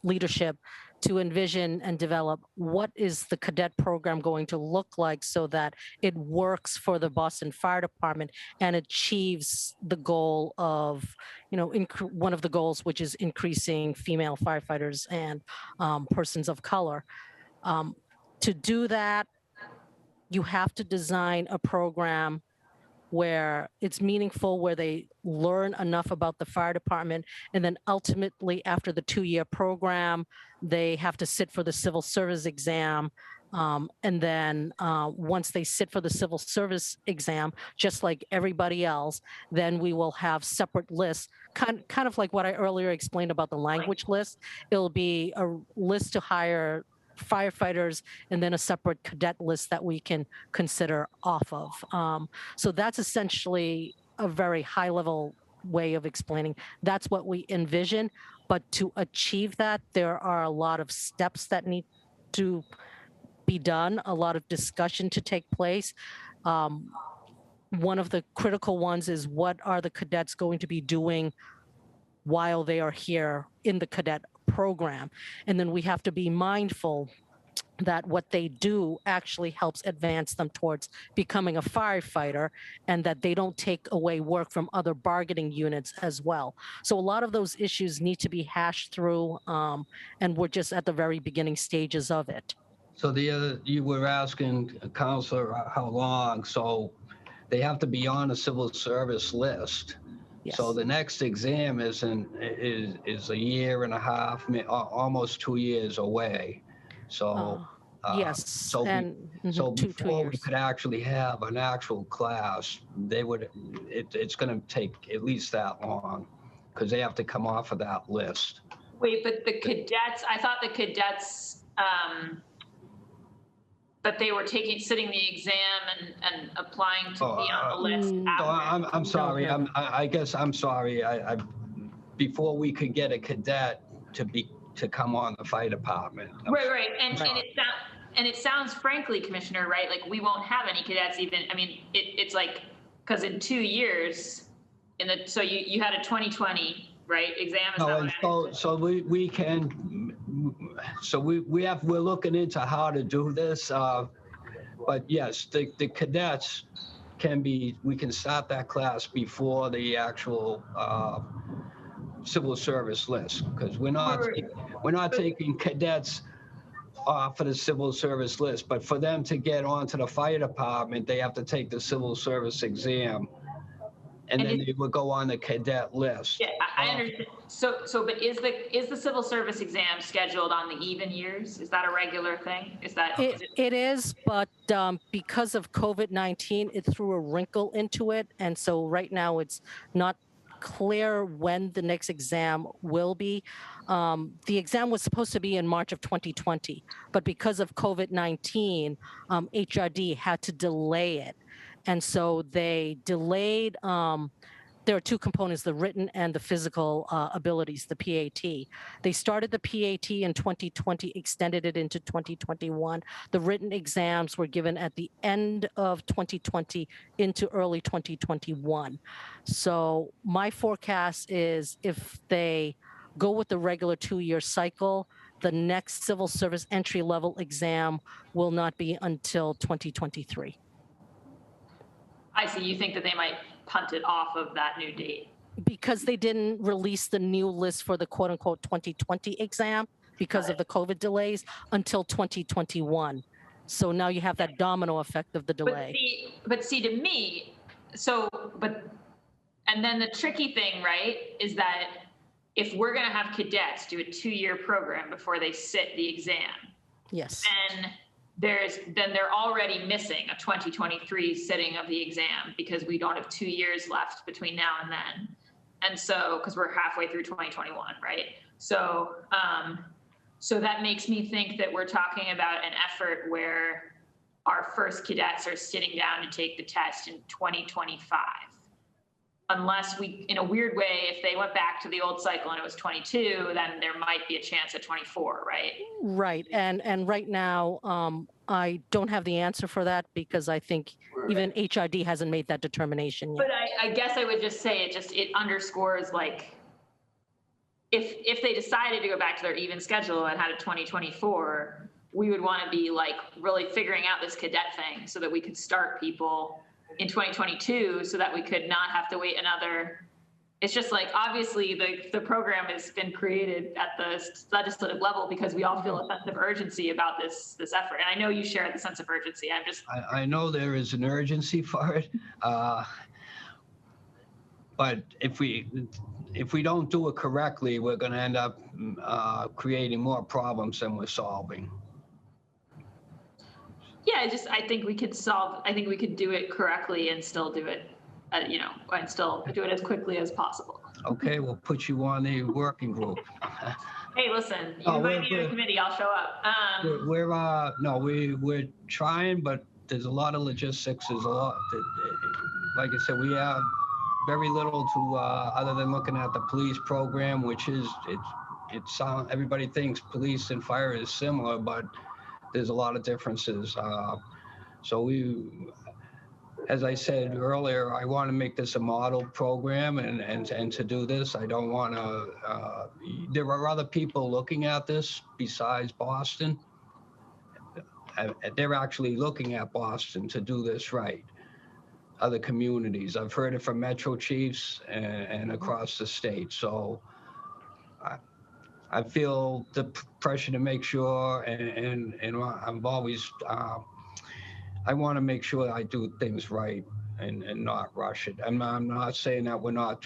leadership to envision and develop what is the cadet program going to look like so that it works for the Boston Fire Department and achieves the goal of, one of the goals, which is increasing female firefighters and persons of color. To do that, you have to design a program where it's meaningful, where they learn enough about the fire department, and then ultimately after the 2-year program, they have to sit for the civil service exam. And then once they sit for the civil service exam, just like everybody else, then we will have separate lists, kind of like what I earlier explained about the language list. It'll be a list to hire firefighters and then a separate cadet list that we can consider off of. So that's essentially a very high level way of explaining. That's what we envision. But to achieve that, there are a lot of steps that need to be done, a lot of discussion to take place. One of the critical ones is what are the cadets going to be doing while they are here in the cadet program. And then we have to be mindful that what they do actually helps advance them towards becoming a firefighter, and that they don't take away work from other bargaining units as well. So a lot of those issues need to be hashed through, and we're just at the very beginning stages of it. So you were asking, Counselor, how long? So they have to be on a civil service list. Yes. So the next exam is a year and a half, almost 2 years away. So Yes, So, and so two before we years. could actually have an actual class, it's going to take at least that long because they have to come off of that list. Wait, but the cadets, I thought the cadets, but they were sitting the exam and applying to be on the list after. I'm sorry. I guess I'm sorry. Before we could get a cadet to come on the fire department. Right. And it sounds, frankly, Commissioner, right? Like we won't have any cadets even. I mean, it's like, because in 2 years, so you had a 2020, right, exam? We're looking into how to do this. But yes, the cadets we can start that class before the actual civil service list, because we're not taking cadets off of the civil service list, but for them to get onto the fire department, they have to take the civil service exam, and then they would go on the cadet list. Yeah, I understand. But is the civil service exam scheduled on the even years? Is that a regular thing? It is, but because of COVID-19, it threw a wrinkle into it, and so right now it's not clear when the next exam will be. The exam was supposed to be in March of 2020, but because of COVID-19, HRD had to delay it. And so they delayed, there are two components, the written and the physical abilities, the PAT. They started the PAT in 2020, extended it into 2021. The written exams were given at the end of 2020 into early 2021. So my forecast is if they go with the regular 2-year cycle, the next civil service entry level exam will not be until 2023. I see. You think that they might punt it off of that new date? Because they didn't release the new list for the quote unquote 2020 exam because of the COVID delays until 2021. So now you have that domino effect of the delay. But see to me, and then the tricky thing, right, is that if we're going to have cadets do a 2-year program before they sit the exam, yes, then they're already missing a 2023 sitting of the exam because we don't have 2 years left between now and then. And so, because we're halfway through 2021, right? So, so that makes me think that we're talking about an effort where our first cadets are sitting down to take the test in 2025. Unless we, in a weird way, if they went back to the old cycle and it was 22, then there might be a chance at 24, right? Right. And right now, I don't have the answer for that because I think even HRD hasn't made that determination yet. But I guess I would just say it underscores, like, if they decided to go back to their even schedule and had a 2024, we would want to be like really figuring out this cadet thing so that we could start people in 2022 so that we could not have to wait another. It's just like, obviously the program has been created at the legislative level because we all feel a sense of urgency about this effort. And I know you share the sense of urgency. I know there is an urgency for it. But if we don't do it correctly, we're going to end up creating more problems than we're solving. Yeah, I think we could do it correctly and still do it, and still do it as quickly as possible. Okay, we'll put you on the working group. Hey, listen, you invite me to the committee, I'll show up. We're trying, but there's a lot of logistics. There's a lot, like I said, we have very little to, other than looking at the police program, which is, everybody thinks police and fire is similar, but there's a lot of differences. So as I said earlier, I want to make this a model program, and to do this, I don't want to, there are other people looking at this besides Boston. They're actually looking at Boston to do this right. Other communities. I've heard it from Metro Chiefs and across the state. So I feel the pressure to make sure, and I'm always, I want to make sure I do things right and not rush it. I'm not saying that we're not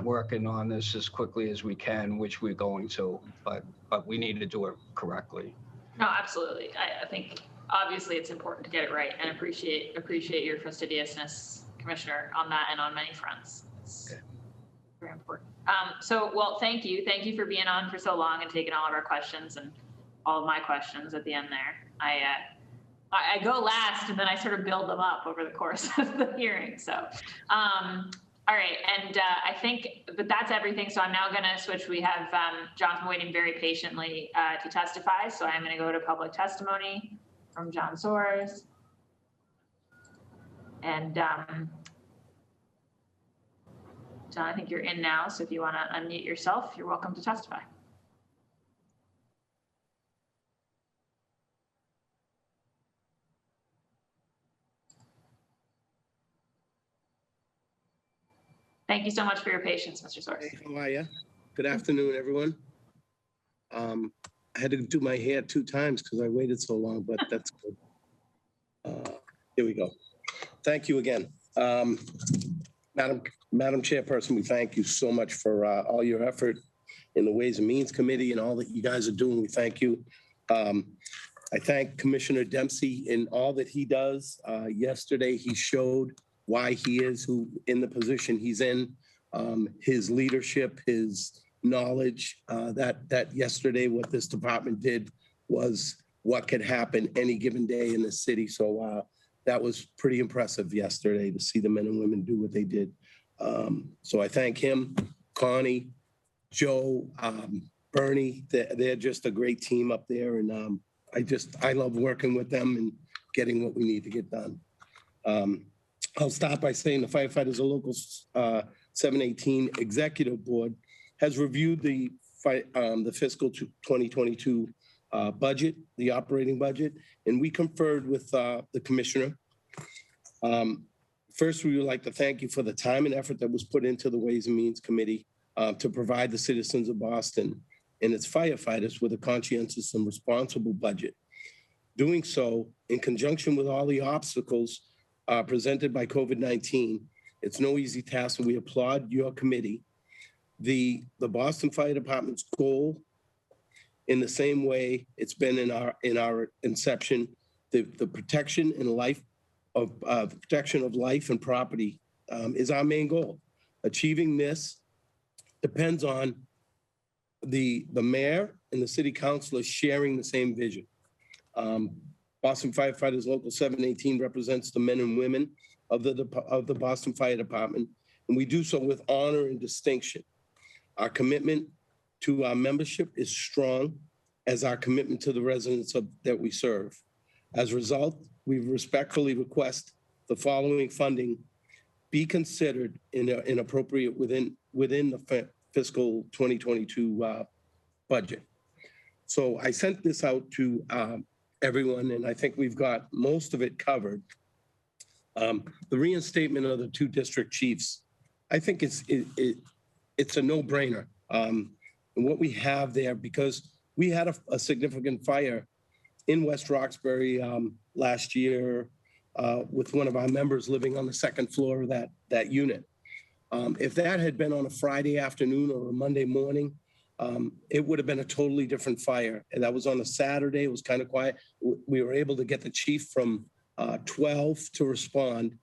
working on this as quickly as we can, which we're going to, but we need to do it correctly. No, absolutely. I think obviously it's important to get it right, and appreciate your fastidiousness, Commissioner, on that and on many fronts. It's very important. Well, thank you. Thank you for being on for so long and taking all of our questions and all of my questions at the end there. I go last and then I sort of build them up over the course of the hearing. So, all right. And I think, but that's everything. So I'm now going to switch. We have John's waiting very patiently to testify. So I'm going to go to public testimony from John Soares. And John, I think you're in now. So if you want to unmute yourself, you're welcome to testify. Thank you so much for your patience, Mr. Soares. Hey, how are you? Good afternoon, everyone. I had to do my hair 2 times because I waited so long, but that's good. Here we go. Thank you again. Madam Chairperson, we thank you so much for all your effort in the Ways and Means Committee and all that you guys are doing. We thank you. I thank Commissioner Dempsey in all that he does. Yesterday, he showed why he is in the position he's in, his leadership, his knowledge, that yesterday what this department did was what could happen any given day in the city. So that was pretty impressive yesterday to see the men and women do what they did. So I thank him, Connie, Joe, Bernie. They're just a great team up there. And I love working with them and getting what we need to get done. I'll start by saying the Firefighters of Local 718 Executive Board has reviewed the fiscal 2022 budget, the operating budget, and we conferred with the commissioner. First, we would like to thank you for the time and effort that was put into the Ways and Means Committee to provide the citizens of Boston and its firefighters with a conscientious and responsible budget. Doing so in conjunction with all the obstacles presented by COVID-19, it's no easy task, and we applaud your committee. The Boston Fire Department's goal, in the same way it's been in our inception, the protection and life of the protection of life and property is our main goal. Achieving this depends on the mayor and the city councilors sharing the same vision. Boston Firefighters Local 718 represents the men and women of the Boston Fire Department, and we do so with honor and distinction. Our commitment to our membership is strong as our commitment to the residents that we serve. As a result, we respectfully request the following funding be considered in appropriate within the fiscal 2022 budget. So I sent this out to everyone, and I think we've got most of it covered. The reinstatement of the 2 district chiefs, I think it's a no-brainer. And what we have there, because we had a significant fire in West Roxbury last year with one of our members living on the 2nd floor of that unit. If that had been on a Friday afternoon or a Monday morning, it would have been a totally different fire. And that was on a Saturday. It was kind of quiet. We were able to get the chief from 12 to respond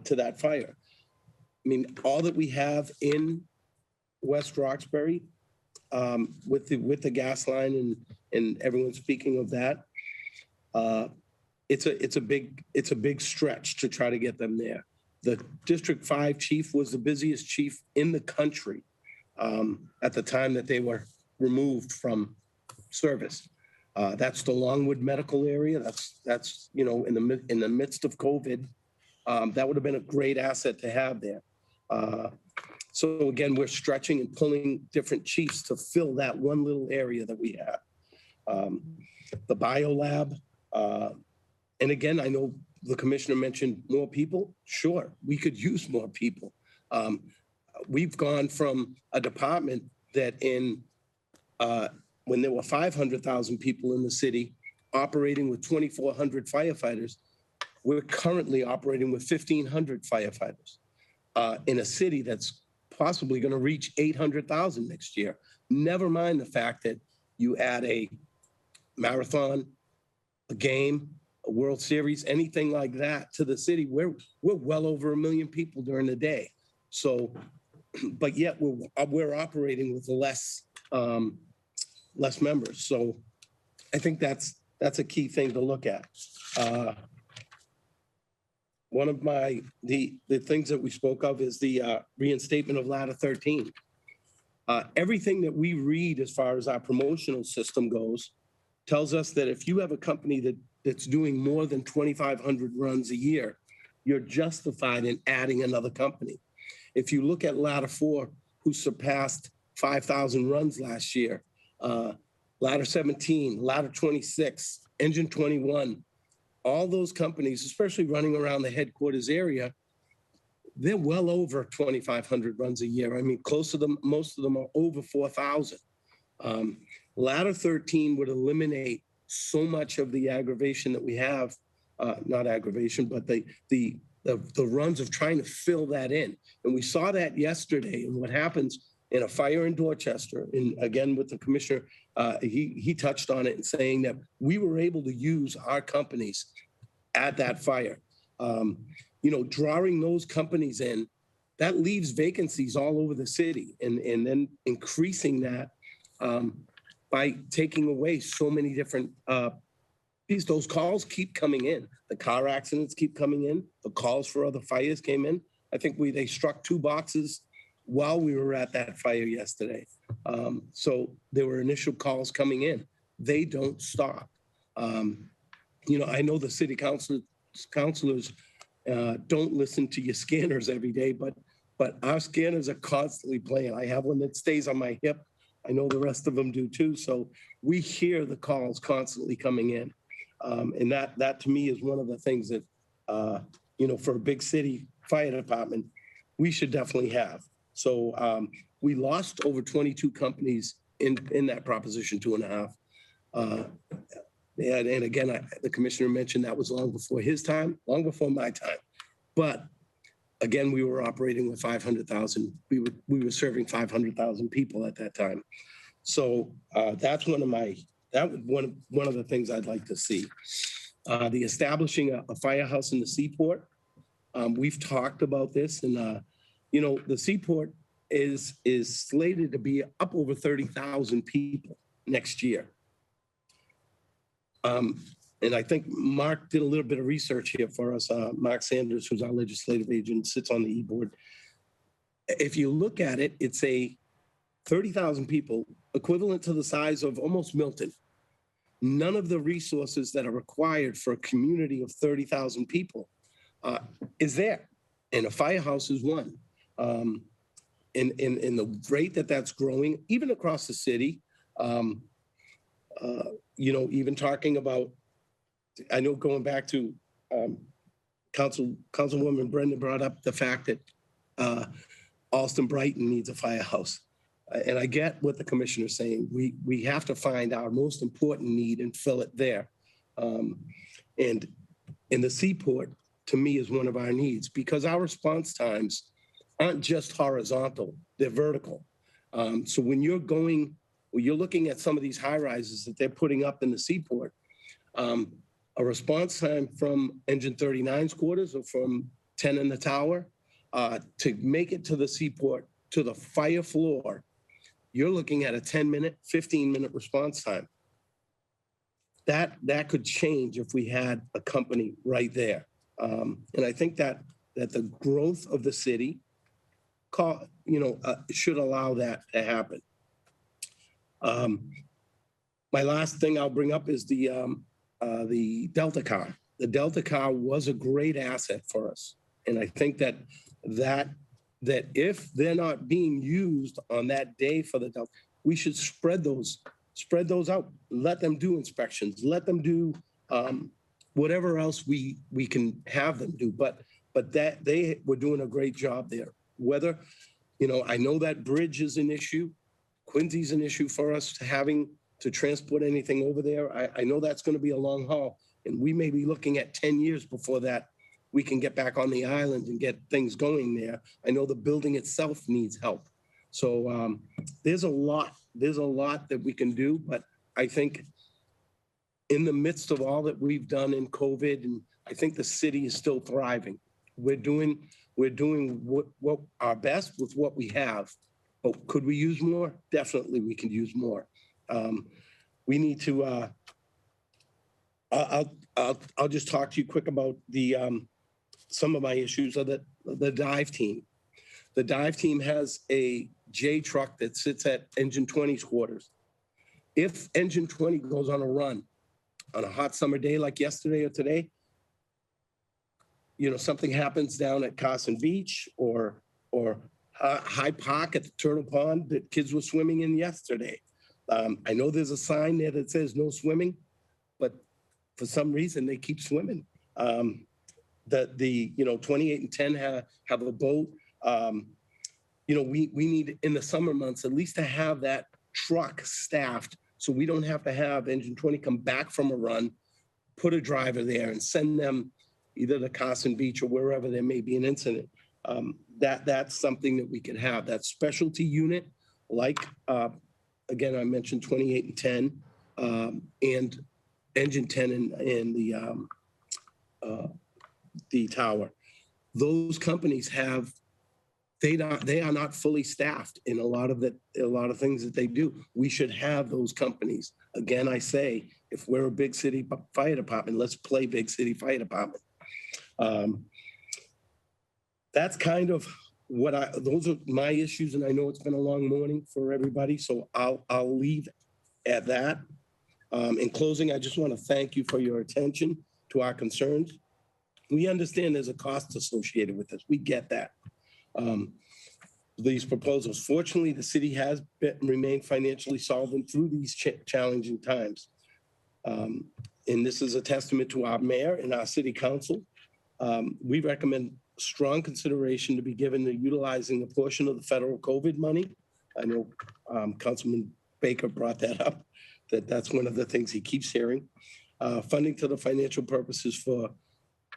to that fire. I mean, all that we have in West Roxbury with the gas line and everyone speaking of that, it's a big stretch to try to get them there. The District 5 chief was the busiest chief in the country at the time that they were removed from service. That's the Longwood Medical Area. That's in the midst of COVID. That would have been a great asset to have there. So again, we're stretching and pulling different chiefs to fill that one little area that we have. The biolab, and again, I know the commissioner mentioned more people. Sure, we could use more people. We've gone from a department that when there were 500,000 people in the city operating with 2,400 firefighters, we're currently operating with 1,500 firefighters in a city that's possibly going to reach 800,000 next year. Never mind the fact that you add a marathon, a game, a World Series, anything like that to the city, we're well over 1 million people during the day. So, but yet we're operating with less members. So I think that's a key thing to look at. One of the things that we spoke of is the reinstatement of Ladder 13. Everything that we read as far as our promotional system goes tells us that if you have a company that's doing more than 2,500 runs a year, you're justified in adding another company. If you look at Ladder 4, who surpassed 5,000 runs last year, Ladder 17, Ladder 26, Engine 21, all those companies, especially running around the headquarters area, they're well over 2,500 runs a year. I mean, close to them, most of them are over 4,000. Ladder 13 would eliminate so much of the aggravation that we have, not aggravation, but the runs of trying to fill that in. And we saw that yesterday. And what happens in a fire in Dorchester, and again with the commissioner, he touched on it and saying that we were able to use our companies at that fire. Drawing those companies in, that leaves vacancies all over the city, and then increasing that by taking away so many different those calls keep coming in. The car accidents keep coming in. The calls for other fires came in. I think they struck 2 boxes while we were at that fire yesterday. So there were initial calls coming in. They don't stop. I know the city councilors don't listen to your scanners every day, but our scanners are constantly playing. I have one that stays on my hip. I know the rest of them do too. So we hear the calls constantly coming in. And that to me is one of the things that, for a big city fire department, we should definitely have. So we lost over 22 companies in that Proposition 2.5. And again, the commissioner mentioned that was long before his time, long before my time. But again, we were operating with 500,000. We were serving 500,000 people at that time. So that's one of the things I'd like to see. The establishing a firehouse in the Seaport. We've talked about this, and the Seaport is slated to be up over 30,000 people next year. And I think Mark did a little bit of research here for us. Mark Sanders, who's our legislative agent, sits on the e-board. If you look at it, it's a 30,000 people, equivalent to the size of almost Milton. None of the resources that are required for a community of 30,000 people is there. And a firehouse is one. And the rate that's growing, even across the city, even talking about, I know going back to Councilwoman Brenda brought up the fact that Alston Brighton needs a firehouse. And I get what the commissioner's saying. We have to find our most important need and fill it there. And in the Seaport, to me, is one of our needs, because our response times aren't just horizontal, they're vertical. So when you're looking at some of these high rises that they're putting up in the Seaport, a response time from Engine 39's quarters or from 10 in the tower to make it to the Seaport, to the fire floor, you're looking at a 10-minute, 15-minute response time. That could change if we had a company right there. And I think that the growth of the city should allow that to happen. My last thing I'll bring up is the Delta car. The Delta car was a great asset for us. And I think that if they're not being used on that day for the Delta, we should spread those out. Let them do inspections. Let them do whatever else we can have them do. But that they were doing a great job there. Whether, I know that bridge is an issue. Quincy's an issue for us having to transport anything over there. I know that's going to be a long haul, and we may be looking at 10 years before that we can get back on the island and get things going there. I know the building itself needs help. So there's a lot that we can do, but I think in the midst of all that we've done in COVID, and I think the city is still thriving. We're doing what our best with what we have. But could we use more? Definitely, we can use more. We need to. I'll just talk to you quick about the some of my issues are the dive team. The dive team has a J truck that sits at Engine 20's quarters. If Engine 20 goes on a run on a hot summer day like yesterday or today, you know, something happens down at Carson Beach or High Park at the Turtle Pond that kids were swimming in yesterday. I know there's a sign there that says no swimming, but for some reason they keep swimming. The 28 and 10 have a boat. You know, we need in the summer months at least to have that truck staffed so we don't have to have Engine 20 come back from a run, put a driver there and send them either to Carson Beach or wherever there may be an incident. That's something that we could have, that specialty unit, like, again, I mentioned 28 and 10 and Engine 10 and the tower. Those companies have, they are not fully staffed in a lot of things that they do. We should have those companies. Again, I say, if we're a big city fire department, let's play big city fire department. That's kind of what those are my issues, and I know it's been a long morning for everybody, so I'll leave at that. In closing, I just want to thank you for your attention to our concerns. We understand there's a cost associated with this. We get that. These proposals. Fortunately, the city has remained financially solvent through these challenging times. And this is a testament to our mayor and our city council. We recommend strong consideration to be given to utilizing a portion of the federal COVID money. I know Councilman Baker brought that up, that's one of the things he keeps hearing. Funding to the financial purposes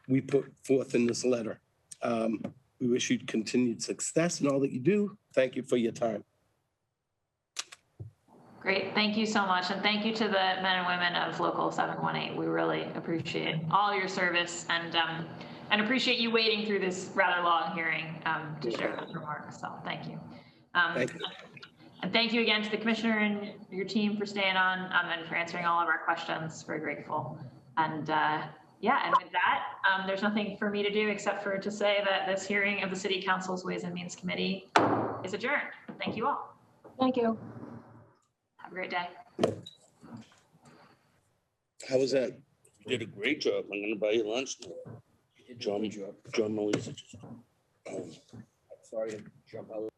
we put forth in this letter. We wish you continued success in all that you do. Thank you for your time. Great, thank you so much. And thank you to the men and women of Local 718. We really appreciate all your service and appreciate you waiting through this rather long hearing to share those remarks. So thank you. Thank you. And thank you again to the commissioner and your team for staying on and for answering all of our questions. Very grateful. And yeah, and with that, there's nothing for me to do except to say that this hearing of the City Council's Ways and Means Committee is adjourned. Thank you all. Thank you. Have a great day. How was that? You did a great job. I'm going to buy you lunch now. John Melissa just. Sorry to jump out.